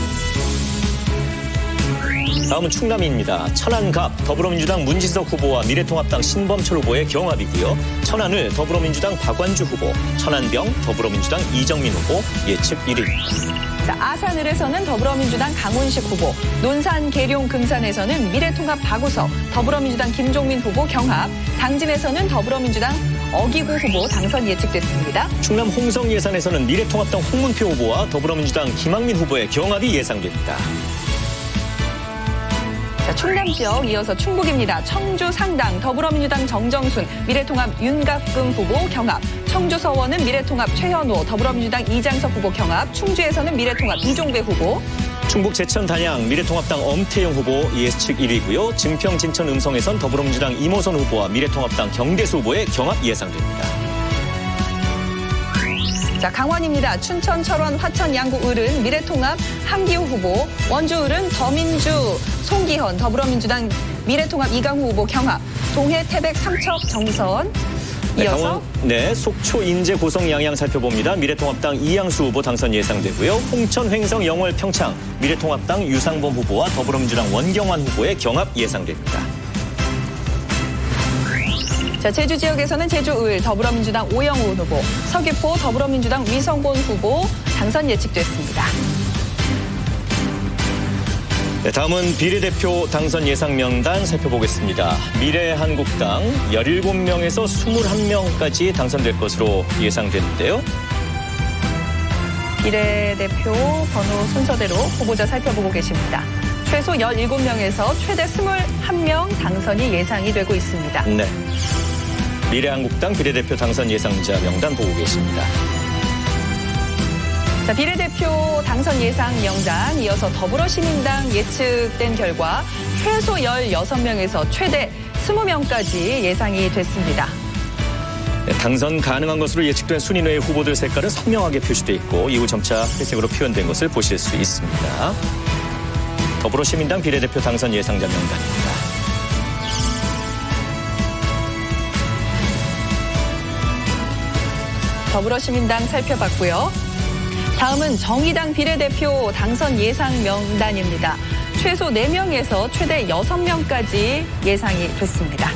다음은 충남입니다. 천안갑 더불어민주당 문진석 후보와 미래통합당 신범철 후보의 경합이고요. 천안을 더불어민주당 박완주 후보, 천안병 더불어민주당 이정민 후보 예측 1위입니다. 자, 아산을에서는 더불어민주당 강훈식 후보, 논산 계룡 금산에서는 미래통합 박우석 더불어민주당 김종민 후보 경합, 당진에서는 더불어민주당 어기구 후보 당선 예측됐습니다. 충남 홍성 예산에서는 미래통합당 홍문표 후보와 더불어민주당 김학민 후보의 경합이 예상됩니다. 자, 충남 지역 이어서 충북입니다. 청주 상당 더불어민주당 정정순, 미래통합 윤갑금 후보 경합, 청주 서원은 미래통합 최현호 더불어민주당 이장석 후보 경합, 충주에서는 미래통합 이종배 후보. 충북 제천 단양 미래통합당 엄태영 후보 예측 1위고요. 증평 진천 음성에선 더불어민주당 이모선 후보와 미래통합당 경대수 후보의 경합 예상됩니다. 자, 강원입니다. 춘천, 철원, 화천, 양구, 을은 미래통합 한기호 후보, 원주 을은 더민주, 송기현 더불어민주당 미래통합 이강후 후보 경합, 동해, 태백, 삼척, 정선. 이어서 속초, 인제, 고성, 양양 살펴봅니다. 미래통합당 이양수 후보 당선 예상되고요. 홍천, 횡성, 영월, 평창 미래통합당 유상범 후보와 더불어민주당 원경환 후보의 경합 예상됩니다. 자, 제주 지역에서는 제주을 더불어민주당 오영훈 후보, 서귀포 더불어민주당 위성곤 후보 당선 예측됐습니다. 네, 다음은 비례대표 당선 예상 명단 살펴보겠습니다. 미래한국당 17명에서 21명까지 당선될 것으로 예상되는데요. 비례대표 번호 순서대로 후보자 살펴보고 계십니다. 최소 17명에서 최대 21명 당선이 예상이 되고 있습니다. 네. 미래한국당 비례대표 당선 예상자 명단 보고 계십니다. 자, 비례대표 당선 예상 명단 이어서 더불어시민당 예측된 결과 최소 16명에서 최대 20명까지 예상이 됐습니다. 네, 당선 가능한 것으로 예측된 순위의 후보들 색깔은 선명하게 표시돼 있고 이후 점차 회색으로 표현된 것을 보실 수 있습니다. 더불어시민당 비례대표 당선 예상자 명단입니다. 더불어시민당 살펴봤고요. 다음은 정의당 비례대표 당선 예상 명단입니다. 최소 4명에서 최대 6명까지 예상이 됐습니다.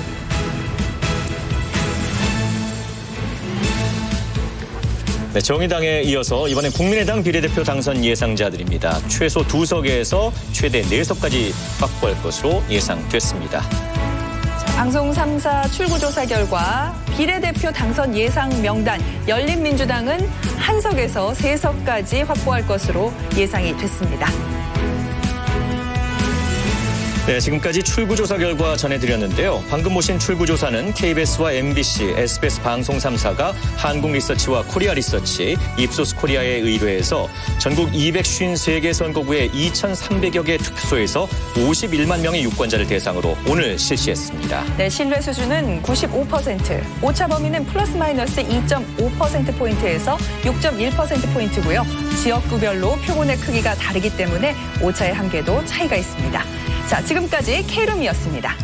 네, 정의당에 이어서 이번엔 국민의당 비례대표 당선 예상자들입니다. 최소 2석에서 최대 4석까지 확보할 것으로 예상됐습니다. 방송 3사 출구조사 결과 비례대표 당선 예상 명단 열린민주당은 1석에서 3석까지 확보할 것으로 예상이 됐습니다. 네, 지금까지 출구조사 결과 전해드렸는데요. 방금 보신 출구조사는 KBS와 MBC, SBS 방송 3사가 한국리서치와 코리아리서치, 입소스 코리아에 의뢰해서 전국 253개 선거구의 2,300여 개 투표소에서 51만 명의 유권자를 대상으로 오늘 실시했습니다. 네, 신뢰 수준은 95%, 오차 범위는 플러스 마이너스 2.5%포인트에서 6.1%포인트고요. 지역구별로 표본의 크기가 다르기 때문에 오차의 한계도 차이가 있습니다. 자, 지금까지 K룸이었습니다.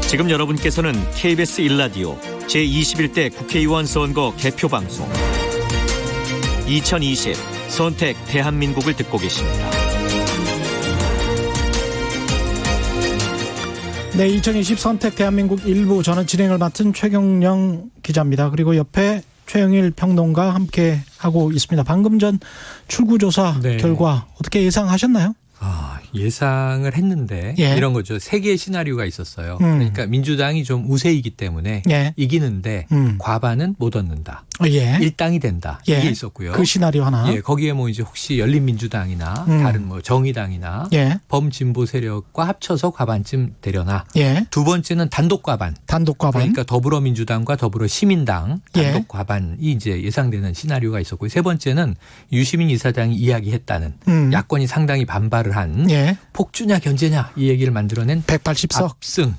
지금 여러분께서는 KBS 1라디오 제21대 국회의원 선거 개표방송 2020 선택 대한민국을 듣고 계십니다. 네, 2020 선택 대한민국 일부 저는 진행을 맡은 최경영 기자입니다. 그리고 옆에 최영일 평론가 함께 하고 있습니다. 방금 전 출구조사 결과 어떻게 예상하셨나요? 예상을 했는데 이런 거죠. 세 개의 시나리오가 있었어요. 그러니까 민주당이 좀 우세이기 때문에 이기는데 과반은 못 얻는다. 일당이 된다. 이게 있었고요. 그 시나리오 하나. 거기에 뭐 이제 혹시 열린민주당이나 다른 뭐 정의당이나 범진보 세력과 합쳐서 과반쯤 되려나. 두 번째는 단독 과반. 그러니까 더불어민주당과 더불어시민당 단독 과반이 이제 예상되는 시나리오가 있었고요. 세 번째는 유시민 이사장이 이야기했다는 야권이 상당히 반발을 한 폭주냐 견제냐 이 얘기를 만들어낸 180석 압승.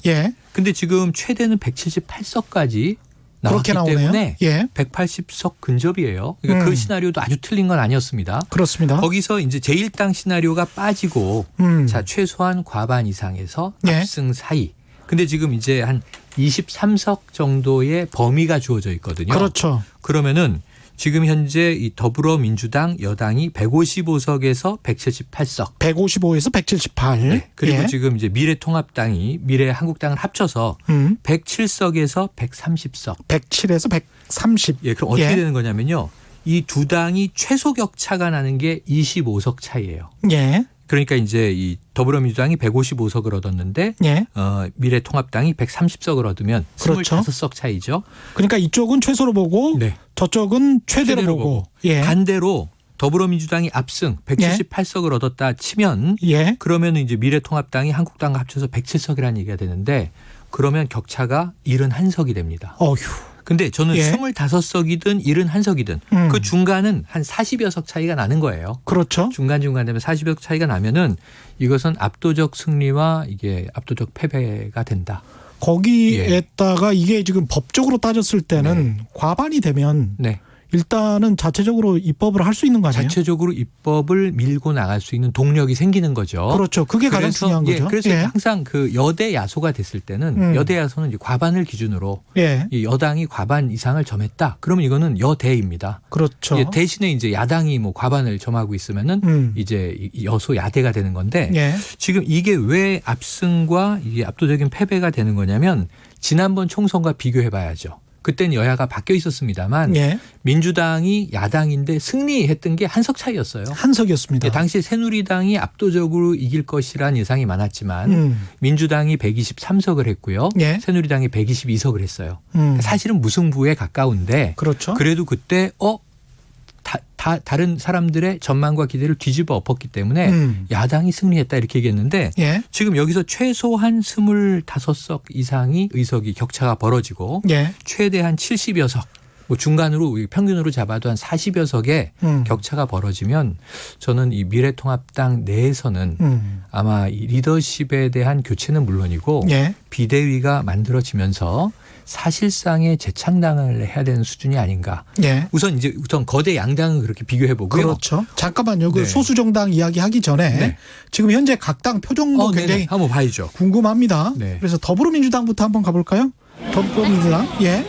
근데 지금 최대는 178석까지 나왔기 때문에 180석 근접이에요. 그러니까 그 시나리오도 아주 틀린 건 아니었습니다. 그렇습니다. 거기서 이제 제1당 시나리오가 빠지고 자 최소한 과반 이상에서 압승 사이. 근데 지금 이제 한 23석 정도의 범위가 주어져 있거든요. 그렇죠. 그러면은 지금 현재 이 더불어민주당 여당이 155석에서 178석. 155에서 178. 그리고 지금 이제 미래통합당이 미래한국당을 합쳐서 107석에서 130석. 107에서 130. 그럼 어떻게 되는 거냐면요. 이 두 당이 최소 격차가 나는 게 25석 차이예요. 그러니까 이제 이 더불어민주당이 155석을 얻었는데 미래통합당이 130석을 얻으면 25석 차이죠. 그러니까 이쪽은 최소로 보고 저쪽은 최대로 보고. 반대로 더불어민주당이 압승 178석을 얻었다 치면 그러면 이제 미래통합당이 한국당과 합쳐서 107석이라는 얘기가 되는데 그러면 격차가 71석이 됩니다. 근데 저는 25석이든 71석이든 그 중간은 한 40여 석 차이가 나는 거예요. 그렇죠. 중간중간 되면 40여 석 차이가 나면은 이것은 압도적 승리와 이게 압도적 패배가 된다. 거기에다가 이게 지금 법적으로 따졌을 때는 과반이 되면 일단은 자체적으로 입법을 할 수 있는 거 아니에요? 자체적으로 입법을 밀고 나갈 수 있는 동력이 생기는 거죠. 그렇죠. 그게 가장 중요한 거죠. 그래서 항상 그 여대 야소가 됐을 때는 여대 야소는 이제 과반을 기준으로 이 여당이 과반 이상을 점했다. 그러면 이거는 여대입니다. 그렇죠. 대신에 이제 야당이 뭐 과반을 점하고 있으면은 이제 여소 야대가 되는 건데 지금 이게 왜 압승과 이게 압도적인 패배가 되는 거냐면 지난번 총선과 비교해 봐야죠. 그때는 여야가 바뀌어 있었습니다만 민주당이 야당인데 승리했던 게 한 석 차이였어요. 한 석이었습니다. 당시 새누리당이 압도적으로 이길 것이라는 예상이 많았지만 민주당이 123석을 했고요. 새누리당이 122석을 했어요. 사실은 무승부에 가까운데 그래도 그때 다른 사람들의 전망과 기대를 뒤집어 엎었기 때문에 야당이 승리했다 이렇게 얘기했는데 지금 여기서 최소한 25석 이상이 의석이 격차가 벌어지고 최대한 70여 석 뭐 중간으로 평균으로 잡아도 한 40여 석의 격차가 벌어지면 저는 이 미래통합당 내에서는 아마 이 리더십에 대한 교체는 물론이고 비대위가 만들어지면서 사실상의 재창당을 해야 되는 수준이 아닌가. 예. 우선 거대 양당은 그렇게 비교해 보고요. 그렇죠. 잠깐만요. 그 네. 소수 정당 이야기하기 전에 네. 지금 현재 각 당 표정도 굉장히 네네. 한번 봐야죠. 궁금합니다. 네. 그래서 더불어민주당부터 한번 가볼까요? 더불어민주당. 예.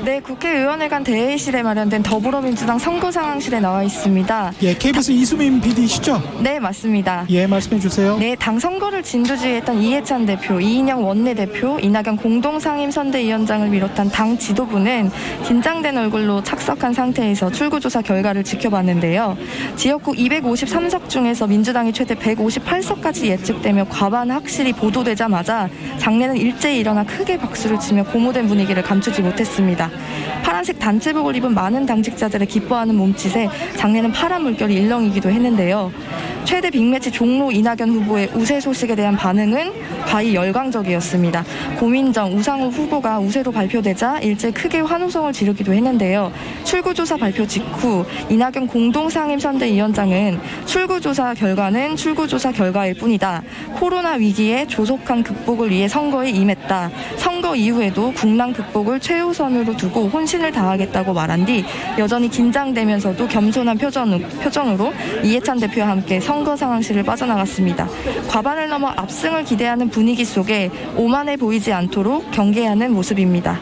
네, 국회의원회관 대회실에 마련된 더불어민주당 선거상황실에 나와 있습니다. 예, KBS 이수민 PD시죠? 네, 맞습니다. 예, 말씀해 주세요. 네, 당 선거를 진두지휘했던 이해찬 대표, 이인영 원내대표, 이낙연 공동상임선대위원장을 비롯한 당 지도부는 긴장된 얼굴로 착석한 상태에서 출구조사 결과를 지켜봤는데요. 지역구 253석 중에서 민주당이 최대 158석까지 예측되며 과반 확실히 보도되자마자 장내는 일제히 일어나 크게 박수를 치며 고무된 분위기를 감추지 못했습니다. 파란색 단체복을 입은 많은 당직자들의 기뻐하는 몸짓에 장내는 파란 물결이 일렁이기도 했는데요. 최대 빅매치 종로 이낙연 후보의 우세 소식에 대한 반응은 과히 열광적이었습니다. 고민정, 우상호 후보가 우세로 발표되자 일제 크게 환호성을 지르기도 했는데요. 출구조사 발표 직후 이낙연 공동상임선대위원장은 출구조사 결과는 출구조사 결과일 뿐이다. 코로나 위기에 조속한 극복을 위해 선거에 임했다. 선거 이후에도 국난 극복을 최우선으로 두고 혼신을 다하겠다고 말한 뒤 여전히 긴장되면서도 겸손한 표정으로 이해찬 대표와 함께 선거 상황실을 빠져나갔습니다. 과반을 넘어 압승을 기대하는 분위기 속에 오만해 보이지 않도록 경계하는 모습입니다.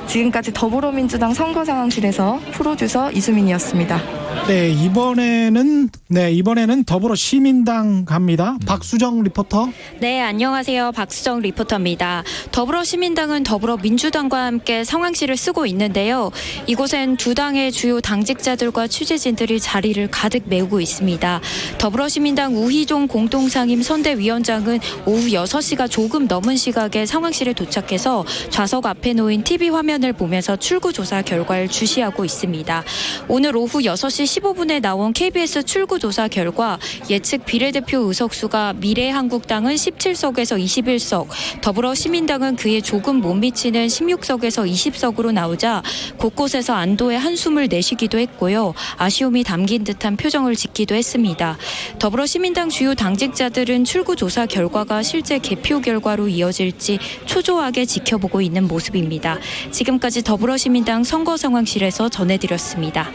지금까지 더불어민주당 선거 상황실에서 프로듀서 이수민이었습니다. 네, 이번에는 더불어시민당 갑니다. 박수정 리포터. 네, 안녕하세요. 박수정 리포터입니다. 더불어시민당은 더불어민주당과 함께 상황실을 쓰고 있는데요. 이곳엔 두 당의 주요 당직자들과 취재진들이 자리를 가득 메우고 있습니다. 더불어시민당 우희종 공동상임 선대위원장은 오후 6시가 조금 넘은 시각에 상황실에 도착해서 좌석 앞에 놓인 TV 화면을 보면서 출구조사 결과를 주시하고 있습니다. 오늘 오후 6시 15분에 나온 KBS 출구조사 결과 예측 비례대표 의석수가 미래한국당은 17석에서 21석, 더불어시민당은 그에 조금 못 미치는 16석에서 20석으로 나오자 곳곳에서 안도의 한숨을 내쉬기도 했고요. 아쉬움이 담긴 듯한 표정을 짓기도 했습니다. 더불어시민당 주요 당직자들은 출구조사 결과가 실제 개표 결과로 이어질지 초조하게 지켜보고 있는 모습입니다. 지금까지 더불어시민당 선거상황실에서 전해드렸습니다.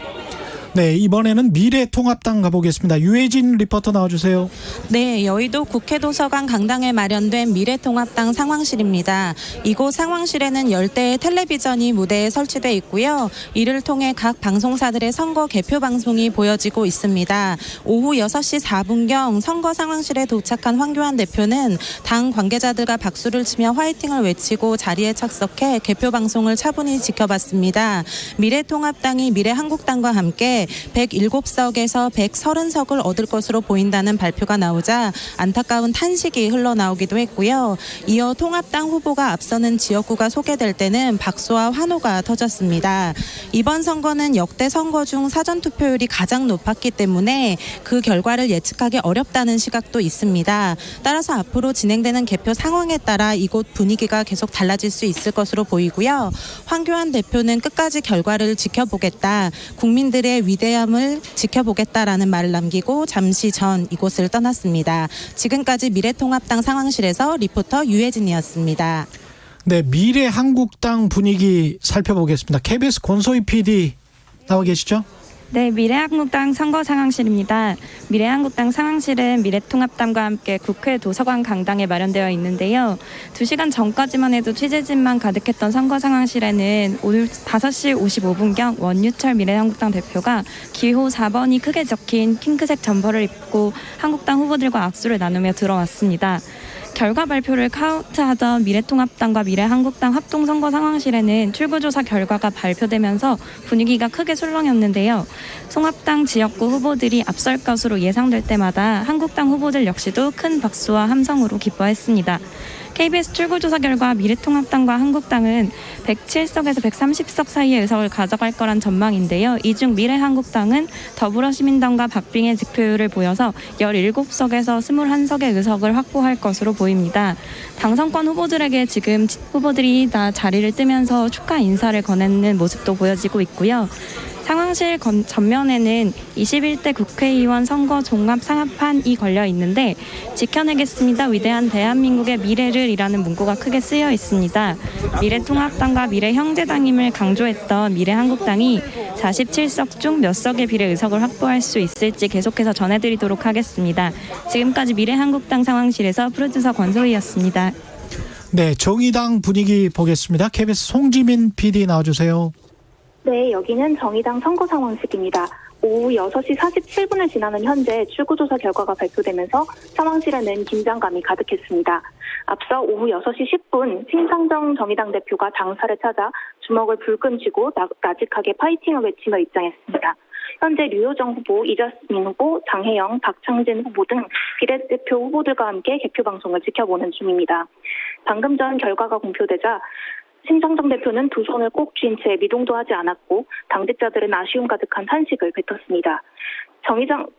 네, 이번에는 미래통합당 가보겠습니다. 유혜진 리포터 나와주세요. 네, 여의도 국회도서관 강당에 마련된 미래통합당 상황실입니다. 이곳 상황실에는 10대의 텔레비전이 무대에 설치돼 있고요. 이를 통해 각 방송사들의 선거 개표 방송이 보여지고 있습니다. 오후 6시 4분경 선거 상황실에 도착한 황교안 대표는 당 관계자들과 박수를 치며 화이팅을 외치고 자리에 착석해 개표 방송을 차분히 지켜봤습니다. 미래통합당이 미래한국당과 함께 107석에서 130석을 얻을 것으로 보인다는 발표가 나오자 안타까운 탄식이 흘러나오기도 했고요. 이어 통합당 후보가 앞서는 지역구가 소개될 때는 박수와 환호가 터졌습니다. 이번 선거는 역대 선거 중 사전투표율이 가장 높았기 때문에 그 결과를 예측하기 어렵다는 시각도 있습니다. 따라서 앞으로 진행되는 개표 상황에 따라 이곳 분위기가 계속 달라질 수 있을 것으로 보이고요. 황교안 대표는 끝까지 결과를 지켜보겠다. 국민들의 위대함을 지켜보겠다라는 말을 남기고 잠시 전 이곳을 떠났습니다. 지금까지 미래통합당 상황실에서 리포터 유혜진이었습니다. 네, 미래한국당 분위기 살펴보겠습니다. KBS 권소희 PD 나와 계시죠? 네, 미래한국당 선거상황실입니다. 미래한국당 상황실은 미래통합당과 함께 국회 도서관 강당에 마련되어 있는데요. 2시간 전까지만 해도 취재진만 가득했던 선거상황실에는 오늘 5시 55분경 원유철 미래한국당 대표가 기호 4번이 크게 적힌 핑크색 점퍼를 입고 한국당 후보들과 악수를 나누며 들어왔습니다. 결과 발표를 카운트하던 미래통합당과 미래한국당 합동선거상황실에는 출구조사 결과가 발표되면서 분위기가 크게 술렁였는데요. 통합당 지역구 후보들이 앞설 것으로 예상될 때마다 한국당 후보들 역시도 큰 박수와 함성으로 기뻐했습니다. KBS 출구조사 결과 미래통합당과 한국당은 107석에서 130석 사이의 의석을 가져갈 거란 전망인데요. 이 중 미래한국당은 더불어시민당과 박빙의 득표율을 보여서 17석에서 21석의 의석을 확보할 것으로 보입니다. 당선권 후보들에게 지금 후보들이 다 자리를 뜨면서 축하 인사를 건네는 모습도 보여지고 있고요. 상황실 전면에는 21대 국회의원 선거 종합 상합판이 걸려 있는데 지켜내겠습니다. 위대한 대한민국의 미래를 이라는 문구가 크게 쓰여 있습니다. 미래통합당과 미래형제당임을 강조했던 미래한국당이 47석 중 몇 석의 비례 의석을 확보할 수 있을지 계속해서 전해드리도록 하겠습니다. 지금까지 미래한국당 상황실에서 프로듀서 권소희였습니다. 네, 정의당 분위기 보겠습니다. KBS 송지민 PD 나와주세요. 네, 여기는 정의당 선거 상황실입니다. 오후 6시 47분을 지나는 현재 출구조사 결과가 발표되면서 상황실에는 긴장감이 가득했습니다. 앞서 오후 6시 10분 심상정 정의당 대표가 당사를 찾아 주먹을 불끈 쥐고 나직하게 파이팅을 외치며 입장했습니다. 현재 류호정 후보, 이자스민 후보, 장혜영, 박창진 후보 등 비례대표 후보들과 함께 개표 방송을 지켜보는 중입니다. 방금 전 결과가 공표되자 심상정 대표는 두 손을 꼭 쥔 채 미동도 하지 않았고 당직자들은 아쉬움 가득한 탄식을 뱉었습니다.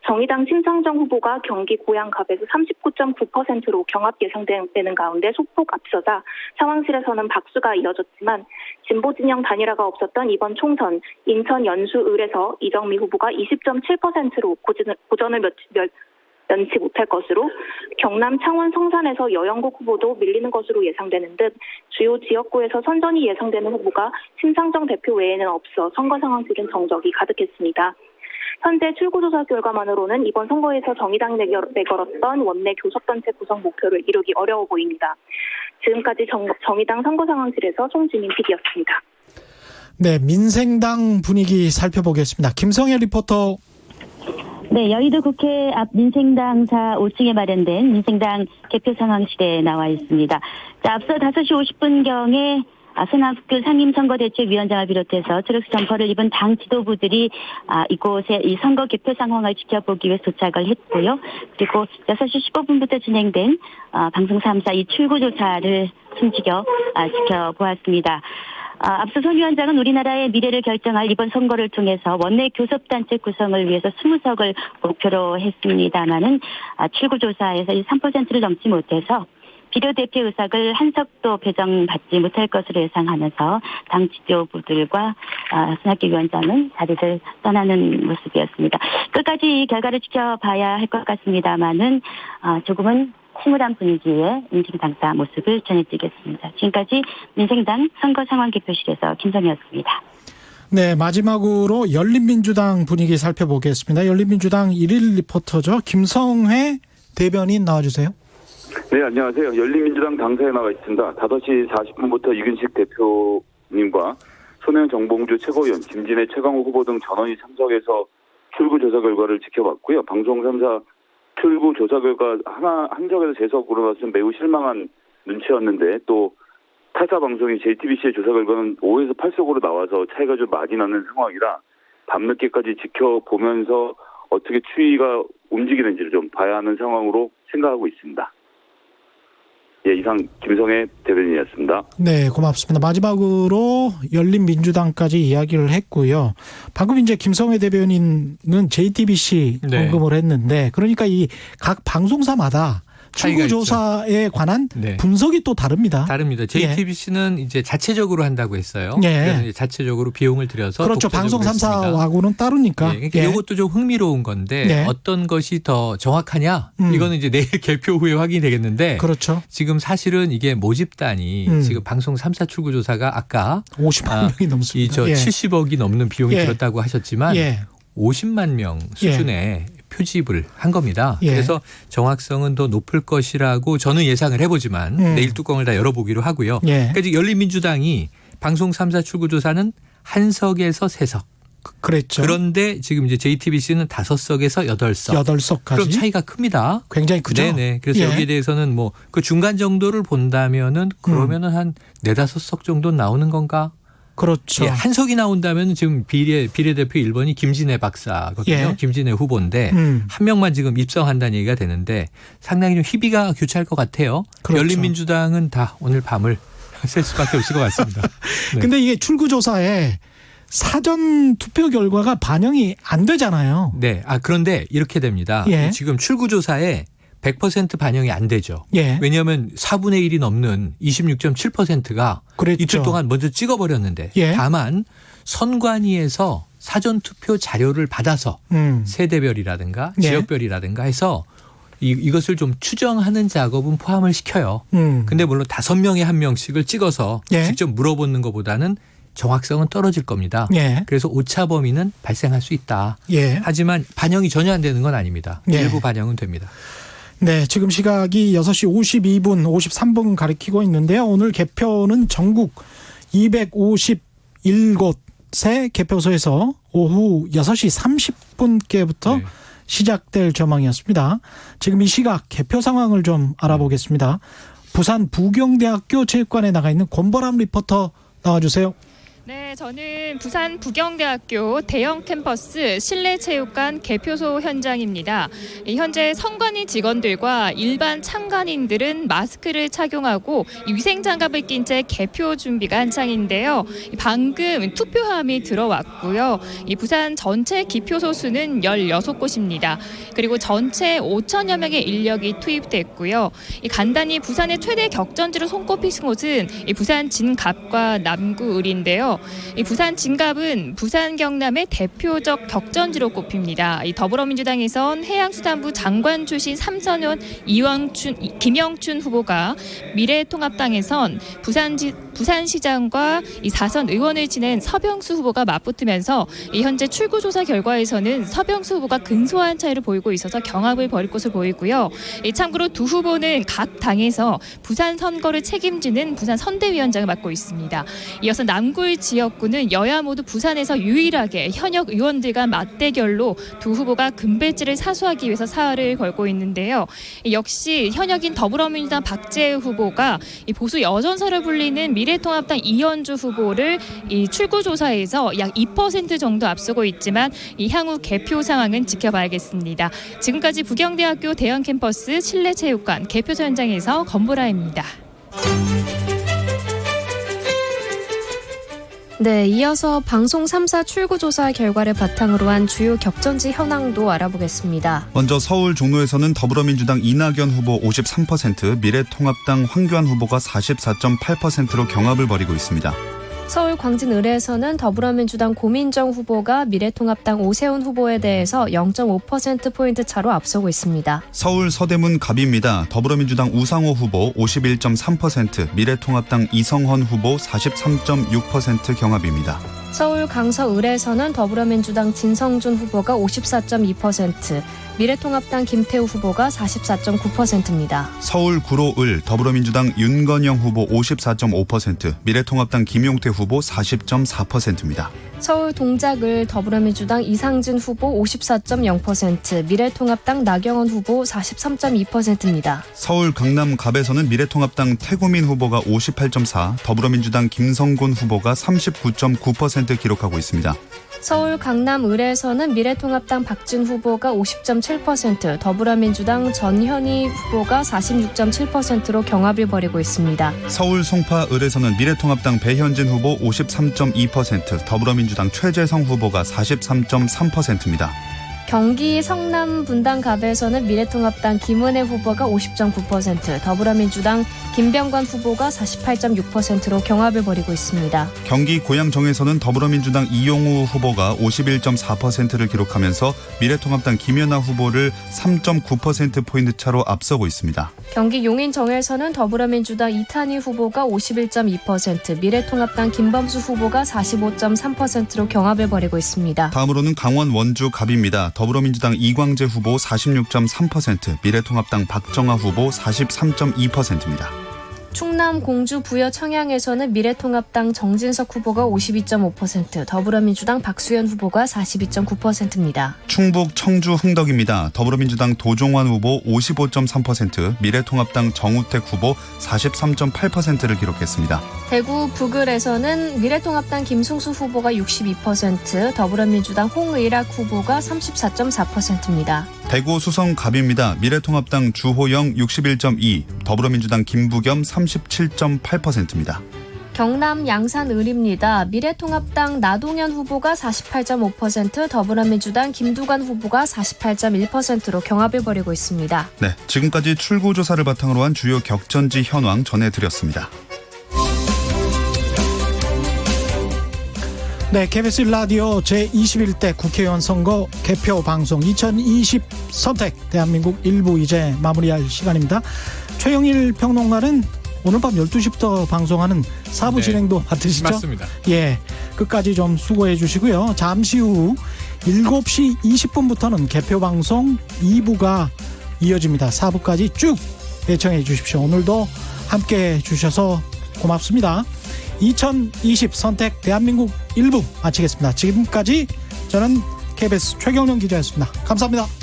정의당 심상정 후보가 경기 고양갑에서 39.9%로 경합 예상되는 가운데 소폭 앞서자 상황실에서는 박수가 이어졌지만 진보 진영 단일화가 없었던 이번 총선 인천 연수을에서 이정미 후보가 20.7%로 고전을 면치 못할 것으로 경남 창원 성산에서 여영국 후보도 밀리는 것으로 예상되는 듯 주요 지역구에서 선전이 예상되는 후보가 심상정 대표 외에는 없어 선거 상황실은 정적이 가득했습니다. 현재 출구조사 결과만으로는 이번 선거에서 정의당이 내걸었던 원내 교섭단체 구성 목표를 이루기 어려워 보입니다. 지금까지 정의당 선거 상황실에서 송지민 PD였습니다. 네, 민생당 분위기 살펴보겠습니다. 김성애 리포터. 네, 여의도 국회 앞 민생당사 5층에 마련된 민생당 개표 상황실에 나와 있습니다. 자, 앞서 5시 50분경에 손학규 상임선거대책위원장을 비롯해서 트랙스 점퍼를 입은 당 지도부들이 이곳에 이 선거 개표 상황을 지켜보기 위해 도착을 했고요. 그리고 6시 15분부터 진행된 방송 3사 이 출구조사를 숨지겨 지켜보았습니다. 앞서 손 위원장은 우리나라의 미래를 결정할 이번 선거를 통해서 원내 교섭단체 구성을 위해서 20석을 목표로 했습니다마는 출구조사에서 이 3%를 넘지 못해서 비례대표 의석을 한 석도 배정받지 못할 것으로 예상하면서 당 지도부들과 손학규 위원장은 자리를 떠나는 모습이었습니다. 끝까지 이 결과를 지켜봐야 할 것 같습니다마는 조금은 침울한 분위기의 민생당사 모습을 전해드리겠습니다. 지금까지 민생당 선거 상황 개표실에서 김성희였습니다. 네, 마지막으로 열린민주당 분위기 살펴보겠습니다. 열린민주당 1일 리포터죠. 김성회 대변인 나와주세요. 네, 안녕하세요. 열린민주당 당사에 나와 있습니다. 5시 40분부터 이근식 대표님과 손혜원 정봉주 최고위원, 김진애 최강욱 후보 등 전원이 참석해서 출구조사 결과를 지켜봤고요. 방송 3사 출구조사 결과 한 적에서 재석으로 봐서는 매우 실망한 눈치였는데 또 타사 방송이 JTBC의 조사 결과는 5에서 8석으로 나와서 차이가 좀 많이 나는 상황이라 밤늦게까지 지켜보면서 어떻게 추이가 움직이는지를 좀 봐야 하는 상황으로 생각하고 있습니다. 예, 이상 김성애 대변인이었습니다. 네, 고맙습니다. 마지막으로 열린민주당까지 이야기를 했고요. 방금 이제 김성애 대변인은 JTBC 언급을 했는데 그러니까 이 각 방송사마다 출구조사에 관한 분석이 또 다릅니다. 다릅니다. JTBC는 이제 자체적으로 한다고 했어요. 그래서 이제 자체적으로 비용을 들여서 그렇죠. 방송 3사하고는 따르니까. 이것도 좀 흥미로운 건데 어떤 것이 더 정확하냐? 이거는 이제 내일 개표 후에 확인이 되겠는데. 그렇죠. 지금 사실은 이게 모집단이 지금 방송 3사 출구조사가 아까 50만 명이 넘습니다. 70억이 넘는 비용이 들었다고 하셨지만 50만 명 수준의 표집을 한 겁니다. 그래서 정확성은 더 높을 것이라고 저는 예상을 해보지만 내일 뚜껑을 다 열어보기로 하고요. 그러니까 열린민주당이 방송 3사 출구조사는 한 석에서 3석. 그랬죠. 그런데 지금 이제 JTBC는 5석에서 8석. 8석까지. 그럼 차이가 큽니다. 굉장히 크죠. 네네. 그래서 여기에 대해서는 뭐 그 중간 정도를 본다면은 그러면은 한 4-5석 정도 나오는 건가? 그렇죠. 한 석이 나온다면 지금 비례대표 1번이 김진애 박사거든요. 김진애 후보인데 한 명만 지금 입성한다는 얘기가 되는데 상당히 좀 희비가 교차할 것 같아요. 그렇죠. 열린민주당은 다 오늘 밤을 셀 수밖에 없을 것 같습니다. 근데 이게 출구조사에 사전 투표 결과가 반영이 안 되잖아요. 네. 그런데 이렇게 됩니다. 지금 출구조사에 100% 반영이 안 되죠. 왜냐하면 4분의 1이 넘는 26.7%가 그랬죠. 이틀 동안 먼저 찍어버렸는데 다만 선관위에서 사전투표 자료를 받아서 세대별이라든가 지역별이라든가 해서 이것을 좀 추정하는 작업은 포함을 시켜요. 근데 물론 5명에 1명씩을 찍어서 직접 물어보는 것보다는 정확성은 떨어질 겁니다. 그래서 오차 범위는 발생할 수 있다. 하지만 반영이 전혀 안 되는 건 아닙니다. 일부 반영은 됩니다. 네, 지금 시각이 6시 52분, 53분 가리키고 있는데요. 오늘 개표는 전국 251곳의 개표소에서 오후 6시 30분께부터 시작될 전망이었습니다. 지금 이 시각 개표 상황을 좀 알아보겠습니다. 부산 부경대학교 체육관에 나가 있는 권보람 리포터 나와주세요. 네, 저는 부산 부경대학교 대형 캠퍼스 실내체육관 개표소 현장입니다. 현재 선관위 직원들과 일반 참관인들은 마스크를 착용하고 위생장갑을 낀 채 개표 준비가 한창인데요. 방금 투표함이 들어왔고요. 이 부산 전체 기표소 수는 16곳입니다. 그리고 전체 5천여 명의 인력이 투입됐고요. 간단히 부산의 최대 격전지로 손꼽히신 곳은 이 부산 진갑과 남구을인데요. 이 부산 진갑은 부산 경남의 대표적 격전지로 꼽힙니다. 이 더불어민주당에선 해양수산부 장관 출신 삼선현 김영춘 후보가 미래통합당에선 부산시장과 이 4선 의원을 지낸 서병수 후보가 맞붙으면서 이 현재 출구조사 결과에서는 서병수 후보가 근소한 차이를 보이고 있어서 경합을 벌일 것으로 보이고요. 참고로 두 후보는 각 당에서 부산 선거를 책임지는 부산 선대위원장을 맡고 있습니다. 이어서 남구의 지역구는 여야 모두 부산에서 유일하게 현역 의원들과 맞대결로 두 후보가 금배지를 사수하기 위해서 사활을 걸고 있는데요. 역시 현역인 더불어민주당 박재우 후보가 이 보수 여전사를 불리는 미래통합당 이현주 후보를 이 출구조사에서 약 2% 정도 앞서고 있지만 이 향후 개표 상황은 지켜봐야겠습니다. 지금까지 부경대학교 대형 캠퍼스 실내체육관 개표소 현장에서 권보라입니다. 네, 이어서 방송 3사 출구조사 결과를 바탕으로 한 주요 격전지 현황도 알아보겠습니다. 먼저 서울 종로에서는 더불어민주당 이낙연 후보 53%, 미래통합당 황교안 후보가 44.8%로 경합을 벌이고 있습니다. 서울 광진 을에서는 더불어민주당 고민정 후보가 미래통합당 오세훈 후보에 대해서 0.5%포인트 차로 앞서고 있습니다. 서울 서대문 갑입니다. 더불어민주당 우상호 후보 51.3%, 미래통합당 이성헌 후보 43.6% 경합입니다. 서울 강서 을에서는 더불어민주당 진성준 후보가 54.2%, 미래통합당 김태우 후보가 44.9%입니다. 서울 구로 을 더불어민주당 윤건영 후보 54.5%, 미래통합당 김용태 후보 40.4%입니다. 서울 동작을 더불어민주당 이상진 후보 54.0%, 미래통합당 나경원 후보 43.2%입니다. 서울 강남 갑에서는 미래통합당 태구민 후보가 58.4%, 더불어민주당 김성곤 후보가 39.9% 기록하고 있습니다. 서울 강남 을에서는 미래통합당 박진 후보가 50.7%, 더불어민주당 전현희 후보가 46.7%로 경합을 벌이고 있습니다. 서울 송파 을에서는 미래통합당 배현진 후보 53.2%, 더불어민주당 최재성 후보가 43.3%입니다. 경기 성남 분당갑에서는 미래통합당 김은혜 후보가 50.9%, 더불어민주당 김병관 후보가 48.6%로 경합을 벌이고 있습니다. 경기 고양정에서는 더불어민주당 이용우 후보가 51.4%를 기록하면서 미래통합당 김연아 후보를 3.9%포인트 차로 앞서고 있습니다. 경기 용인정에서는 더불어민주당 이탄희 후보가 51.2%, 미래통합당 김범수 후보가 45.3%로 경합을 벌이고 있습니다. 다음으로는 강원 원주 갑입니다. 더불어민주당 이광재 후보 46.3%, 미래통합당 박정아 후보 43.2%입니다. 충남 공주 부여 청양에서는 미래통합당 정진석 후보가 52.5%, 더불어민주당 박수현 후보가 42.9%입니다. 충북 청주 흥덕입니다. 더불어민주당 도종환 후보 55.3%, 미래통합당 정우택 후보 43.8%를 기록했습니다. 대구 북을에서는 미래통합당 김승수 후보가 62%, 더불어민주당 홍의락 후보가 34.4%입니다. 대구 수성 갑입니다. 미래통합당 주호영 61.2%, 더불어민주당 김부겸 37.8%입니다. 경남 양산 을입니다. 미래통합당 나동현 후보가 48.5%, 더불어민주당 김두관 후보가 48.1%로 경합을 벌이고 있습니다. 네, 지금까지 출구조사를 바탕으로 한 주요 격전지 현황 전해드렸습니다. 네, KBS 1라디오 제21대 국회의원 선거 개표 방송 2020 선택 대한민국 일부 이제 마무리할 시간입니다. 최영일 평론가는 오늘 밤 12시부터 방송하는 4부 네, 진행도 맡으시죠? 맞습니다. 예, 끝까지 좀 수고해 주시고요. 잠시 후 7시 20분부터는 개표 방송 2부가 이어집니다. 4부까지 쭉 애청해 주십시오. 오늘도 함께해 주셔서 고맙습니다. 2020 선택 대한민국 1부 마치겠습니다. 지금까지 저는 KBS 최경영 기자였습니다. 감사합니다.